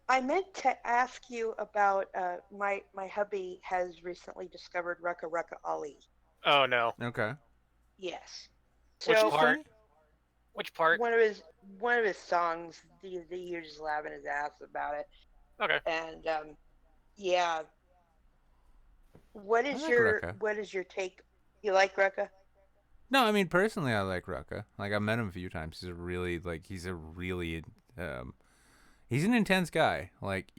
I meant to ask you about my hubby has recently discovered Rucka Rucka Ali. Oh no. Okay. Yes. Which So, part? Which part? One of his songs. You're just laughing his ass about it. Okay. And yeah. What is your take? You like Rucka? No, I mean personally, I like Rucka. Like I met him a few times. He's a really he's an intense guy. Like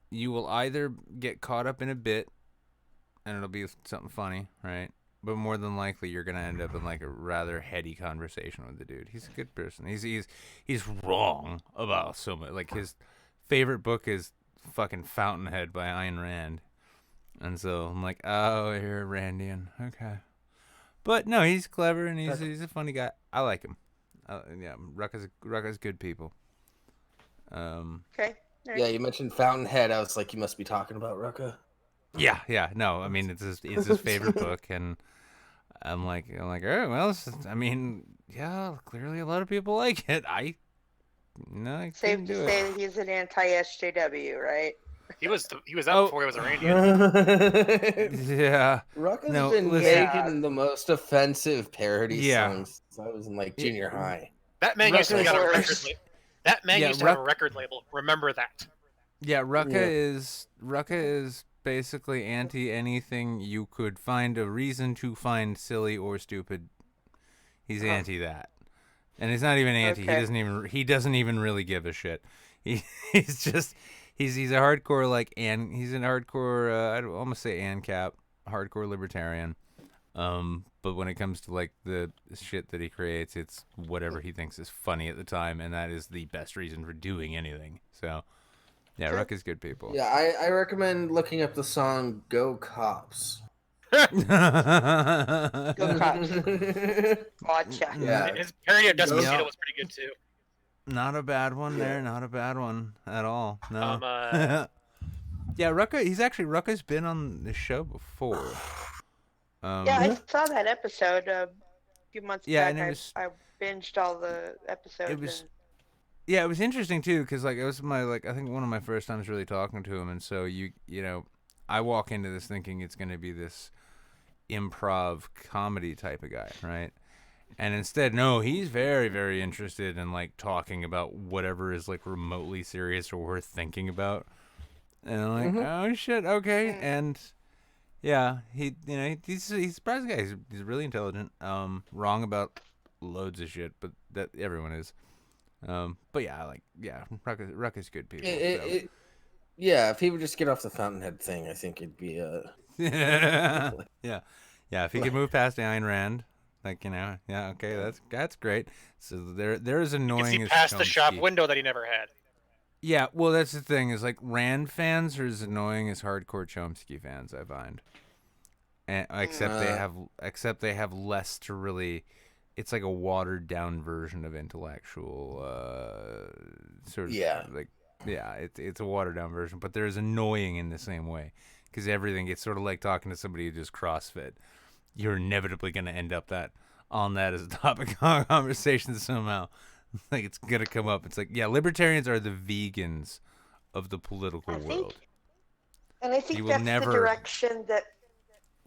you will either get caught up in a bit, and it'll be something funny, right? But more than likely, you're gonna end up in like a rather heady conversation with the dude. He's a good person. He's wrong about so much. Like his favorite book is fucking Fountainhead by Ayn Rand. And so I'm like, oh, you're a Randian. Okay. But no, he's clever and he's a funny guy. I like him. Yeah, Rucka's good people. Okay. Yeah, you mentioned Fountainhead. I was like, you must be talking about Rucka. Yeah. No, I mean, it's his favorite book. And I'm like, all right, well, yeah, clearly a lot of people like it. I Safe couldn't to do say it. that he's an anti-SJW, right? He was that before he was a Randian. Yeah. Rucka's No, been listen. making the most offensive parody Yeah. songs since I was in like junior high. That man used to be on a record label. That man Yeah, used to have a record label. Remember that. Yeah, Rucka is basically anti anything you could find a reason to find silly or stupid. He's anti that. And he's not even anti. Okay. He doesn't even really give a shit. He's just he's a hardcore he's a hardcore I'd almost say ANCAP, hardcore libertarian. But when it comes to like the shit that he creates, it's whatever he thinks is funny at the time, and that is the best reason for doing anything. So yeah, Sure. Rucka's good people. Yeah, I recommend looking up the song "Go Cops." Go Cops. Gotcha. Yeah. His parody of Despacito Yeah. was pretty good too. Not a bad one there. Not a bad one at all. No. Yeah, Rucka's been on the show before. Yeah, I saw that episode a few months Yeah, back. and it was- I binged all the episodes. It was Yeah, it was interesting too, because like it was I think one of my first times really talking to him, and so you know, I walk into this thinking it's going to be this improv comedy type of guy, right? And instead, no, he's very, very interested in like talking about whatever is like remotely serious or worth thinking about. And I'm like, oh shit, okay. And yeah, he's a surprising guy. He's really intelligent. Wrong about loads of shit, but that everyone is. But yeah, Rucka's good people. Yeah, if he would just get off the Fountainhead thing, I think it'd be yeah. If he could move past Ayn Rand, okay, that's great. So there is annoying. He passed the shop window that he never had. Yeah, well, that's the thing is like Rand fans are as annoying as hardcore Chomsky fans, I find. And except they have less to really. It's like a watered down version of intellectual sort of it's a watered down version, but they're as annoying in the same way because everything it's sort of like talking to somebody who does CrossFit. You're inevitably going to end up on that as a topic of conversation somehow. Like it's going to come up. It's like, yeah, libertarians are the vegans of the political world. And I think that's the direction that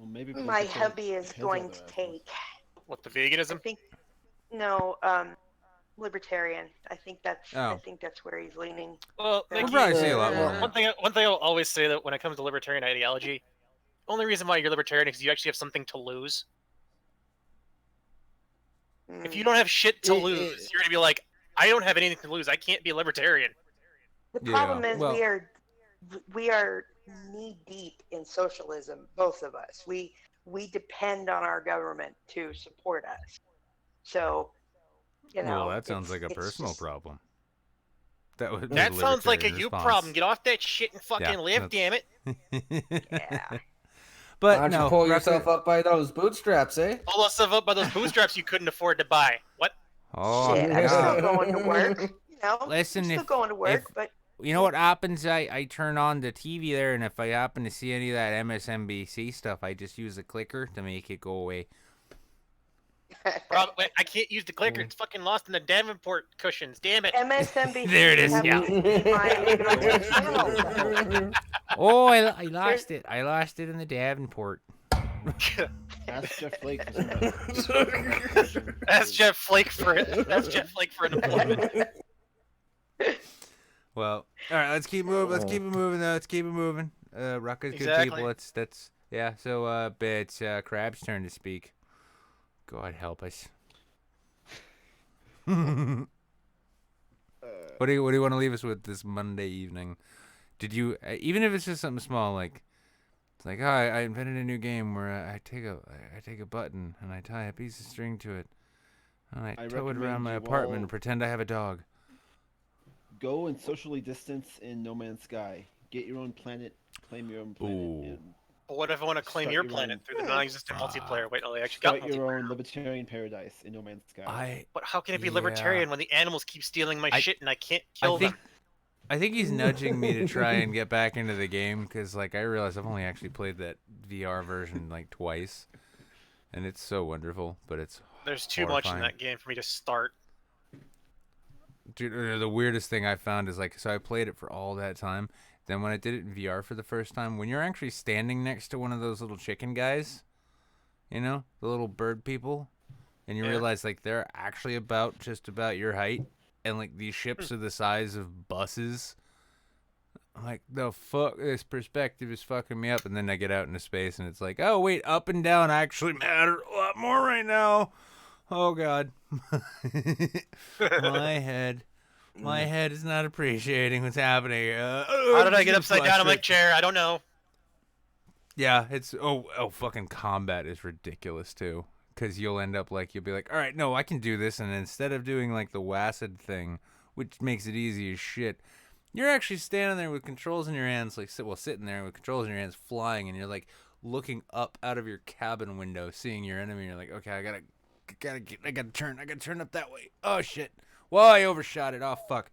maybe my hubby is going to take. What, the veganism? No, libertarian. I think that's where he's leaning. Well, we'll probably see a lot more. One thing I'll always say that when it comes to libertarian ideology, only reason why you're libertarian is because you actually have something to lose. If you don't have shit to lose, you're gonna be like, I don't have anything to lose. I can't be a libertarian. The problem is we are knee deep in socialism, both of us. We depend on our government to support us. So, well, that sounds like a personal problem. That sounds like a you problem. Get off that shit and fucking live, damn it. Yeah. But why don't you pull yourself up by those bootstraps, eh? Pull yourself up by those bootstraps you couldn't afford to buy. What? Oh, shit, I'm still going to work. Listen, I'm still going to work, but you know what happens? I turn on the TV there, and if I happen to see any of that MSNBC stuff, I just use a clicker to make it go away. Wait, I can't use the clicker. It's fucking lost in the Davenport cushions. Damn it. MSNBC. There it is. Yeah. Oh, I lost it. I lost it in the Davenport. Ask Jeff Flake. That's Jeff Flake for an appointment. Well, all right. Let's keep moving. Let's keep it moving. Though. Let's keep it moving. Rucka's good people. That's yeah. So, it's Crab's turn to speak. God help us. What do you want to leave us with this Monday evening? Did you even if it's just something small like it's like I invented a new game where I take a button and I tie a piece of string to it and I tow it around my apartment and pretend I have a dog. Go and socially distance in No Man's Sky. get your own planet, claim your own planet, and But what if I want to claim Start your your planet own- through the non-existent multiplayer? Wait, no, they actually start got your multiplayer. own libertarian paradise in No Man's Sky. But how can it be libertarian when the animals keep stealing my shit and I can't kill them? I think he's nudging me to try and get back into the game because, like, I realize I've only actually played that VR version like twice, and it's so wonderful, but it's There's too much in horrifying. that game for me to start. Dude, the weirdest thing I found is like, so I played it for all that time. Then when I did it in VR for the first time, when you're actually standing next to one of those little chicken guys, you know, the little bird people, and you realize like they're actually just about your height, and like these ships are the size of buses. I'm like, the fuck, this perspective is fucking me up. And then I get out into space, and it's like, oh wait, up and down actually matter a lot more right now. Oh god. My head is not appreciating what's happening. How did I get upside down in my chair? I don't know. Yeah, it's fucking combat is ridiculous too. Because you'll end up like, you'll be like, all right, no, I can do this, and instead of doing like the WASD thing, which makes it easy as shit, you're actually standing there with controls in your hands, like sitting there with controls in your hands, flying, and you're like looking up out of your cabin window, seeing your enemy. And you're like, okay, I gotta turn up that way. Oh shit! Whoa, I overshot it. Oh fuck!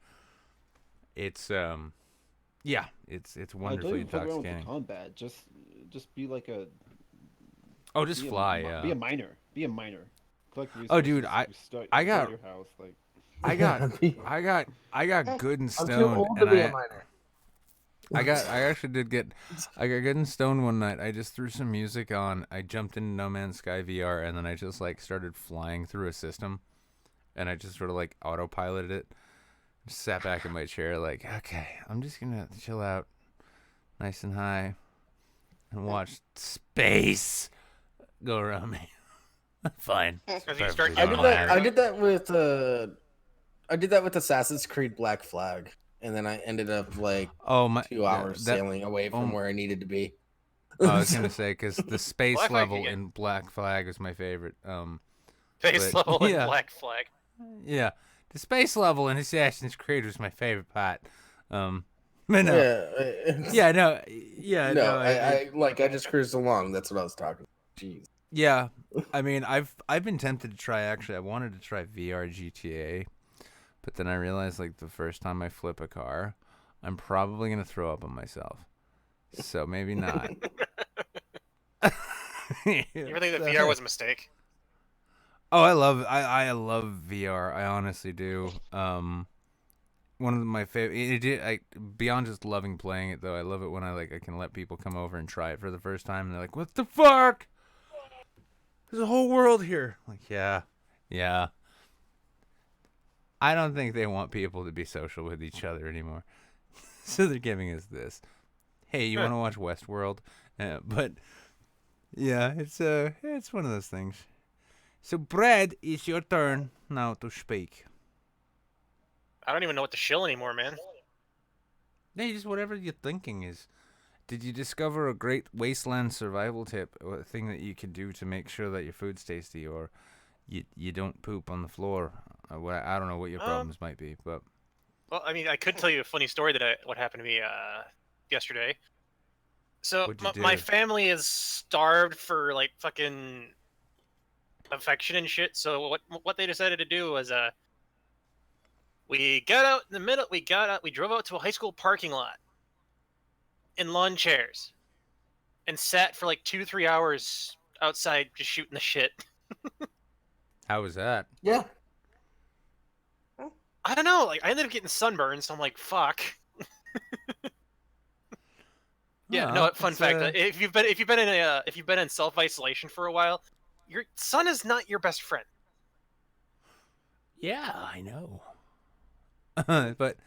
It's yeah, it's wonderfully Don't even fuck around with the intoxicating. combat. Just be like a. Oh, just be a fly, mi- yeah. Be a miner. Be a miner. Collect Oh, dude, resources, I start got your house like. I got good and I'm stoned. too old to and be a miner. I got good and stoned one night. I just threw some music on. I jumped into No Man's Sky VR, and then I just like started flying through a system, and I just sort of like autopiloted it. Just sat back in my chair, like, okay, I'm just gonna chill out, nice and high, and watch space go around me. Fine. It's perfectly fine. I did that with Assassin's Creed Black Flag, and then I ended up like 2 hours sailing away from where I needed to be. I was gonna say because the space Black Flag level again. in Black Flag is my favorite. Space but- level yeah, and Black Flag. Yeah, the space level in Assassin's Creed was my favorite part. But no, I just cruised along. That's what I was talking about. Jeez. Yeah, I mean, I've been tempted to try. Actually, I wanted to try VR GTA, but then I realized like the first time I flip a car, I'm probably gonna throw up on myself. So maybe not. You ever think that VR was a mistake? Oh, I love VR. I honestly do. One of my favorite. Beyond just loving playing it though, I love it when I can let people come over and try it for the first time, and they're like, "What the fuck? There's a whole world here." Like, yeah. I don't think they want people to be social with each other anymore, so they're giving us this. Hey, you want to watch Westworld? But yeah, it's one of those things. So, Brad, it's your turn now to speak. I don't even know what to shill anymore, man. Hey, just whatever your thinking is. Did you discover a great wasteland survival tip, or a thing that you can do to make sure that your food's tasty, or you don't poop on the floor? I don't know what your problems might be, but Well, I mean, I could tell you a funny story what happened to me yesterday. So What'd you do? my family is starved for like fucking affection and shit. So what they decided to do was we got out in the middle. We drove out to a high school parking lot in lawn chairs and sat for like 2-3 hours outside just shooting the shit. how was that? Yeah. I don't know. Like I ended up getting sunburned, so I'm like, fuck. Yeah, no. Fun fact: if you've been in self isolation for a while, your sun is not your best friend. Yeah, I know. But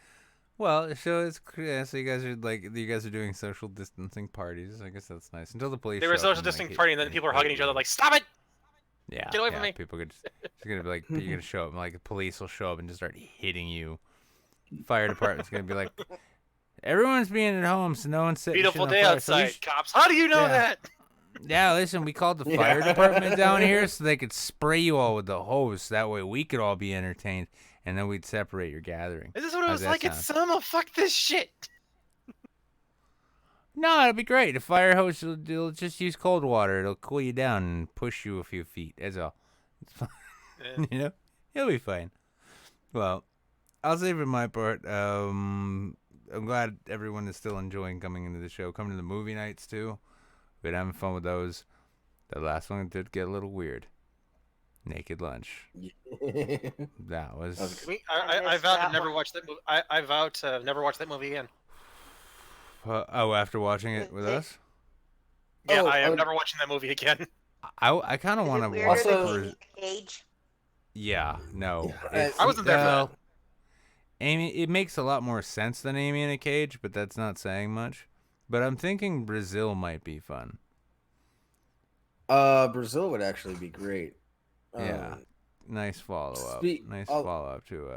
well, so so you guys are doing social distancing parties. I guess that's nice. Until the police. They were show up social and, distancing hit- party, and then people are hugging each other like, "Stop it! Yeah, Get away from me!" People could just gonna be like, you're gonna show up, and like the police will show up and just start hitting you. Fire department's gonna be like, everyone's being at home, so no one's sitting. Beautiful day outside, cops. How do you know that? Yeah, listen, we called the fire department down here so they could spray you all with the hose. That way we could all be entertained, and then we'd separate your gathering. This is what it How's was that like sound? at summer. Fuck this shit. No, it'll be great. The fire hose will just use cold water. It'll cool you down and push you a few feet. That's all. It's fine. Yeah. You know, it'll be fine. Well, I'll say for my part, I'm glad everyone is still enjoying coming into the show, coming to the movie nights too. Been having fun with those. The last one did get a little weird. Naked Lunch. That was. I vowed to never watch that movie. I vowed to never watch that movie again. After watching it with us? Yeah, I am never watching that movie again. I kind of want to watch it. Cage? Yeah, no. I wasn't there for that. Amy, it makes a lot more sense than Amy in a Cage, but that's not saying much. But I'm thinking Brazil might be fun. Brazil would actually be great. Yeah. Nice follow-up. Follow-up to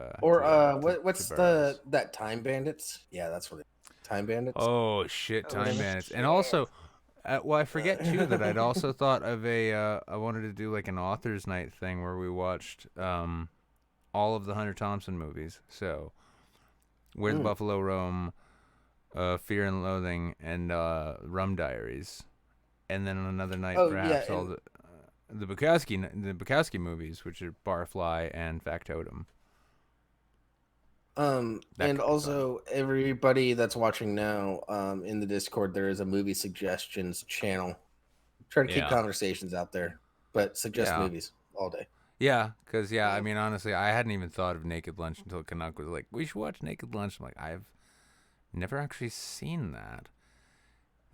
what's that Time Bandits? Yeah, that's what it is. Time Bandits. Oh shit, Time Bandits. And also I forget too that I'd also thought of I wanted to do like an author's night thing where we watched all of the Hunter Thompson movies. So Where the Buffalo Roam, Fear and Loathing, and Rum Diaries. And then on another night perhaps all the Bukowski movies, which are Barfly and Factotum. And also everybody that's watching now, in the Discord, there is a movie suggestions channel. Try to keep conversations out there, but suggest movies all day. Yeah, because I mean, honestly, I hadn't even thought of Naked Lunch until Canuck was like, "We should watch Naked Lunch." I'm like, I've never actually seen that.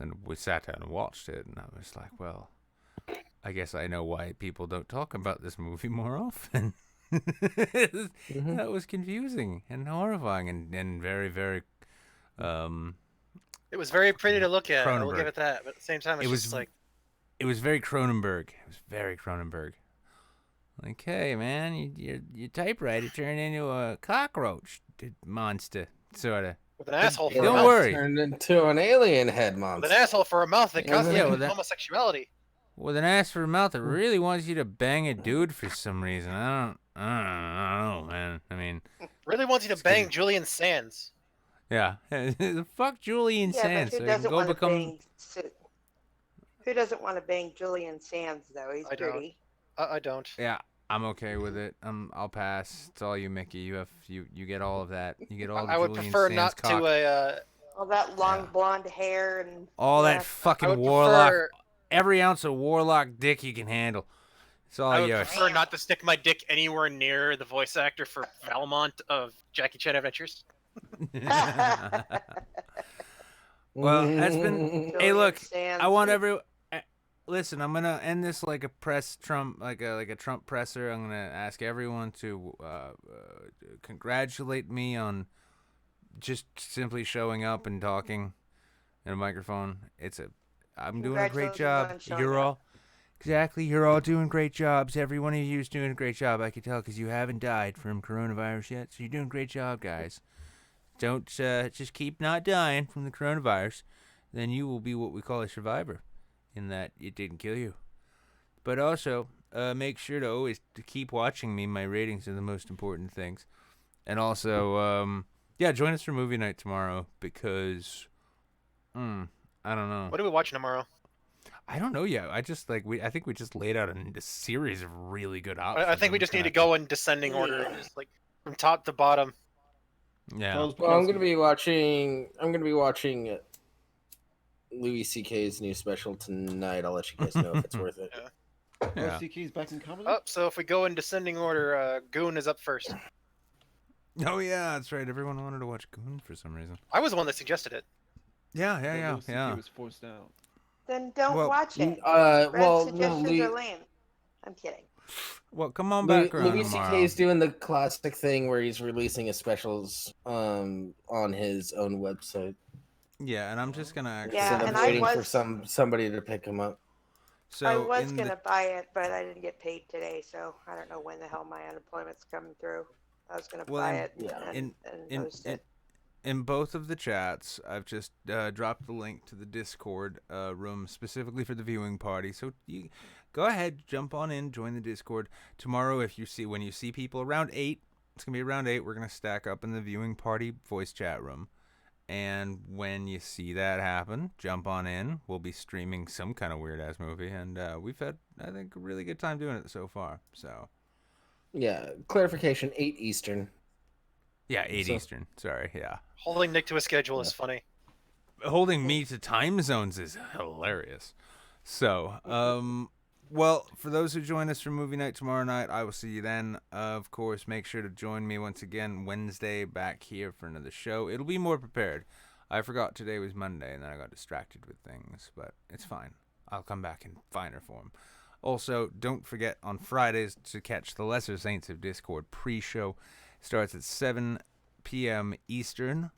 And we sat down and watched it, and I was like, well, I guess I know why people don't talk about this movie more often. That was confusing and horrifying and very, very. It was very pretty to look at. I will give it that. But at the same time, it was just like. It was very Cronenberg. It was very Cronenberg. Like, hey, man, your typewriter turned into a cockroach monster, sort of. With an asshole for a Don't mouth. worry. Turned into an alien head monster. With an asshole for a mouth that constantly with that- homosexuality. With an ass for a mouth that really wants you to bang a dude for some reason. I don't know, man. I mean, Really wants you to bang Julian Sands. yeah. Fuck Julian Sands. But So who he can doesn't go want to become. bang? Who doesn't want to bang Julian Sands though? He's I don't. pretty. I don't. Yeah, I'm okay with it. I'll pass. It's all you, Mickey. You get all of that. You get all the I would Julian prefer Sands not cock. to. All that long blonde hair and All yeah. that fucking I would warlock. prefer- Every ounce of warlock dick you can handle. It's all I would yours. prefer not to stick my dick anywhere near the voice actor for Valmont of Jackie Chan Adventures. Well, that's been. Hey, look, Sands. I want listen, I'm gonna end this like a Trump presser. I'm gonna ask everyone to congratulate me on just simply showing up and talking in a microphone. I'm doing a great Congratulations job. on showing You're up. all exactly. You're all doing great jobs. Every one of you is doing a great job. I can tell because you haven't died from coronavirus yet. So you're doing a great job, guys. Don't just keep not dying from the coronavirus. Then you will be what we call a survivor, in that it didn't kill you. But also, make sure to always to keep watching me. My ratings are the most important things. And also, join us for movie night tomorrow because, I don't know. What are we watching tomorrow? I don't know yet. I think we just laid out a series of really good options. I think we just need to go in descending order, just like from top to bottom. Yeah. Well, I'm gonna be watching Louis C.K.'s new special tonight. I'll let you guys know if it's worth it. Yeah. CK's back in comedy? Oh, so if we go in descending order, Goon is up first. Oh yeah, that's right. Everyone wanted to watch Goon for some reason. I was the one that suggested it. Yeah. Louis CK was forced out. Then don't Well, watch it. well, no, Suggestions are lame. I'm kidding. Well, come on back around Louis tomorrow. C.K. is doing the classic thing where he's releasing his specials on his own website. Yeah, and I'm just gonna actually. Yeah, so and I'm I waiting for was- somebody to pick him up. So I was in gonna buy it, but I didn't get paid today, so I don't know when the hell my unemployment's coming through. I was gonna buy it and post it. In both of the chats, I've just dropped the link to the Discord room specifically for the viewing party. So you go ahead, jump on in, join the Discord tomorrow. When you see people around 8, it's gonna be around 8. We're gonna stack up in the viewing party voice chat room, And when you see that happen, jump on in. We'll be streaming some kind of weird ass movie, and we've had, I think, a really good time doing it so far. So Yeah, clarification: 8 Eastern. yeah, 8 So- Eastern. Sorry, yeah. Holding Nick to a schedule is funny. Holding me to time zones is hilarious. So, well, for those who join us for movie night tomorrow night, I will see you then. Of course, make sure to join me once again Wednesday back here for another show. It'll be more prepared. I forgot today was Monday, and then I got distracted with things, but it's fine. I'll come back in finer form. Also, don't forget on Fridays to catch the Lesser Saints of Discord pre-show. Starts at 7 p.m. Eastern,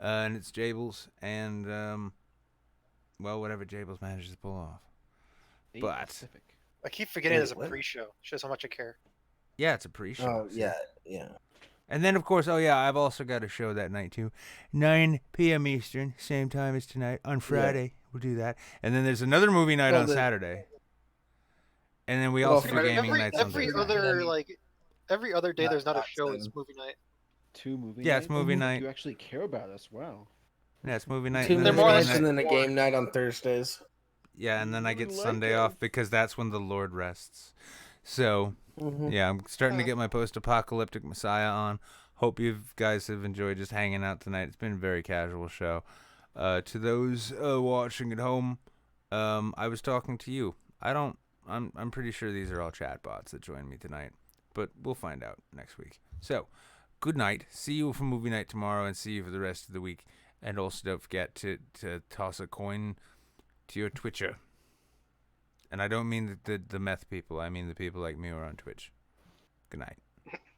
and it's Jables, and, well, whatever Jables manages to pull off. But I keep forgetting there's a what? pre-show. Shows how much I care. yeah, it's a pre-show. Oh, yeah, yeah. And then, of course, I've also got a show that night, too. 9 p.m. Eastern, same time as tonight. On Friday, we'll do that. And then there's another movie night on Saturday. And then we also do gaming nights on every Thursday. every other day there's not a show. It's movie night. 2 movie Yeah, nights? it's movie night. You actually care about us. Wow. Yeah, it's movie night. 2 and then movie there's nights game and night. then a game night on Thursdays. Yeah, and then I get like Sunday us. off because that's when the Lord rests. So, yeah, I'm starting to get my post-apocalyptic Messiah on. Hope you guys have enjoyed just hanging out tonight. It's been a very casual show. To those watching at home, I was talking to you. I'm pretty sure these are all chatbots that joined me tonight, but we'll find out next week. So, good night. See you for movie night tomorrow, and see you for the rest of the week. And also don't forget to toss a coin to your Twitcher. And I don't mean the meth people. I mean the people like me who are on Twitch. Good night.